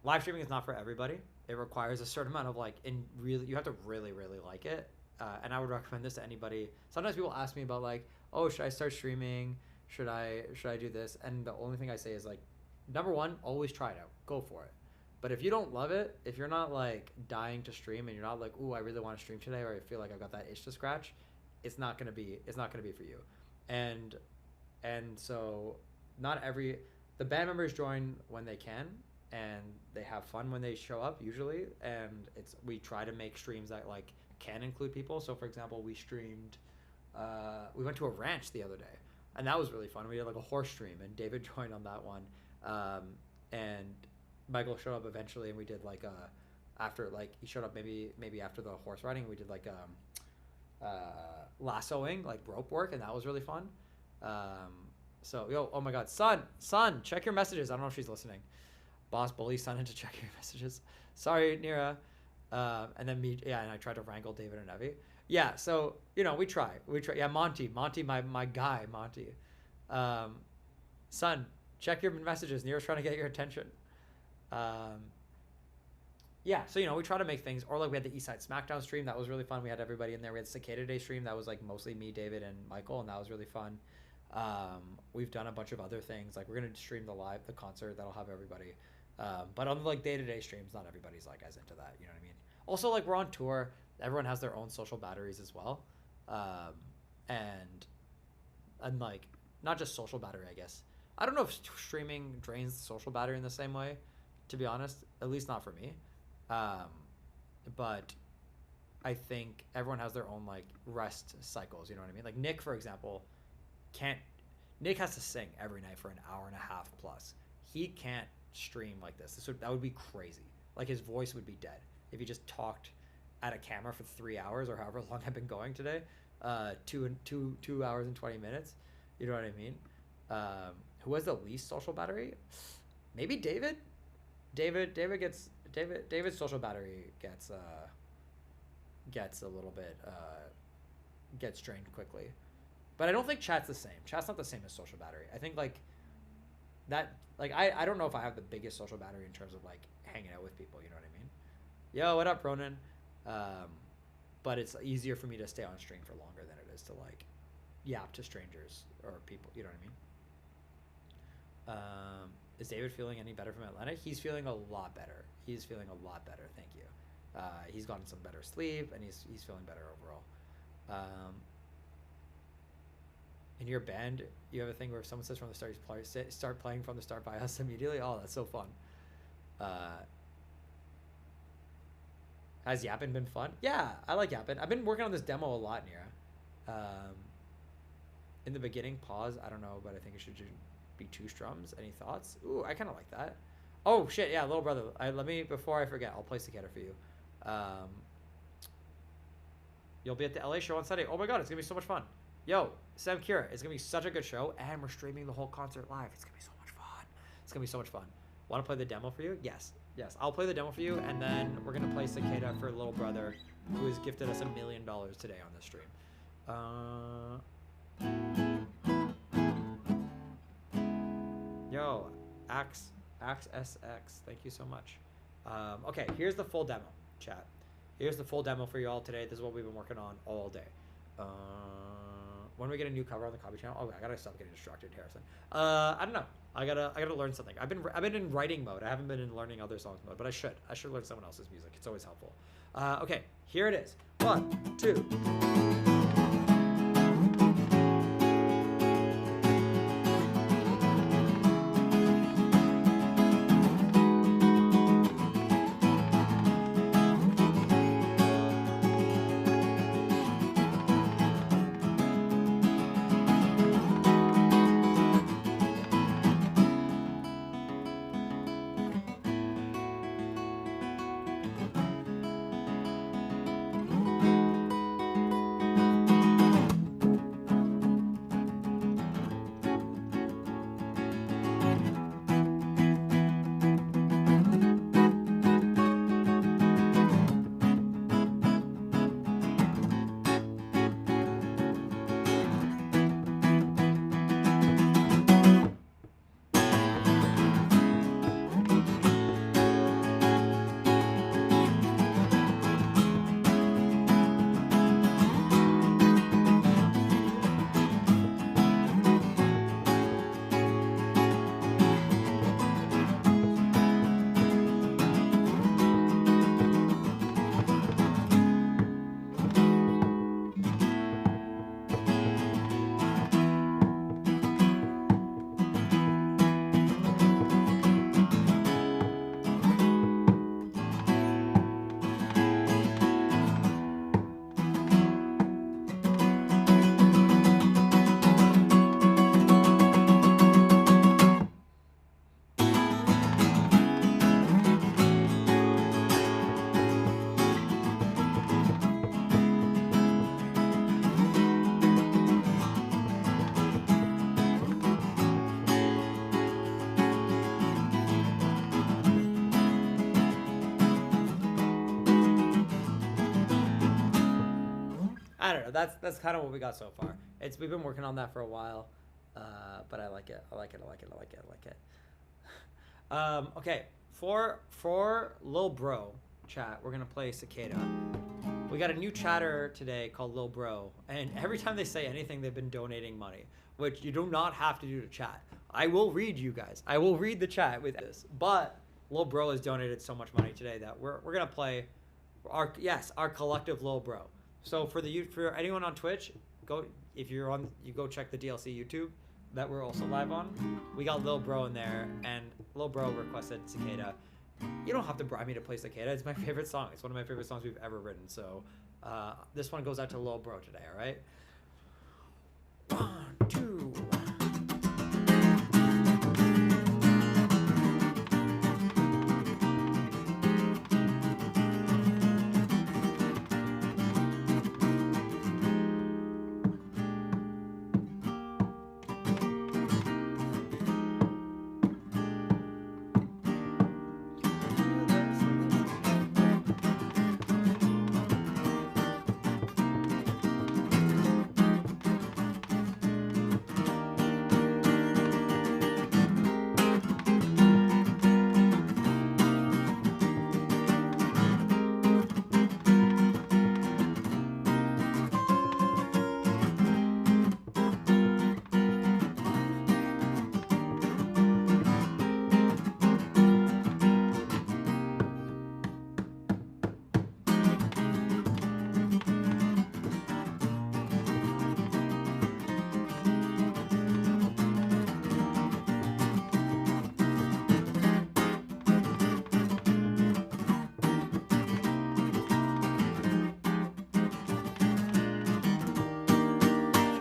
[SPEAKER 2] Live streaming is not for everybody. It requires a certain amount of like, you have to really, really like it. And I would recommend this to anybody. Sometimes people ask me about like, oh, should I start streaming? Should I do this? And the only thing I say is like, number one, always try it out. Go for it. But if you don't love it, if you're not like dying to stream and you're not like, ooh, I really want to stream today, or I feel like I've got that itch to scratch, it's not gonna be for you. And so the band members join when they can, and they have fun when they show up usually. And we try to make streams that like can include people. So for example, we streamed, we went to a ranch the other day, and that was really fun. We did like a horse stream, and David joined on that one. And Michael showed up eventually, and we did like after like he showed up maybe after the horse riding, we did like lassoing, like rope work, and that was really fun. So oh my god, son, check your messages. I don't know if she's listening. Boss bully son into check your messages. Sorry, Nira. And then and I tried to wrangle David and Evie. Yeah, so we try. Yeah, Monty, my guy, Monty. Son, check your messages. Nira's trying to get your attention. Yeah, so we try to make things, or like we had the Eastside SmackDown stream, that was really fun. We had everybody in there. We had Cicada Day stream, that was like mostly me, David, and Michael, and that was really fun. We've done a bunch of other things, like we're gonna stream the concert that'll have everybody. But on like day-to-day streams, not everybody's like as into that, you know what I mean? Also, like we're on tour, everyone has their own social batteries as well. And like not just social battery, I guess. I don't know if streaming drains the social battery in the same way, to be honest, at least not for me. But I think everyone has their own like rest cycles, you know what I mean? Like Nick, for example, Nick has to sing every night for an hour and a half plus. He can't stream like this. That would be crazy. Like his voice would be dead if he just talked at a camera for 3 hours or however long I've been going today. 2 hours and 20 minutes. You know what I mean? Who has the least social battery? Maybe David. David's social battery gets a little bit gets drained quickly. But I don't think chat's the same. Chat's not the same as social battery. I think like that, like I don't know if I have the biggest social battery in terms of like hanging out with people, you know what I mean? Yo, what up, Ronan? But it's easier for me to stay on stream for longer than it is to like yap to strangers or people, you know what I mean? Is David feeling any better from Atlanta? He's feeling a lot better. Thank you. He's gotten some better sleep, and he's feeling better overall. In your band, you have a thing where if someone says from the start, you start playing from the start by us immediately. Oh, that's so fun. Has yapping been fun? Yeah, I like yapping. I've been working on this demo a lot, Nira. In the beginning, pause. I don't know, but I think it should be 2 strums. Any thoughts? Ooh, I kind of like that. Oh shit, yeah, little brother. Before I forget, I'll play Cicada for you. You'll be at the LA show on Sunday. Oh my god, it's gonna be so much fun. Yo, Sam Kira, it's gonna be such a good show, and we're streaming the whole concert live. It's gonna be so much fun. Want to play the demo for you? Yes, I'll play the demo for you, and then we're gonna play Cicada for little brother, who has gifted us $1 million today on this stream. Yo, Axe SX, thank you so much. Okay, here's the full demo, chat. Here's the full demo for you all today. This is what we've been working on all day. When we get a new cover on the copy channel, I gotta stop getting distracted, Harrison. I don't know. I gotta learn something. I've been in writing mode. I haven't been in learning other songs mode, but I should learn someone else's music. It's always helpful. Okay, here it is. 1, 2. I don't know. That's kind of what we got so far. We've been working on that for a while, but I like it. I like it. Okay, for Lil Bro chat, we're gonna play Cicada. We got a new chatter today called Lil Bro, and every time they say anything, they've been donating money, which you do not have to do to chat. I will read you guys. I will read the chat with this, but Lil Bro has donated so much money today that we're gonna play our collective Lil Bro. So for anyone on Twitch, go check the DLC YouTube that we're also live on. We got Lil Bro in there, and Lil Bro requested Cicada. You don't have to bribe me to play Cicada. It's my favorite song. It's one of my favorite songs we've ever written. So this one goes out to Lil Bro today, all right? 1, 2.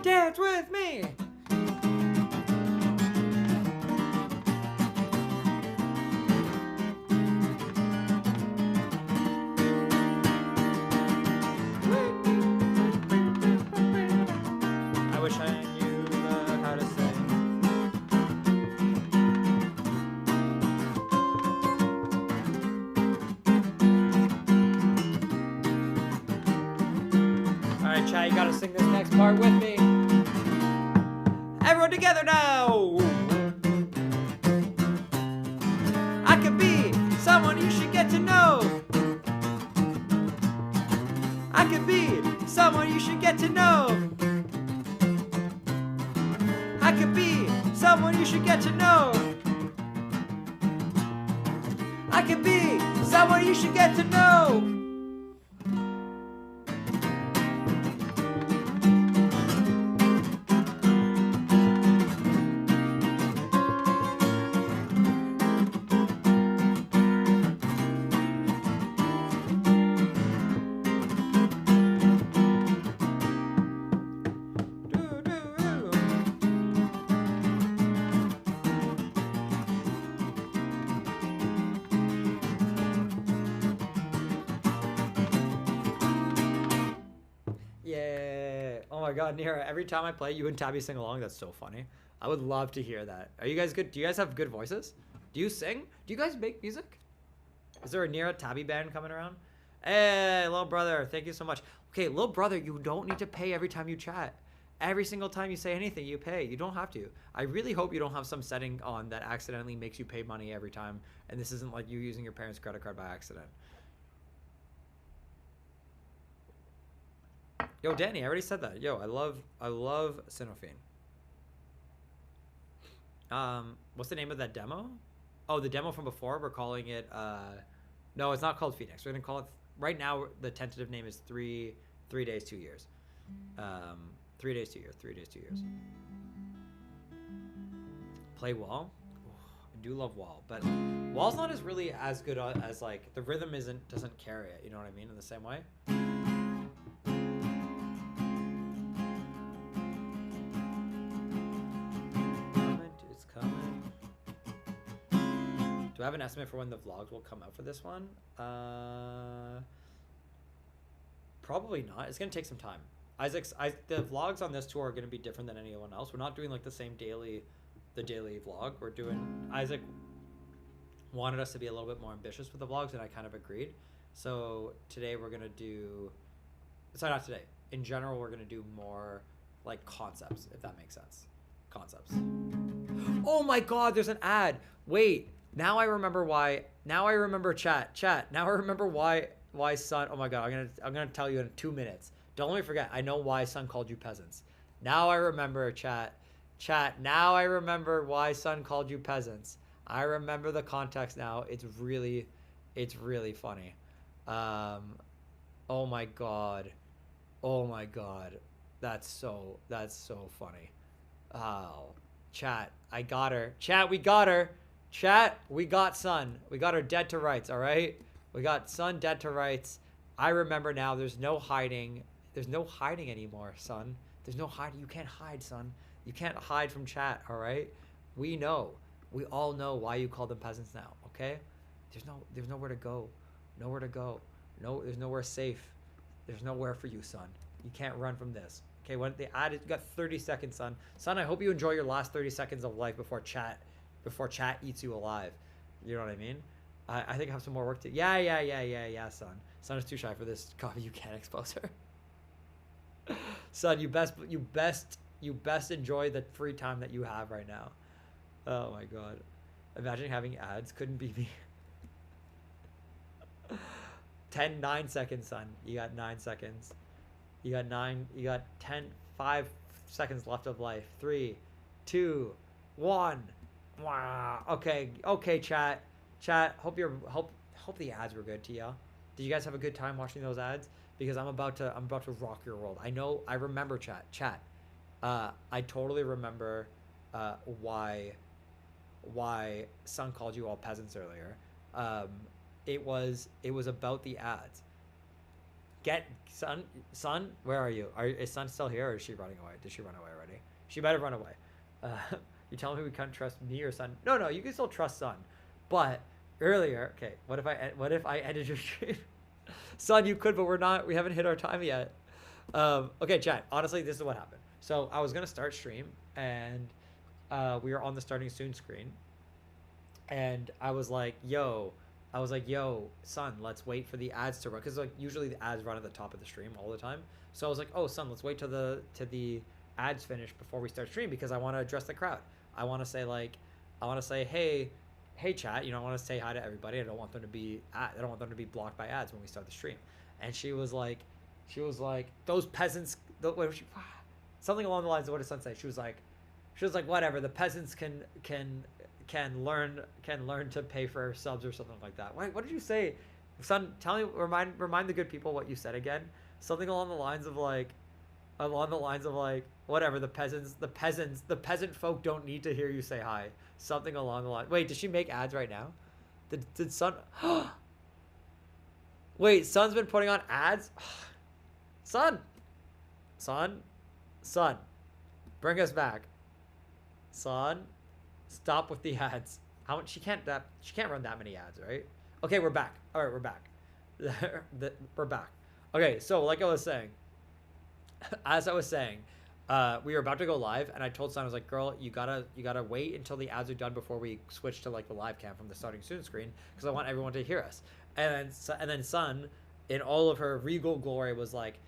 [SPEAKER 2] Dance with me! I wish I knew how to sing. Alright, chat, you gotta sing this next part with me. Everyone together now! I could be someone you should get to know. I could be someone you should get to know. I could be someone you should get to know. I could be someone you should get to know. Yeah. Oh my god, Nira, every time I play, you and Tabby sing along. That's so funny. I would love to hear that. Are you guys good? Do you guys have good voices? Do you sing? Do you guys make music? Is there a Nira Tabby band coming around? Hey, little brother, thank you so much. Okay, little brother, you don't need to pay every time you chat. Every single time you say anything, you pay. You don't have to. I really hope you don't have some setting on that accidentally makes you pay money every time, and this isn't like you using your parents' credit card by accident. Yo, Danny, I already said that. Yo, I love Sinophian. What's the name of that demo? Oh, the demo from before. We're calling it. No, it's not called Phoenix. We're gonna call it. Right now, the tentative name is 3 days, 2 years. 3 days, 2 years. 3 days, 2 years. Play Wall. I do love Wall, but Wall's not as really as good as like the rhythm doesn't carry it. You know what I mean? In the same way. It's coming. Do I have an estimate for when the vlogs will come out for this one? Probably not. It's gonna take some time. The vlogs on this tour are gonna be different than anyone else. We're not doing like the same daily vlog. We're doing. Isaac wanted us to be a little bit more ambitious with the vlogs, and I kind of agreed. So today we're gonna do. Sorry, not today. in general, we're gonna do more like concepts, if that makes sense. Concepts. Oh my God, there's an ad. Wait, now I remember why. Now I remember chat. Now I remember why Sun. Oh my God, I'm gonna tell you in 2 minutes. Don't let me forget. I know why Sun called you peasants. Now I remember chat. Now I remember why Sun called you peasants. I remember the context now. It's really funny. Oh my God. Oh my God. That's so funny. Oh, chat. I got her. Chat, we got her. Chat, we got Sun. We got her dead to rights, all right? We got Sun dead to rights. I remember now. There's no hiding. There's no hiding anymore, Sun. There's no hiding. You can't hide, Sun. You can't hide from chat, all right? We know. We all know why you call them peasants now, okay? There's nowhere to go. Nowhere to go. No, there's nowhere safe. There's nowhere for you, Sun. You can't run from this. Okay, when they added, you got 30 seconds, Sun. Sun, I hope you enjoy your last 30 seconds of life before chat eats you alive. You know what I mean? I think I have some more work to. Yeah, Sun. Sun is too shy for this coffee. You can't expose her. Sun, you best enjoy the free time that you have right now. Oh my God. Imagine having ads. Couldn't be me. 9 seconds, Sun. You got 9 seconds. You got 5 seconds left of life. 3, 2, 1. Wow. Okay, chat. Hope the ads were good to y'all. Did you guys have a good time watching those ads? Because I'm about to rock your world. I remember chat. I totally remember why Sun called you all peasants earlier. It was about the ads. Get Sun, where are you? Is Sun still here, or is she running away? Did she run away already? She better run away. You telling me we can't trust me or Sun? No, you can still trust Sun. But earlier, okay, what if I ended your stream? Sun, you could, but we're not. We haven't hit our time yet. Okay, chat. Honestly, this is what happened. So I was gonna start stream, and we were on the starting soon screen, and I was like, yo, Sun, let's wait for the ads to run, because like usually the ads run at the top of the stream all the time. So I was like, oh, Sun, let's wait till the ads finish before we start stream, because I want to address the crowd. I want to say, hey chat, I want to say hi to everybody. I don't want them to be blocked by ads when we start the stream. And she was like, those peasants. Something along the lines of what did Sun say? She was like, whatever. The peasants can learn to pay for subs or something like that. Wait, what did you say? Sun, tell me, remind the good people what you said again. Something along the lines of like, whatever, the peasant folk don't need to hear you say hi. Something along the line. Wait, did she make ads right now? Did Sun? Wait, Sun's been putting on ads? Sun, bring us back. Sun, stop with the ads. How much? She can't run that many ads, right? Okay, we're back. All right, we're back. We're back. Okay, so like I was saying, we were about to go live, and I told Sun, I was like, girl, you gotta wait until the ads are done before we switch to like the live cam from the starting soon screen, because I want everyone to hear us. And then Sun, in all of her regal glory, was like,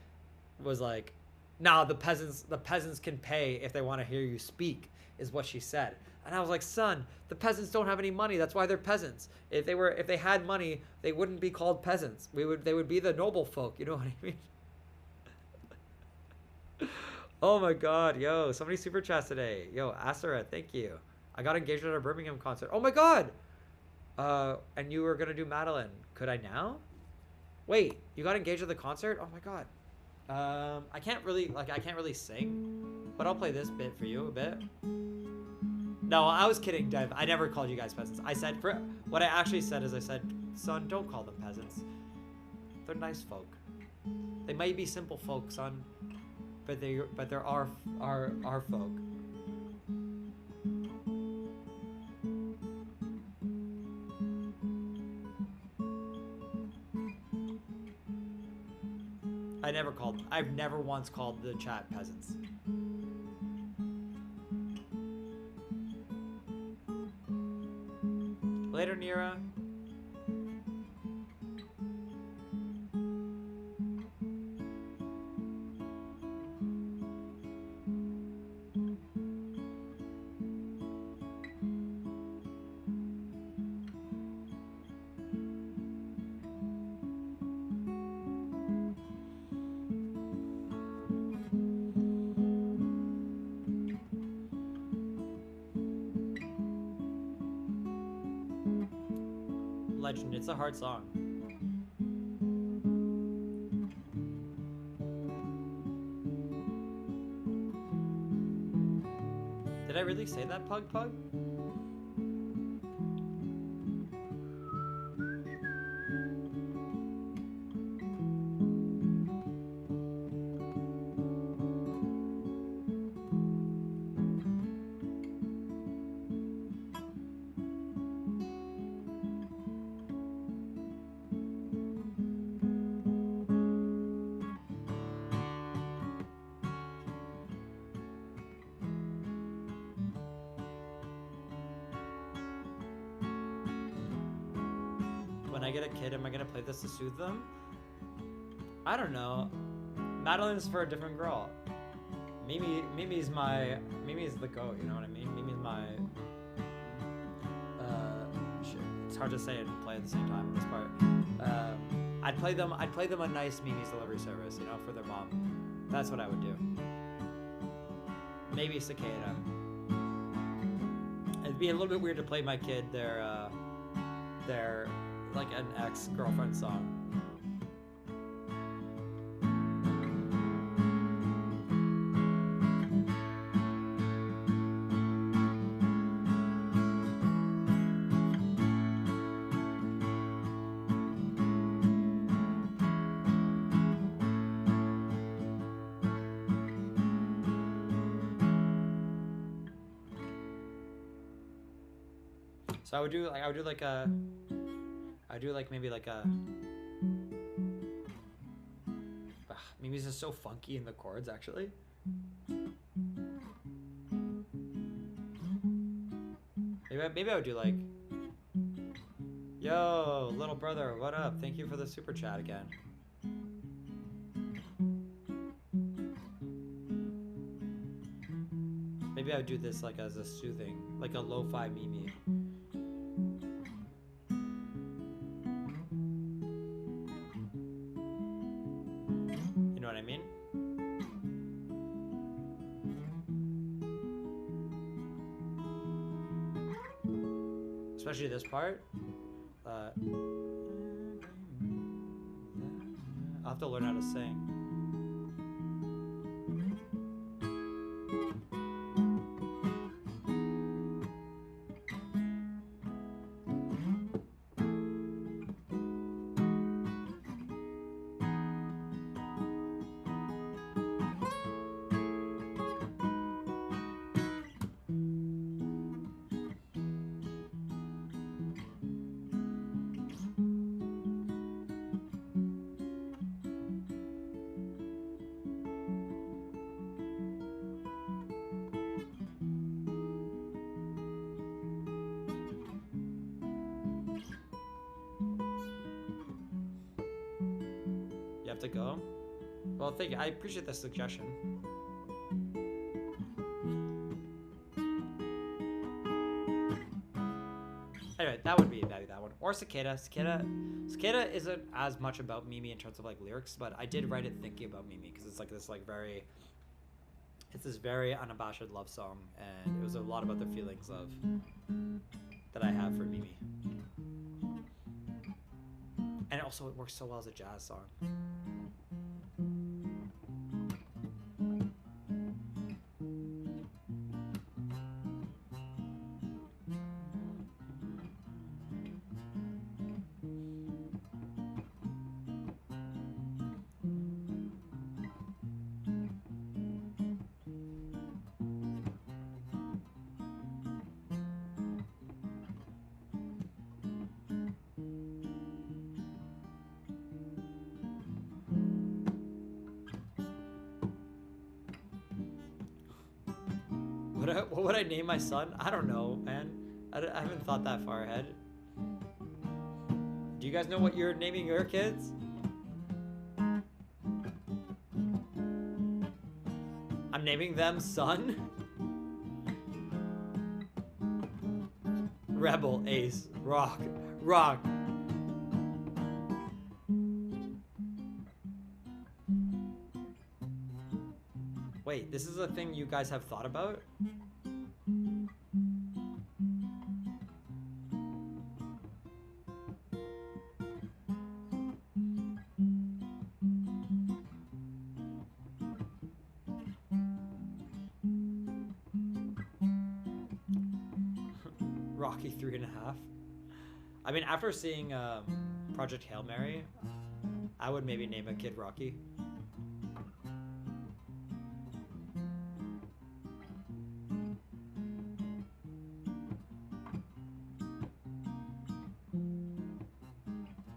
[SPEAKER 2] nah, the peasants can pay if they want to hear you speak, is what she said. And I was like, Sun, the peasants don't have any money. That's why they're peasants. If they had money, they wouldn't be called peasants. They would be the noble folk. You know what I mean? Oh my God, yo, somebody super chats today. Yo, Asera, thank you. I got engaged at a Birmingham concert. Oh my God. And you were gonna do Madeline. Could I now? Wait, you got engaged at the concert? Oh my God. I can't really sing, but I'll play this bit for you a bit. No, I was kidding, Dev. I never called you guys peasants. What I actually said is, I said, Son, don't call them peasants. They're nice folk. They might be simple folk, Son, but they're our folk. I've never once called the chat peasants. Later, Nira. legend. It's a hard song. Did I really say that, Pug Pug? When I get a kid, am I gonna play this to soothe them? I don't know. Madeline's for a different girl. Mimi's the goat, you know what I mean? Mimi's my shit. It's hard to say it and play at the same time in this part. I'd play them a nice Mimi's delivery service, you know, for their mom. That's what I would do. Maybe Cicada. It'd be a little bit weird to play my kid their like an ex-girlfriend song. So I would do maybe like a Mimi's is so funky in the chords actually. Maybe I would do like, yo, little brother, what up? Thank you for the super chat again. Maybe I would do this like as a soothing, like a lo-fi Mimi. You know what I mean? Especially this part. I'll have to learn how to sing. Have to go? Well, thank you. I appreciate the suggestion. Anyway, that would be maybe that one. Or Cicada. Cicada isn't as much about Mimi in terms of like lyrics, but I did write it thinking about Mimi because it's like this this very unabashed love song, and it was a lot about the feelings of that I have for Mimi. And also it works so well as a jazz song. What would I name my son? I don't know, man. I haven't thought that far ahead. Do you guys know what you're naming your kids? I'm naming them Son, Rebel, Ace, Rock. Wait, this is a thing you guys have thought about? Rocky 3.5. I mean, after seeing Project Hail Mary, I would maybe name a kid Rocky.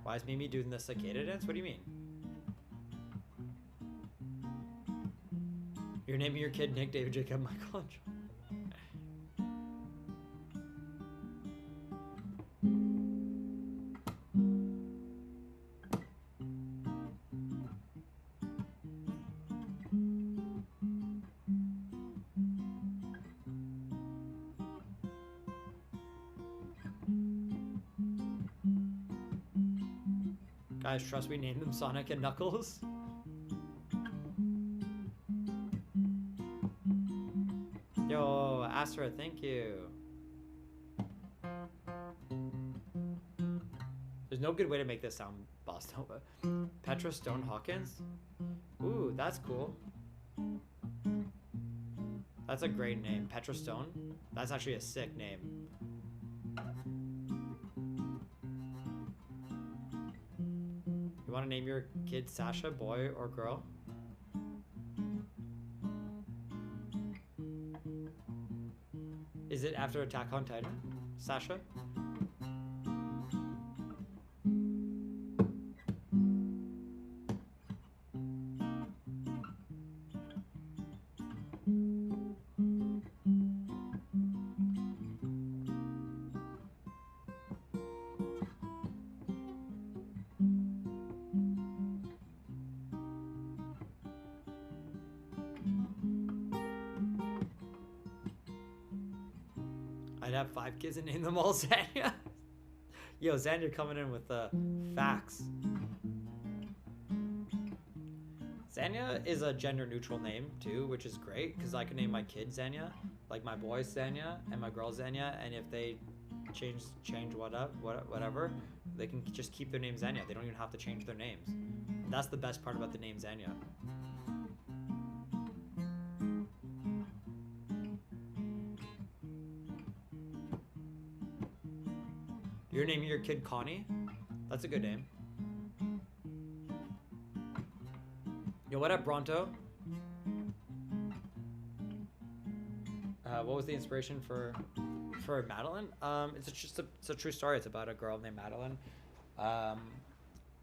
[SPEAKER 2] Why is Mimi doing the cicada dance? What do you mean? You're naming your kid Nick, David, Jacob, Michael, and John. Guys, trust me, name them Sonic and Knuckles. Yo, Astra, thank you. There's no good way to make this sound Boss Nova. Petra Stone Hawkins? Ooh, that's cool. That's a great name. Petra Stone? That's actually a sick name. You want to name your kid Sasha, boy or girl? Is it after Attack on Titan? Sasha? I'd have 5 kids and name them all Zanya. Yo, Zanya coming in with the facts. Zanya is a gender neutral name too, which is great because I can name my kid Zanya, like my boys Zanya and my girl Zanya, and if they change whatever, they can just keep their name Zanya. They don't even have to change their names. That's the best part about the name Zanya. You're naming your kid Connie? That's a good name. Yo, what up, Bronto? What was the inspiration for Madeline? It's a true story. It's about a girl named Madeline,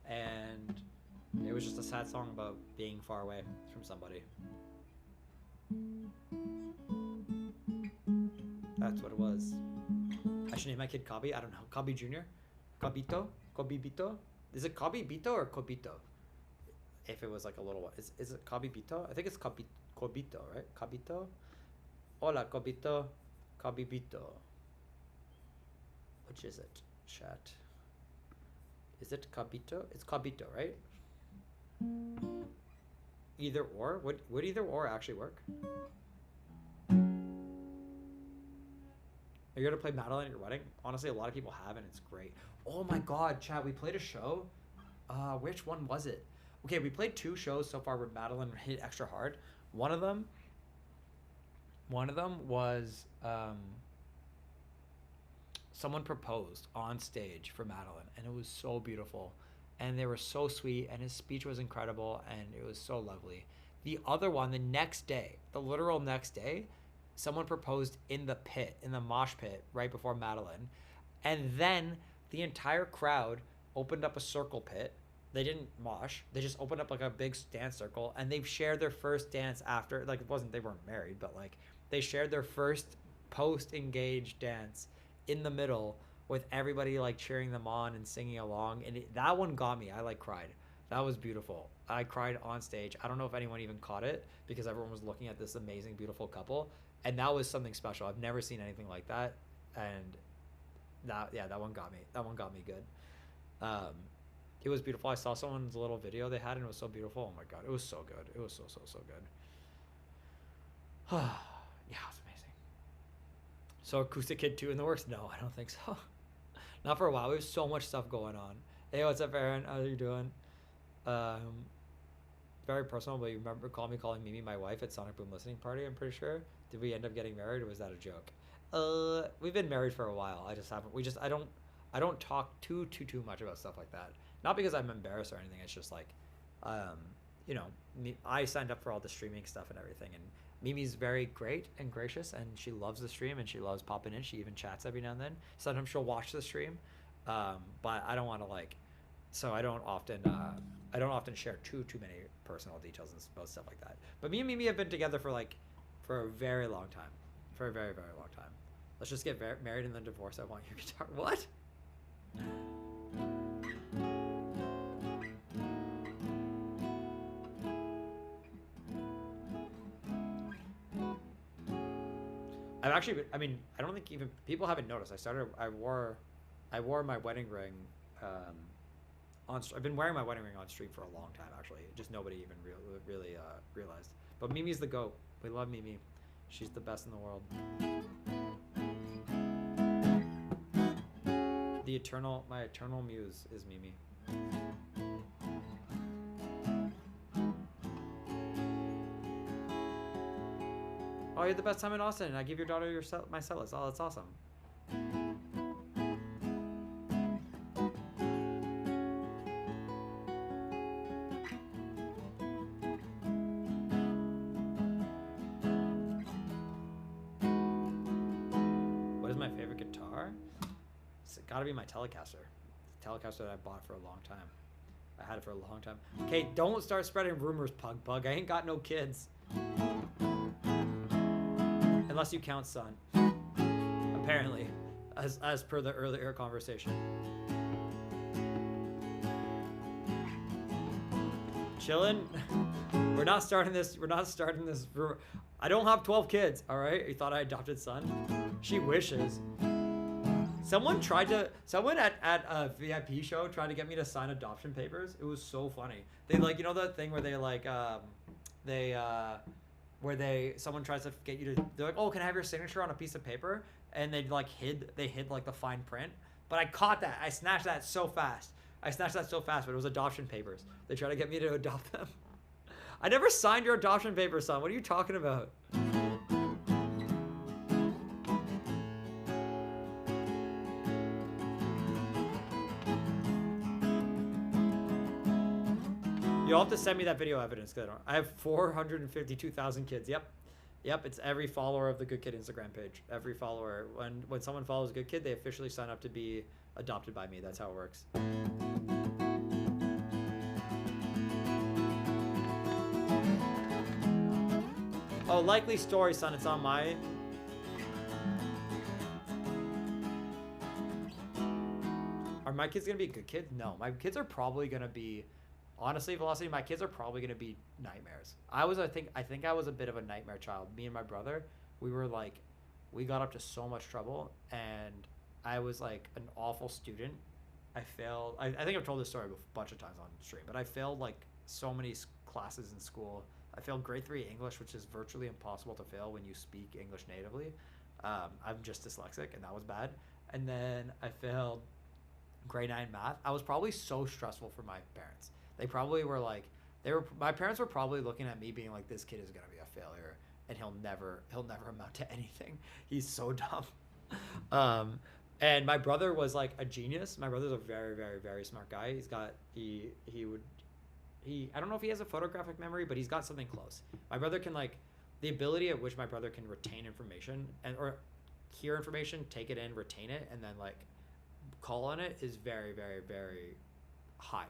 [SPEAKER 2] and it was just a sad song about being far away from somebody. That's what it was. I should name my kid Kabi. I don't know. Kabi Jr.? Kabito? Kobibito? Is it Kabibito or Kobito? If it was like a little one. Is it Kabibito? I think it's Kobito, right? Kabito? Hola, Kobito. Kabibito. Which is it? Chat. Is it Kabito? It's Kabito, right? Either or? Would either or actually work? Are you gonna play Madeline at your wedding? Honestly, a lot of people have, and it's great. Oh my god, chat, we played a show. Which one was it? Okay, we played 2 shows so far where Madeline hit extra hard. One of them was someone proposed on stage for Madeline, and it was so beautiful. And they were so sweet, and his speech was incredible, and it was so lovely. The other one, the next day, the literal next day, someone proposed in the pit, in the mosh pit, right before Madeline. And then the entire crowd opened up a circle pit. They didn't mosh. They just opened up like a big dance circle, and they shared their first dance after. Like, they weren't married, but like they shared their first post-engaged dance in the middle with everybody like cheering them on and singing along. And that one got me. I like cried. That was beautiful. I cried on stage. I don't know if anyone even caught it because everyone was looking at this amazing, beautiful couple. And that was something special. I've never seen anything like that. And that one got me. That one got me good. It was beautiful. I saw someone's little video they had, and it was so beautiful. Oh my god, it was so good. It was so good. Yeah, it was amazing. So Acoustic Kid 2 in the works? No, I don't think so. Not for a while. We have so much stuff going on. Hey, what's up, Aaron? How are you doing? Very personal, but you remember calling Mimi my wife at Sonic Boom listening party, I'm pretty sure. Did we end up getting married, or was that a joke? We've been married for a while. I just haven't. I don't talk too much about stuff like that. Not because I'm embarrassed or anything. It's just like, you know, I signed up for all the streaming stuff and everything, and Mimi's very great and gracious, and she loves the stream and she loves popping in. She even chats every now and then. Sometimes she'll watch the stream, but I don't want to like. So I don't often share too many personal details and about stuff like that. But me and Mimi have been together for a very long time, for a very long time. Let's just get married and then divorce. I want your guitar. What? I mean, I don't think even people haven't noticed. I wore my wedding ring. I've been wearing my wedding ring on stream for a long time, actually. Just nobody even really realized. But Mimi's the GOAT. We love Mimi. She's the best in the world. My eternal muse is Mimi. Oh, you had the best time in Austin, and I give your daughter my set list. Oh, that's awesome. What is my favorite guitar? It's gotta be my Telecaster. It's a Telecaster that I bought for a long time. I had it for a long time. Okay, don't start spreading rumors, Pug. I ain't got no kids. Unless you count son. Apparently, as per the earlier conversation. Chillin'. We're not starting this rumor. I don't have 12 kids, all right? You thought I adopted son? She wishes. Someone at a VIP show tried to get me to sign adoption papers. It was so funny. They like, you know that thing where they like, someone tries to get you to, they're like, oh, can I have your signature on a piece of paper? And they like hid like the fine print. But I caught that. I snatched that so fast. But it was adoption papers. They tried to get me to adopt them. I never signed your adoption papers, son. What are you talking about? You'll have to send me that video evidence. Cause I have 452,000 kids. Yep, it's every follower of the Good Kid Instagram page. Every follower. When someone follows a Good Kid, they officially sign up to be adopted by me. That's how it works. Oh, likely story, son. It's on my... Are my kids going to be good kids? No. My kids are probably going to be... Honestly, Velocity, my kids are probably going to be nightmares. I think I was a bit of a nightmare child. Me and my brother, we got up to so much trouble, and I was like an awful student. I failed. I think I've told this story a bunch of times on stream, but I failed like so many classes in school. I failed grade 3 English, which is virtually impossible to fail when you speak English natively. I'm just dyslexic, and that was bad. And then I failed grade 9 math. I was probably so stressful for my parents. They probably were like, my parents were probably looking at me being like, this kid is going to be a failure and he'll never amount to anything. He's so dumb. And my brother was like a genius. My brother's a very, very, very smart guy. I don't know if he has a photographic memory, but he's got something close. My brother can the ability at which my brother can retain information or hear information, take it in, retain it, and then call on it is very, very, very high.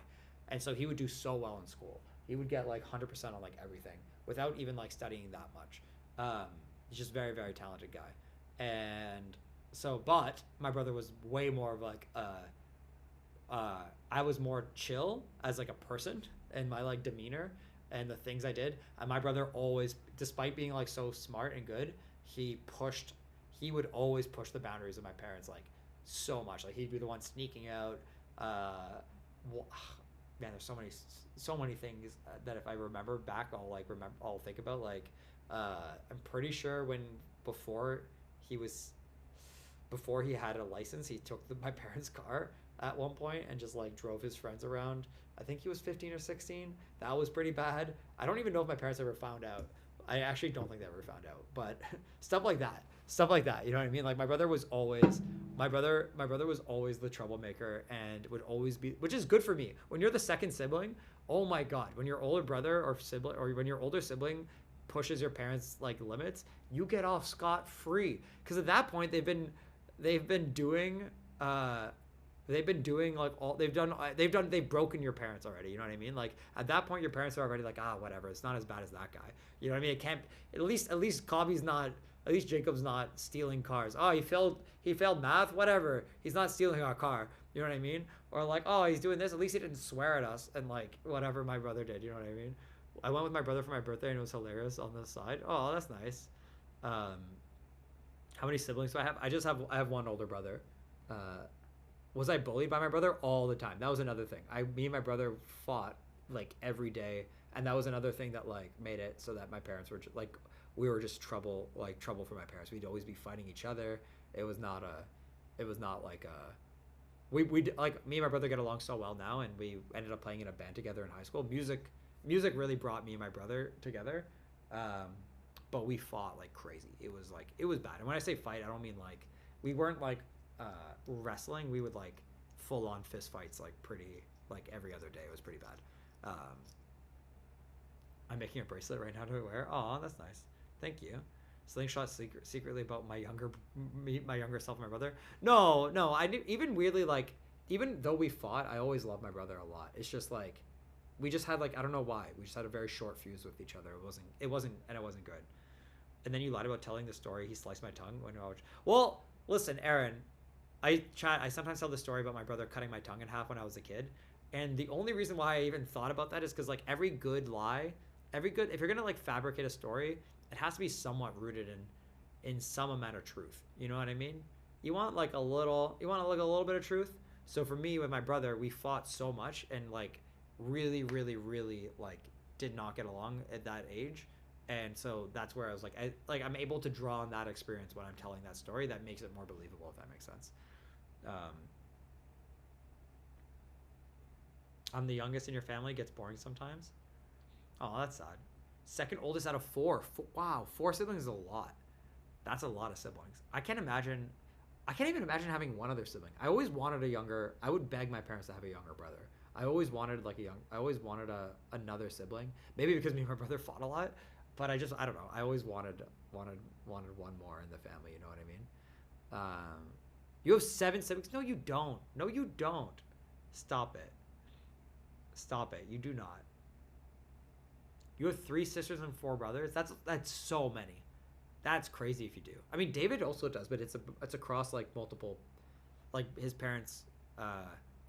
[SPEAKER 2] And so he would do so well in school. He would get 100% on everything without even studying that much. He's just very, very talented guy. And so, but my brother was way more of I was more chill as a person and my demeanor and the things I did. And my brother always, despite being so smart and good, he would always push the boundaries of my parents so much. He'd be the one sneaking out. Man, there's so many things that if I remember back, I'll think about. I'm pretty sure before he had a license, he took my parents' car at one point and just drove his friends around. I think he was 15 or 16. That was pretty bad. I don't even know if my parents ever found out. I actually don't think they ever found out, but stuff like that. Stuff like that. You know what I mean? Like my brother was always the troublemaker and would always be, which is good for me. When you're the second sibling, oh my god, when your older brother or sibling or when your older sibling pushes your parents like limits, you get off scot free because at that point they've doing like all they've broken your parents already, you know what I mean? Like at that point your parents are already like, whatever, it's not as bad as that guy, you know what I mean? It can't, at least Jacob's not stealing cars. He failed math, whatever, he's not stealing our car, you know what I mean? Or like, he's doing this, at least he didn't swear at us and like whatever my brother did, you know what I mean? I went with my brother for my birthday and it was hilarious on the side. Oh, that's nice. How many siblings do I have? I have one older brother. Was I bullied by my brother? All the time. That was another thing. Me and my brother fought like every day, and that was another thing that like made it so that my parents were just, like, we were just trouble for my parents. We'd always be fighting each other. It was not like we like, me and my brother get along so well now, and we ended up playing in a band together in high school. Music really brought me and my brother together. But we fought like crazy. It was bad. And when I say fight, I don't mean like, we weren't like wrestling. We would like full on fist fights like pretty, like every other day. It was pretty bad. I'm making a bracelet right now to wear. Oh, that's nice. Thank you. Slingshot secretly about my younger self and my brother. No, I didn't, even weirdly, like, even though we fought, I always loved my brother a lot. It's just like, we just had like, I don't know why, we just had a very short fuse with each other. It wasn't good. And then you lied about telling the story. He sliced my tongue when I was, well, listen, Aaron, I sometimes tell the story about my brother cutting my tongue in half when I was a kid. And the only reason why I even thought about that is because like if you're gonna like fabricate a story, it has to be somewhat rooted in some amount of truth. You know what I mean? You want a little bit of truth. So for me with my brother, we fought so much and like really, really, really like did not get along at that age. And so that's where I was like, I'm able to draw on that experience when I'm telling that story. That makes it more believable, if that makes sense. I'm the youngest in your family. Gets boring sometimes. Oh, that's sad. Second oldest out of four. Wow, 4 siblings is a lot. That's a lot of siblings. I can't even imagine having one other sibling. I always wanted I would beg my parents to have a younger brother. I always wanted another sibling. Maybe because me and my brother fought a lot, but I don't know. I always wanted one more in the family. You know what I mean? You have 7 siblings? No, you don't. Stop it. You do not. You have 3 sisters and 4 brothers? That's so many. That's crazy if you do. I mean, David also does, but it's across like multiple, like his parents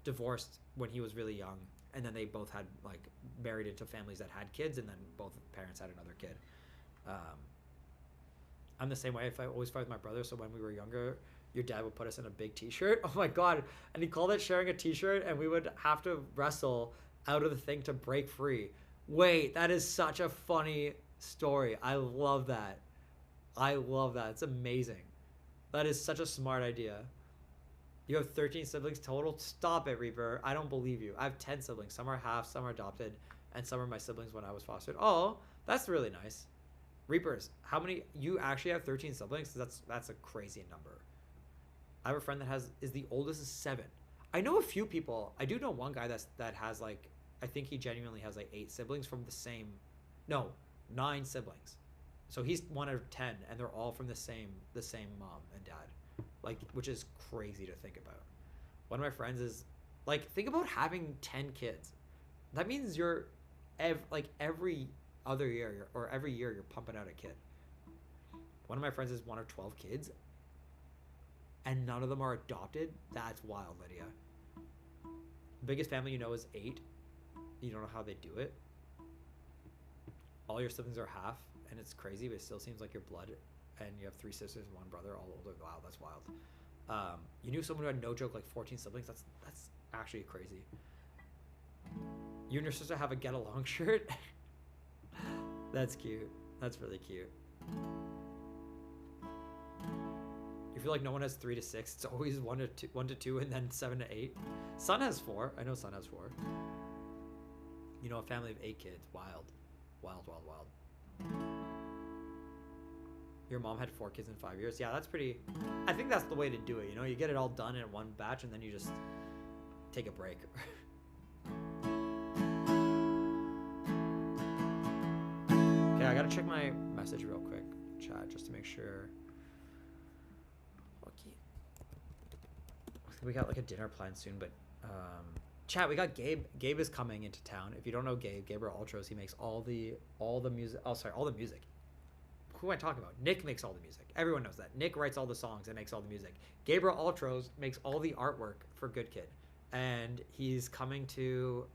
[SPEAKER 2] divorced when he was really young, and then they both had like married into families that had kids, and then both parents had another kid. I'm the same way. If I always fight with my brother, so when we were younger, your dad would put us in a big t-shirt. Oh my god. And he called it sharing a t-shirt, and we would have to wrestle out of the thing to break free. Wait, that is such a funny story. I love that. It's amazing. That is such a smart idea. You have 13 siblings total? Stop it, Reaper. I don't believe you. I have 10 siblings. Some are half, some are adopted, and some are my siblings when I was fostered. Oh, that's really nice. Reapers, how many? You actually have 13 siblings? That's a crazy number. I have a friend that is the oldest is 7. I know a few people. I do know one guy that has like, I think he genuinely has like 8 siblings from the same, no, 9 siblings. So he's one out of 10, and they're all from the same mom and dad, like, which is crazy to think about. One of my friends is like, think about having 10 kids. That means you're every other year or every year you're pumping out a kid. One of my friends is one of 12 kids, and none of them are adopted. That's wild, Lydia. Biggest family you know is 8. You don't know how they do it. All your siblings are half, and it's crazy, but it still seems like your blood. And you have 3 sisters and 1 brother, all older. Wow, that's wild. You knew someone who had, no joke, like 14 siblings. That's actually crazy. You and your sister have a get along shirt. That's cute. That's really cute. You feel like no one has 3 to 6. It's always 1 to 2, and then 7 to 8. Son has 4. I know Son has 4. You know, a family of 8 kids. Wild. Wild. Your mom had 4 kids in 5 years. Yeah, that's pretty. I think that's the way to do it. You know, you get it all done in one batch, and then you just take a break. Okay, I gotta check my message real quick, chat, just to make sure. Okay. We got like a dinner planned soon, but chat, we got Gabe. Gabe is coming into town. If you don't know Gabe, Gabriel Ultros, he makes all the music. Oh, sorry, all the music. Who am I talking about? Nick makes all the music. Everyone knows that. Nick writes all the songs and makes all the music. Gabriel Ultros makes all the artwork for Good Kid. And he's coming to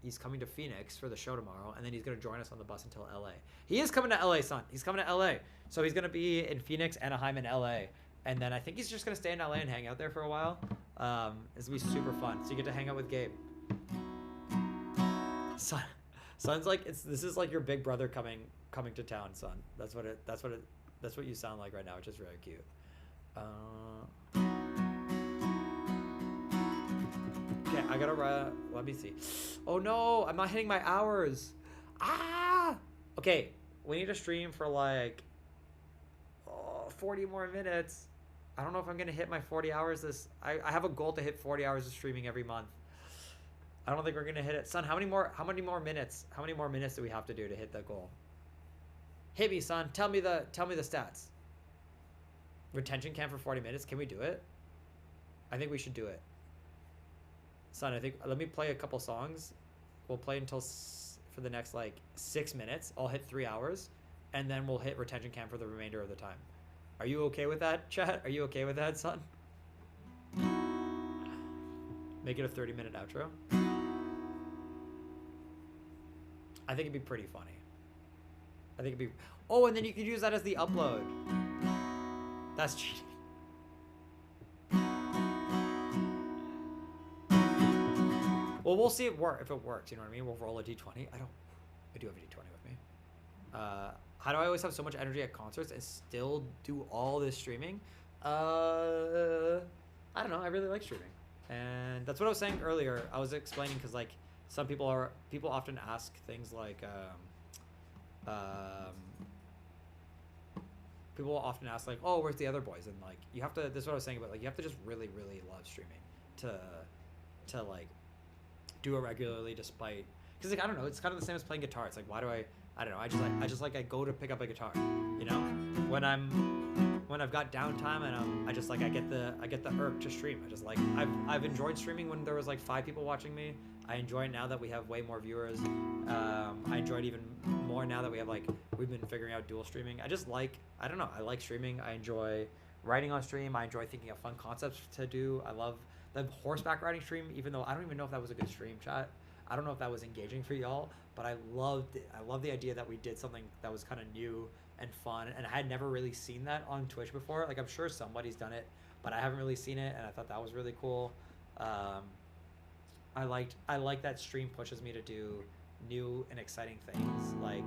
[SPEAKER 2] Phoenix for the show tomorrow, and then he's gonna join us on the bus until LA. He is coming to LA, son. He's coming to LA. So he's gonna be in Phoenix, Anaheim, and LA. And then I think he's just gonna stay in LA and hang out there for a while. It's gonna be super fun. So you get to hang out with Gabe. Son's like this is like your big brother coming to town, son. That's what you sound like right now, which is really cute. Okay, I gotta let me see. Oh no, I'm not hitting my hours. Okay, we need to stream for like 40 more minutes. I don't know if I'm gonna hit my 40 hours I have a goal to hit 40 hours of streaming every month. I don't think we're gonna hit it. Son, how many more minutes do we have to do to hit that goal? Hit me, son. Tell me the stats. Retention camp for 40 minutes. Can we do it? I think we should do it. Son, let me play a couple songs. We'll play until for the next like 6 minutes. I'll hit 3 hours, and then we'll hit retention camp for the remainder of the time. Are you okay with that, chat? Are you okay with that, son? Make it a 30-minute outro. I think it'd be pretty funny. I think it'd be... Oh, and then you could use that as the upload. That's cheating. Well, we'll see if it works. You know what I mean? We'll roll a d20. I do have a d20 with me. How do I always have so much energy at concerts and still do all this streaming? I don't know. I really like streaming, and that's what I was saying earlier. I was explaining because like some people often ask things like people often ask like, oh, where's the other boys? And like you have to. This is what I was saying about like you have to just really love streaming to like do it regularly, despite because like I don't know, it's kind of the same as playing guitar. It's like why do I don't know, I go to pick up a guitar, you know, when I've got downtime and I get the urge to stream. I just like I've enjoyed streaming when there was like 5 people watching me. I enjoy it now that we have way more viewers. I enjoy it even more now that we've been figuring out dual streaming. I like streaming. I enjoy writing on stream. I enjoy thinking of fun concepts to do. I love the horseback riding stream, even though I don't even know if that was a good stream, chat. I don't know if that was engaging for y'all, but I loved it. I love the idea that we did something that was kind of new and fun, and I had never really seen that on Twitch before. Like I'm sure somebody's done it, but I haven't really seen it, and I thought that was really cool. I like that stream pushes me to do new and exciting things like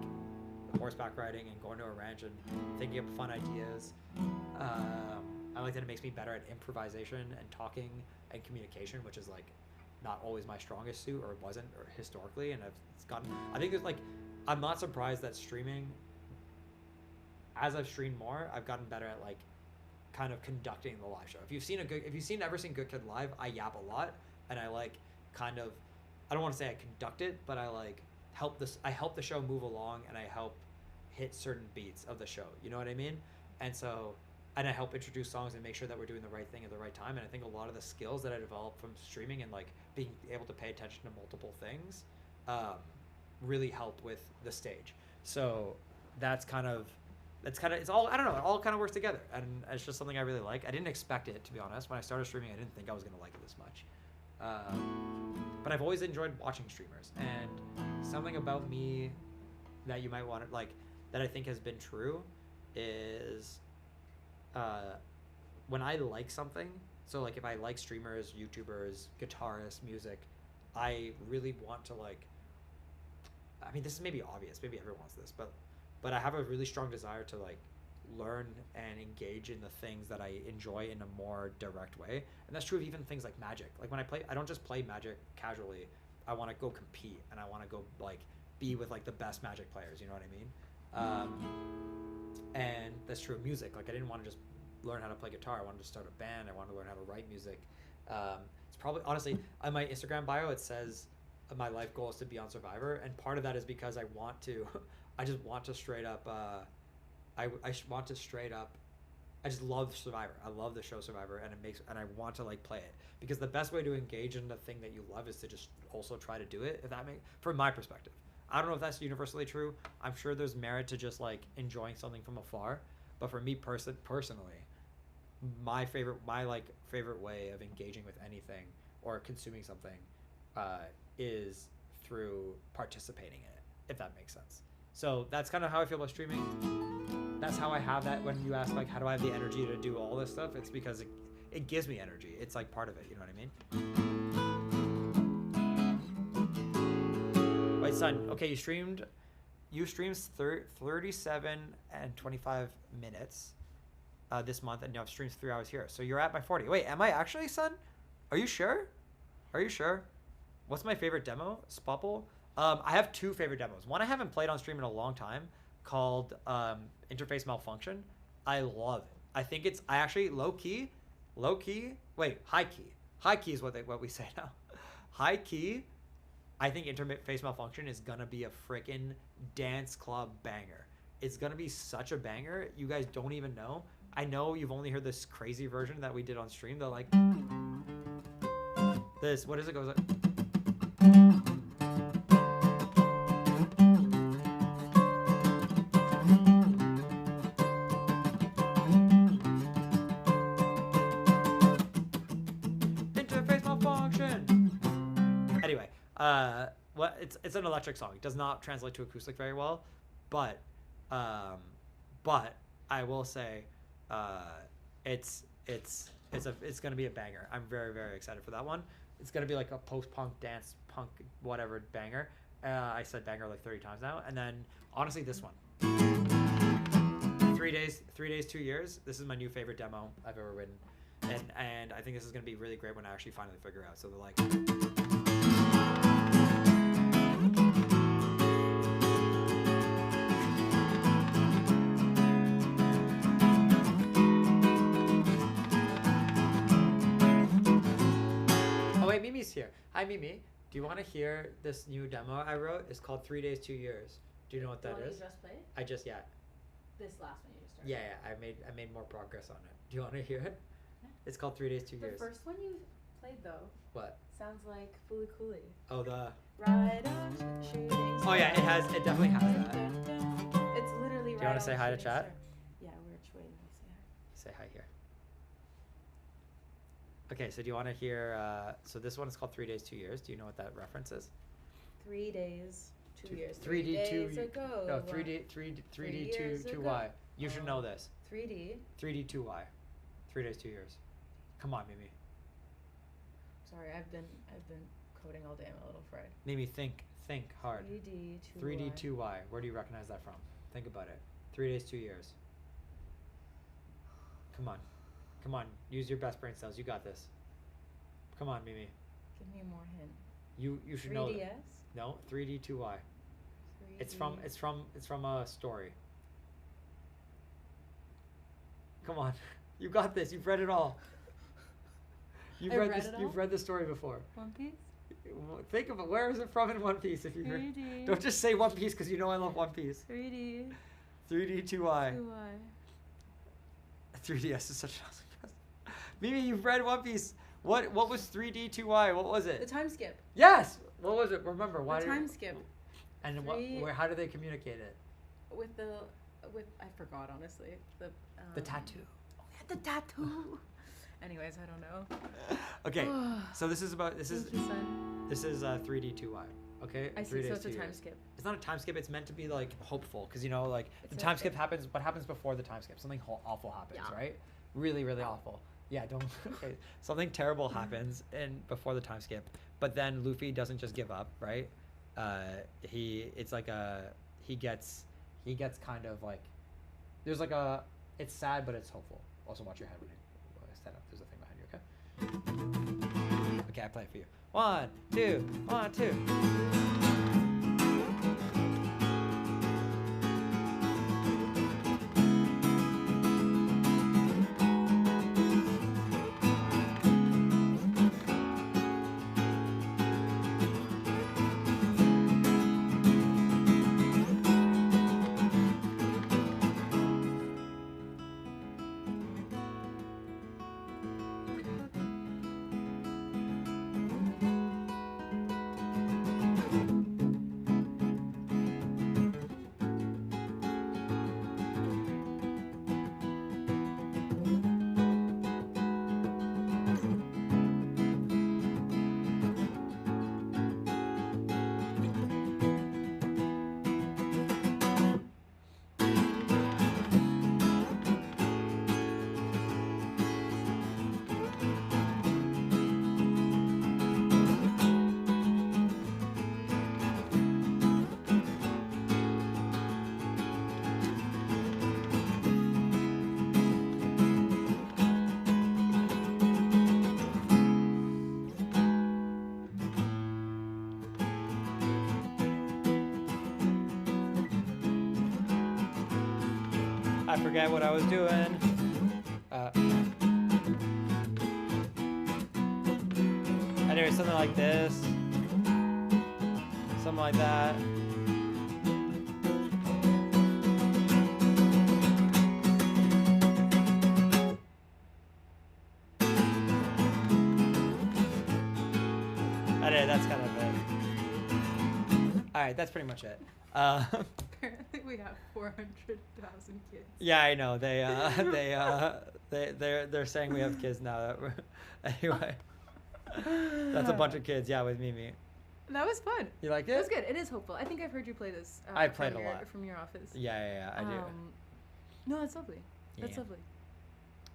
[SPEAKER 2] horseback riding and going to a ranch and thinking of fun ideas. I like that it makes me better at improvisation and talking and communication, which is like not always my strongest suit, or wasn't, or historically, and I think there's like, I'm not surprised that streaming, as I've streamed more, I've gotten better at like kind of conducting the live show. If you've ever seen Good Kid live, I yap a lot, and I like kind of, I don't want to say I conduct it, but I like help the show move along, and I help hit certain beats of the show, you know what I mean? And I help introduce songs and make sure that we're doing the right thing at the right time. And I think a lot of the skills that I developed from streaming and like being able to pay attention to multiple things really helped with the stage. So it's all, I don't know, it all kind of works together. And it's just something I really like. I didn't expect it, to be honest. When I started streaming, I didn't think I was going to like it this much. But I've always enjoyed watching streamers. And something about me that you might want to like, that I think has been true is when I like something, so like if I like streamers, YouTubers, guitarists, music, I really want to like, I mean, this is maybe obvious, maybe everyone wants this, but I have a really strong desire to like learn and engage in the things that I enjoy in a more direct way. And that's true of even things like Magic. Like when I play, I don't just play Magic casually. I want to go compete, and I want to go like be with like the best Magic players, you know what I mean? And that's true of music. Like I didn't want to just learn how to play guitar. I wanted to start a band. I wanted to learn how to write music. It's probably, honestly, on my Instagram bio, it says my life goal is to be on Survivor. And part of that is because I want to, I just want to straight up, I just love Survivor. I love the show Survivor, and I want to like play it because the best way to engage in the thing that you love is to just also try to do it. If that makes, from my perspective, I don't know if that's universally true. I'm sure there's merit to just like enjoying something from afar, but for me personally, my favorite way of engaging with anything or consuming something is through participating in it. If that makes sense. So that's kind of how I feel about streaming. That's how I have that when you ask like how do I have the energy to do all this stuff, it's because it gives me energy. It's like part of it, you know what I mean? Wait, son, okay, you streamed 37 and 25 minutes this month, and you have streams 3 hours here, so you're at my 40. Wait, am I actually, son? Are you sure? What's my favorite demo? Spopple? I have 2 favorite demos. One I haven't played on stream in a long time, called Interface Malfunction. I love it. I think it's, I actually high key is what we say now. High key, I think Interface Malfunction is gonna be a freaking dance club banger. It's gonna be such a banger. You guys don't even know. I know you've only heard this crazy version that we did on stream. They're like this. What is it? Goes like. Anyway, it's an electric song. It does not translate to acoustic very well, but I will say it's gonna be a banger. I'm very, very excited for that one. It's gonna be like a post-punk, dance punk, whatever banger. I said banger like 30 times now. And then honestly, this one, 3 days, 2 years. This is my new favorite demo I've ever written, and I think this is gonna be really great when I actually finally figure out. So they're like. Mimi's here. Hi, Mimi. Do you want to hear this new demo I wrote? It's called 3 Days, 2 Years. Do you know what that is?
[SPEAKER 3] You just played?
[SPEAKER 2] I just,
[SPEAKER 3] This last one you just started?
[SPEAKER 2] Yeah, I made more progress on it. Do you want to hear it? Yeah. It's called 3 Days, 2 Years.
[SPEAKER 3] The first one you played, though.
[SPEAKER 2] What?
[SPEAKER 3] Sounds like Fooly Cooly.
[SPEAKER 2] Oh, the...
[SPEAKER 3] Right on shooting.
[SPEAKER 2] Oh, yeah, it definitely has that.
[SPEAKER 3] It's literally right.
[SPEAKER 2] Do you want to say hi to chat?
[SPEAKER 3] Yeah, we're just waiting to say hi.
[SPEAKER 2] Say hi here. Okay, so do you want to hear, so this one is called 3 Days, 2 Years. Do you know what that reference is?
[SPEAKER 3] 3 days, 2 years.
[SPEAKER 2] 3D, 2
[SPEAKER 3] ago.
[SPEAKER 2] No, 3D, 2Y. You should know this.
[SPEAKER 3] 3D.
[SPEAKER 2] 3D, 2Y. 3 Days, 2 Years. Come on, Mimi.
[SPEAKER 3] Sorry, I've been coding all day. I'm a little fried.
[SPEAKER 2] Mimi, think hard.
[SPEAKER 3] 3D, 2Y.
[SPEAKER 2] 3D, 2Y. Where do you recognize that from? Think about it. 3 Days, 2 Years. Come on. Come on, use your best brain cells. You got this. Come on, Mimi.
[SPEAKER 3] Give me more hint.
[SPEAKER 2] You should know.
[SPEAKER 3] 3DS?
[SPEAKER 2] No, 3D 2Y.
[SPEAKER 3] 3D.
[SPEAKER 2] It's from a story. Come on, you got this. You've read it all. You've read the story before.
[SPEAKER 3] One Piece.
[SPEAKER 2] Think of it. Where is it from in One Piece? If you
[SPEAKER 3] 3D.
[SPEAKER 2] Don't just say One Piece because you know I love One Piece.
[SPEAKER 3] 3D.
[SPEAKER 2] 3D 2Y.
[SPEAKER 3] 2Y.
[SPEAKER 2] 3DS is such an awesome guess. Mimi, you've read One Piece. What was 3D 2Y? What was it?
[SPEAKER 3] The time skip.
[SPEAKER 2] Yes. What was it? Remember why?
[SPEAKER 3] The time skip.
[SPEAKER 2] And how do they communicate it?
[SPEAKER 3] With I forgot honestly.
[SPEAKER 2] The tattoo.
[SPEAKER 3] Oh yeah, the tattoo. Anyways, I don't know.
[SPEAKER 2] Okay, so this is
[SPEAKER 3] 3D
[SPEAKER 2] 2Y. Okay.
[SPEAKER 3] I see. So it's a time skip.
[SPEAKER 2] It's not a time skip. It's meant to be like hopeful, because you know, like the time skip happens. What happens before the time skip? Something awful happens, right? Really, really awful. Yeah. Don't. Okay. Something terrible happens before the time skip, but then Luffy doesn't just give up, right? He gets kind of like, there's like it's sad, but it's hopeful. Also, watch your head when you stand up. There's a thing behind you. Okay. Okay, I play it for you. 1, 2, 1, 2. I forget what I was doing. Anyway, something like this. Something like that. Anyway, that's kind of it. All right, that's pretty much it.
[SPEAKER 3] Apparently, we have 400,000 kids.
[SPEAKER 2] Yeah, I know. They're saying we have kids now. That we're, anyway, that's a bunch of kids. Yeah, with Mimi.
[SPEAKER 3] That was fun.
[SPEAKER 2] You liked it?
[SPEAKER 3] It was good. It is hopeful. I think I've heard you play this.
[SPEAKER 2] I played
[SPEAKER 3] from
[SPEAKER 2] a lot.
[SPEAKER 3] From your office.
[SPEAKER 2] Yeah, I do.
[SPEAKER 3] No, that's lovely. That's
[SPEAKER 2] Yeah.
[SPEAKER 3] lovely.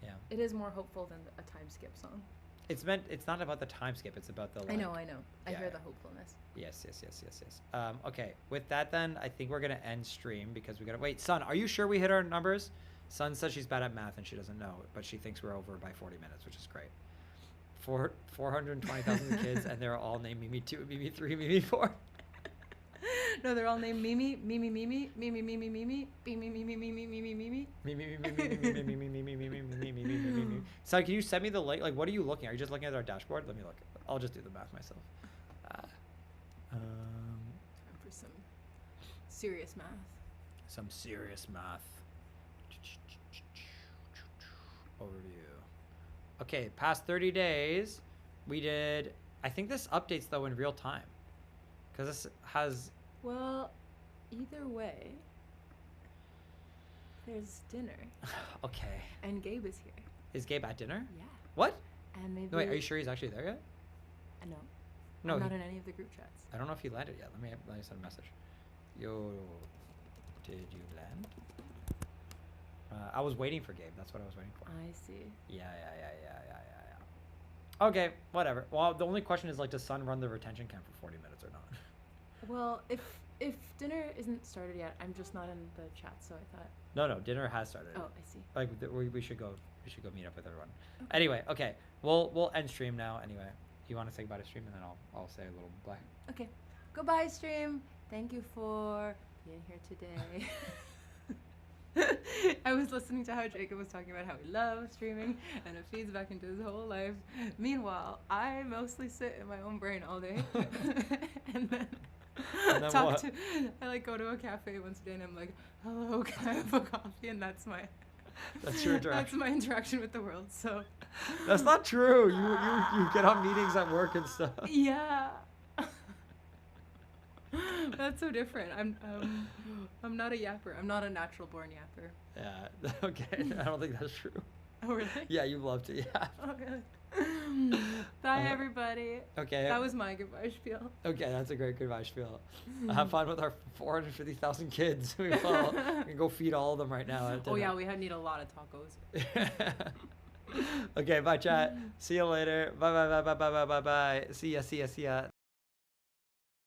[SPEAKER 2] Yeah.
[SPEAKER 3] It is more hopeful than a time skip song.
[SPEAKER 2] It's not about the time skip. It's about the. Like,
[SPEAKER 3] I know. I
[SPEAKER 2] yeah,
[SPEAKER 3] hear
[SPEAKER 2] yeah.
[SPEAKER 3] the hopefulness.
[SPEAKER 2] Yes. Okay. With that, then I think we're gonna end stream because we gotta wait. Sun, are you sure we hit our numbers? Sun says she's bad at math and she doesn't know, but she thinks we're over by 40 minutes, which is great. 420,000 kids, and they're all named Mimi 2, Mimi 3, Mimi 4.
[SPEAKER 3] No, they're all named Mimi, Mimi, Mimi, Mimi, Mimi, Mimi, Mimi, Mimi, Mimi, Mimi, Mimi.
[SPEAKER 2] So can you send me the link? Like, what are you looking at? Are you just looking at our dashboard? Let me look. I'll just do the math myself.
[SPEAKER 3] Time for some serious math.
[SPEAKER 2] Some serious math. Overview. Okay, past 30 days, we did. I think this updates though in real time, because this has.
[SPEAKER 3] Well, either way, there's dinner.
[SPEAKER 2] Okay.
[SPEAKER 3] And Gabe is here.
[SPEAKER 2] Is Gabe at dinner?
[SPEAKER 3] Yeah.
[SPEAKER 2] What?
[SPEAKER 3] And maybe.
[SPEAKER 2] No, wait, are you sure he's actually there yet?
[SPEAKER 3] No.
[SPEAKER 2] No.
[SPEAKER 3] I'm not in any of the group chats.
[SPEAKER 2] I don't know if he landed yet. Let me send a message. Yo, did you land? I was waiting for Gabe. That's what I was waiting for.
[SPEAKER 3] I see.
[SPEAKER 2] Yeah. Okay, whatever. Well, the only question is, like, does Sun run the retention camp for 40 minutes or not?
[SPEAKER 3] Well, if dinner isn't started yet, I'm just not in the chat, so I thought.
[SPEAKER 2] No, dinner has started.
[SPEAKER 3] Oh, I see.
[SPEAKER 2] Like, we should go. We should go meet up with everyone. Okay. Anyway, okay. We'll end stream now. Anyway, you want to say goodbye to stream, and then I'll say a little bye.
[SPEAKER 3] Okay. Goodbye, stream. Thank you for being here today. I was listening to how Jacob was talking about how he loves streaming and it feeds back into his whole life. Meanwhile, I mostly sit in my own brain all day and then talk
[SPEAKER 2] what?
[SPEAKER 3] to. I like go to a cafe once a day and I'm like, "Hello, can I have a coffee?" And that's my.
[SPEAKER 2] That's your interaction.
[SPEAKER 3] That's my interaction with the world. So.
[SPEAKER 2] That's not true. You get on meetings at work and stuff.
[SPEAKER 3] Yeah. That's so different. I'm not a yapper. I'm not a natural born yapper.
[SPEAKER 2] Yeah. Okay. I don't think that's true.
[SPEAKER 3] Oh really?
[SPEAKER 2] Yeah, you love to. Yeah.
[SPEAKER 3] Oh really? Bye everybody.
[SPEAKER 2] Okay.
[SPEAKER 3] That was my goodbye spiel.
[SPEAKER 2] Okay, that's a great goodbye spiel. Have fun with our 450,000 kids. We can go feed all of them right now. At
[SPEAKER 3] Oh
[SPEAKER 2] dinner.
[SPEAKER 3] yeah, we need a lot of tacos.
[SPEAKER 2] Okay, bye chat. See you later. Bye. See ya.